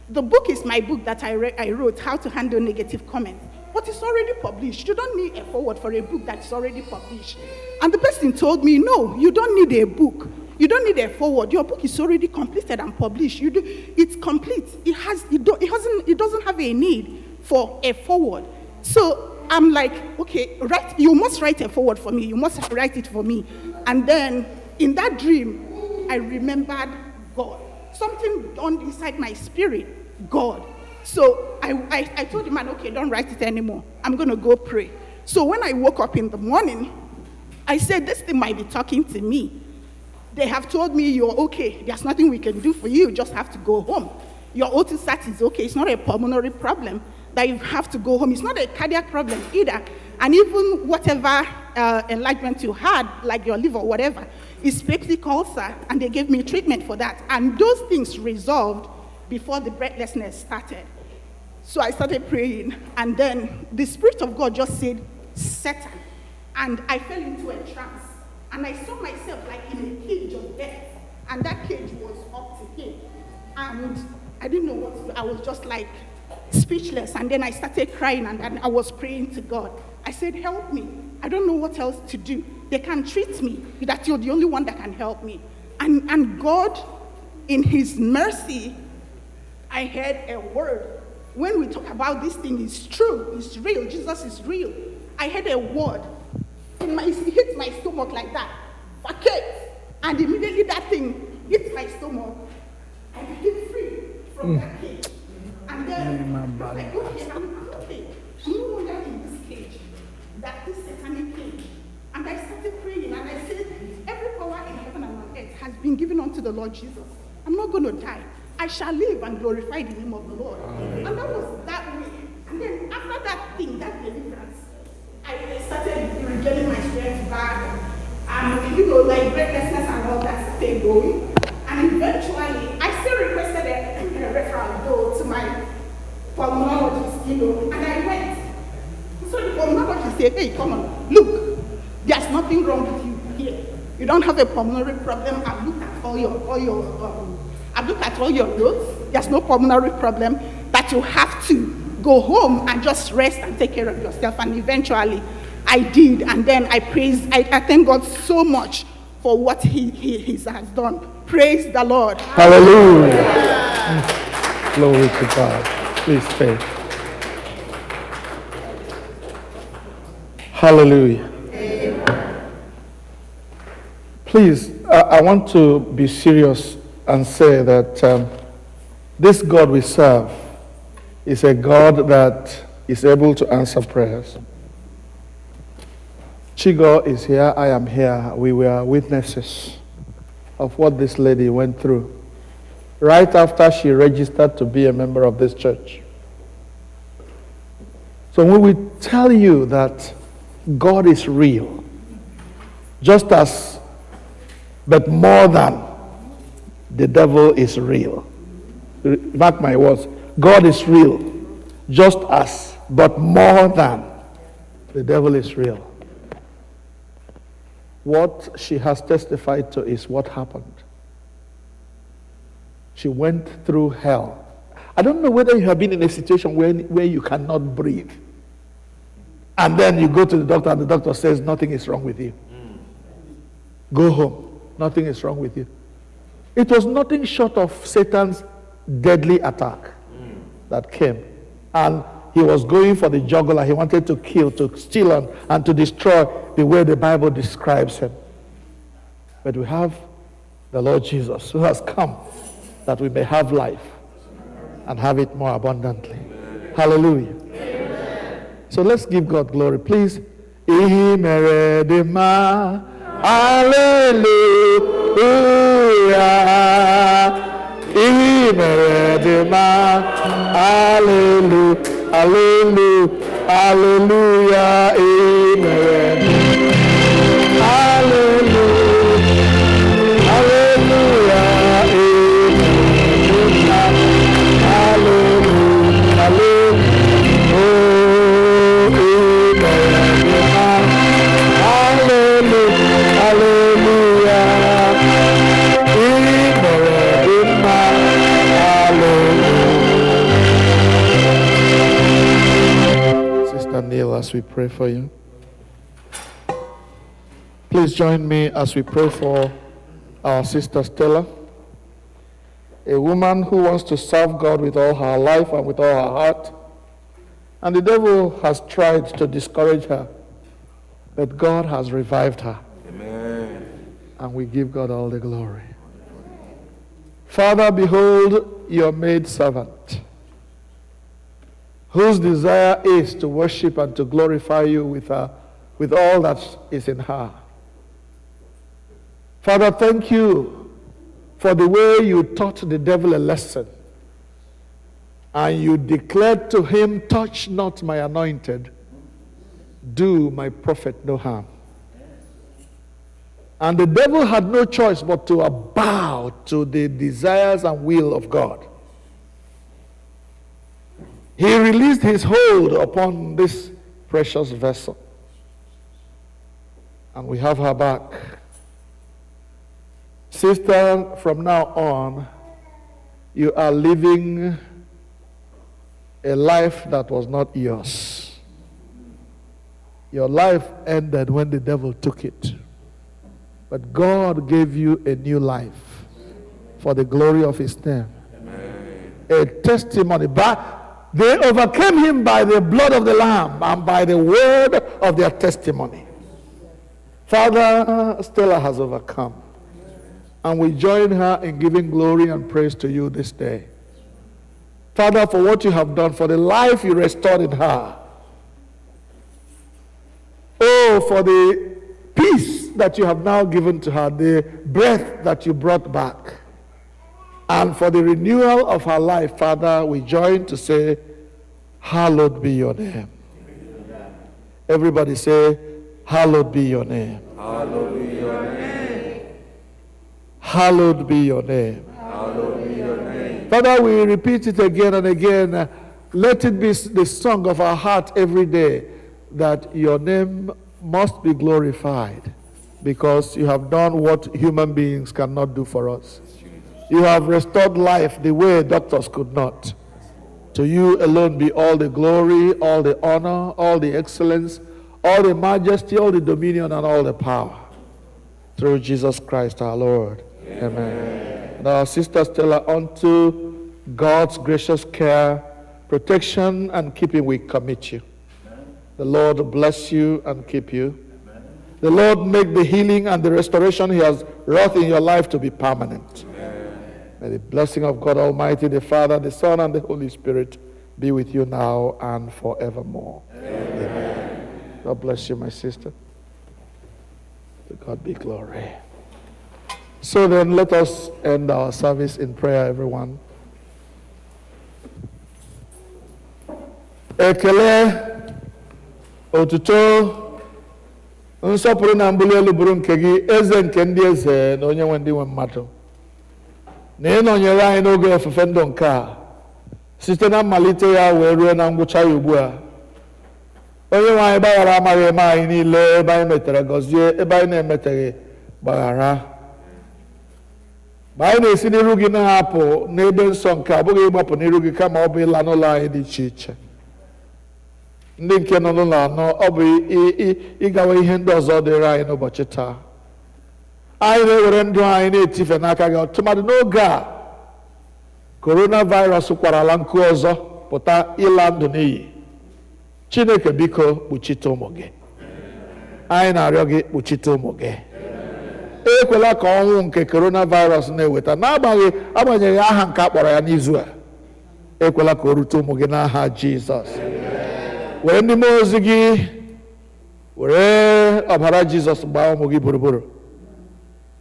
The book is my book that I wrote, How to Handle Negative Comments. But it's already published. You don't need a foreword for a book that's already published. And the person told me, no, you don't need a book. You don't need a foreword. Your book is already completed and published. It's complete. It doesn't have a need for a foreword. So I'm like, okay, you must write a foreword for me. You must write it for me. And then in that dream, I remembered God. Something dawned inside my spirit, God. So I told the man, okay, don't write it anymore. I'm going to go pray. So when I woke up in the morning, I said, this thing might be talking to me. They have told me you're okay. There's nothing we can do for you. You just have to go home. Your O2 sat is okay. It's not a pulmonary problem that you have to go home. It's not a cardiac problem either. And even whatever enlargement you had, like your liver or whatever, is peptic ulcer, and they gave me treatment for that. And those things resolved before the breathlessness started. So I started praying, and then the Spirit of God just said, Satan. And I fell into a trance. And I saw myself like in a cage of death. And that cage was up to him. And I didn't know what to do. I was just like speechless. And then I started crying, and I was praying to God. I said, help me. I don't know what else to do. They can't treat me. That you're the only one that can help me. And God, in his mercy, I heard a word. When we talk about this thing, it's true, it's real, Jesus is real. I heard a word. It hit my stomach like that. Vacate. And immediately that thing hit my stomach. I became free from that cage. And then I was like, okay, I'm okay. I'm no longer in this cage. That is satanic cage. And I started praying, and I said, every power in heaven and on earth has been given unto the Lord Jesus. I'm not going to die. I shall live and glorify the name of the Lord. Amen. And that was that way. And then after that thing, that deliverance, I started regaining my strength back. And like breathlessness and all that started going. And eventually, I still requested a referral though to my pulmonologist, and I went. So the pulmonologist said, hey, come on, look, there's nothing wrong with you here. You don't have a pulmonary problem. I've looked at I've looked at all your notes. There's no pulmonary problem that you have to go home and just rest and take care of yourself. And eventually, I did. And then I thank God so much for what he has done. Praise the Lord. Hallelujah. Glory to God. Please stay. Hallelujah. Please, I want to be serious and say that this God we serve is a God that is able to answer prayers. Chigo is here, I am here. We were witnesses of what this lady went through right after she registered to be a member of this church. So when we tell you that God is real, just as, but more than, the devil is real. Mark my words. God is real, just as, but more than, the devil is real. What she has testified to is what happened. She went through hell. I don't know whether you have been in a situation where you cannot breathe. And then you go to the doctor and the doctor says nothing is wrong with you. Go home. Nothing is wrong with you. It was nothing short of Satan's deadly attack that came. And he was going for the jugular. He wanted to kill, to steal, and to destroy the way the Bible describes him. But we have the Lord Jesus who has come that we may have life and have it more abundantly. Hallelujah. So let's give God glory. Please. Ihi mere dị mma. Hallelujah. Ihi mere dị mma. Hallelujah. Hallelujah. Hallelujah. Ihi mere dị mma. Hallelujah. Hallelujah. Ihi mere dị mma. Hallelujah. Hallelujah. Kneel as we pray for you. Please join me as we pray for our sister Stella, a woman who wants to serve God with all her life and with all her heart. And the devil has tried to discourage her, but God has revived her. Amen. And we give God all the glory. Father, behold your maidservant, whose desire is to worship and to glorify you with all that is in her. Father, thank you for the way you taught the devil a lesson. And you declared to him, touch not my anointed, do my prophet no harm. And the devil had no choice but to bow to the desires and will of God. He released his hold upon this precious vessel. And we have her back. Sister, from now on, you are living a life that was not yours. Your life ended when the devil took it. But God gave you a new life for the glory of his name. Amen. A testimony. They overcame him by the blood of the Lamb and by the word of their testimony. Father, Stella has overcome. And we join her in giving glory and praise to you this day. Father, for what you have done, for the life you restored in her. Oh, for the peace that you have now given to her, the breath that you brought back. And for the renewal of her life, Father, we join to say, hallowed be your name. Everybody say, hallowed be your name. Hallowed be your name. Hallowed be your name. Hallowed be your name. Father, we repeat it again and again. Let it be the song of our heart every day that your name must be glorified because you have done what human beings cannot do for us. You have restored life the way doctors could not. To you alone be all the glory, all the honor, all the excellence, all the majesty, all the dominion, and all the power. Through Jesus Christ our Lord. Amen. And our sister Stella, unto God's gracious care, protection, and keeping we commit you. The Lord bless you and keep you. The Lord make the healing and the restoration he has wrought in your life to be permanent. May the blessing of God Almighty, the Father, the Son, and the Holy Spirit be with you now and forevermore. Amen. God bless you, my sister. To God be glory. So then, let us end our service in prayer, everyone. Ekele, otuto, nsọpụrụ na mbuli elu bụrụ nke gị, eze nke ndị eze na onye nwe ndị nwe mmadụ. Na ịnọnyere anyị n'oge ofufe ndụ nke a, site na mmalite ya wee ruo na ngwụcha ya ugbu a. Onye nwe anyị gbaghara amaghị eme anyị niile, ebe anyị metere gọzie, ebe anyị na-emeteghị gbaghara. Ma anyị na-esi n'iru gị na-apụ n'ebe nsọ nke a, bụghị ịgbapụ n'iru gị kama ọ bụ ịla n'ụlọ anyị dị iche iche. Ndị nke nọ n'ụlọ anọ, ọ bụ ịgawa ihe ndị ọzọ dịrị anyị n'ụbọchị taa. Anyị na-ewere ndụ anyị na-etife n'aka gị, tụmadị n'oge a coronavirus kwarala nkụ ọzọ pụta ịla ndụ n'iyi. Chineke biko kpuchite ụmụ gị. Anyị na-arịọ gị kpuchite ụmụ gị. Ekwela ka ọnwụ nke coronavirus na-eweta n'agbanyeghị aha nke a kpọrọ ya n'izu a. Ekwela ka o rute ụmụ gị n'aha Jizọs. Were ndị mmụọ ozi gị, were ọbara Jizọs gbaa ụmụ gị gburugburu.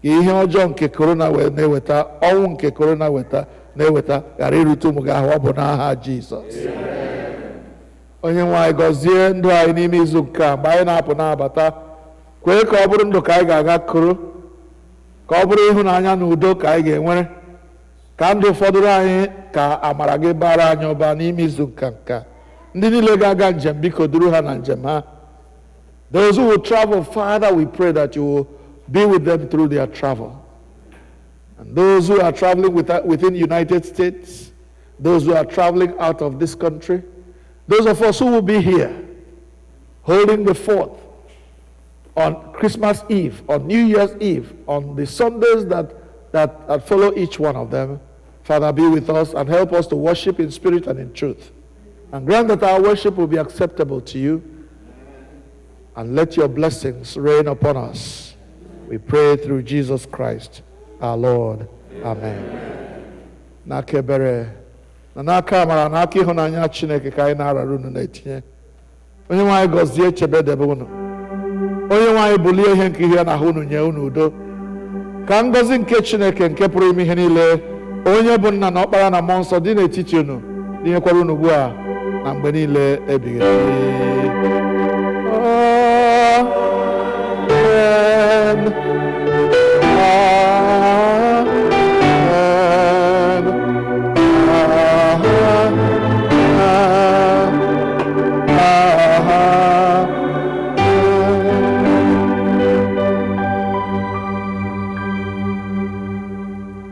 Ka ihe ọjọọ nke corona na-eweta, ọnwụ nke corona na-eweta ghara irute ụmụ gị ahụ, ọ bụ n'aha Jizọs. Onye nwe anyị gọzie ndụ anyị n'ime izu nke a, mgbe anyị na-apụ na-abata, kwee ka ọ bụrụ ndụ ka anyị ga-aga kụrụ, ka ọ bụrụ ịhụnanya na udo ka anyị ga-enwere, ka ndụ fọdụrụ anyị ka amara gị bara anyị ụba n'ime izu nke ndị niile ga-aga njem, biko duru ha na njem ha. Those who will travel, Father, we pray that you will be with them through their travel. And those who are traveling within the United States, those who are traveling out of this country, those of us who will be here holding the fort on Christmas Eve, on New Year's Eve, on the Sundays that follow each one of them, Father, be with us and help us to worship in spirit and in truth. And grant that our worship will be acceptable to you. And let your blessings reign upon us. We pray through Jesus Christ, our Lord. Amen. N'aka ebere, na n'aka amara, n'aka ịhụnanya Chineke ka anyị na-arara unu na-etinye. Onye nwe anyị gọzie chebe debe unu. Onye nwe anyị bulie ihe nke ihe n'ahụ unu, nye unu udo. Ka ngọzi nke Chineke nke pụrụ ime ihe niile, onye bụ nna na ọkpara na mmụọ nsọ dị n'etiti unu, dinyekwara unu ugbu a na mgbe niile ebighị ebi.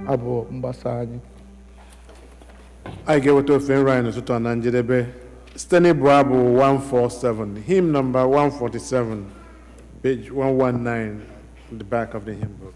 Abụ mgbasa anyị. Anyị ga-eweta ofe nri anyị n'ụtụtụ a na njedebe site n'ịbụ abụ 147, hymn number 147, page 119, in the back of the hymn book.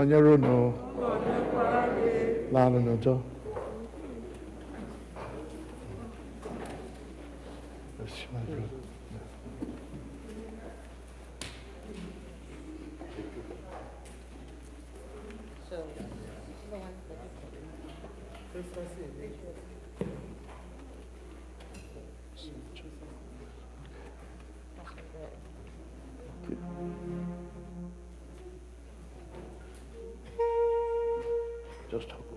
nọnyere unu. Laanụ n'udo. Yes, my brother. Just hold.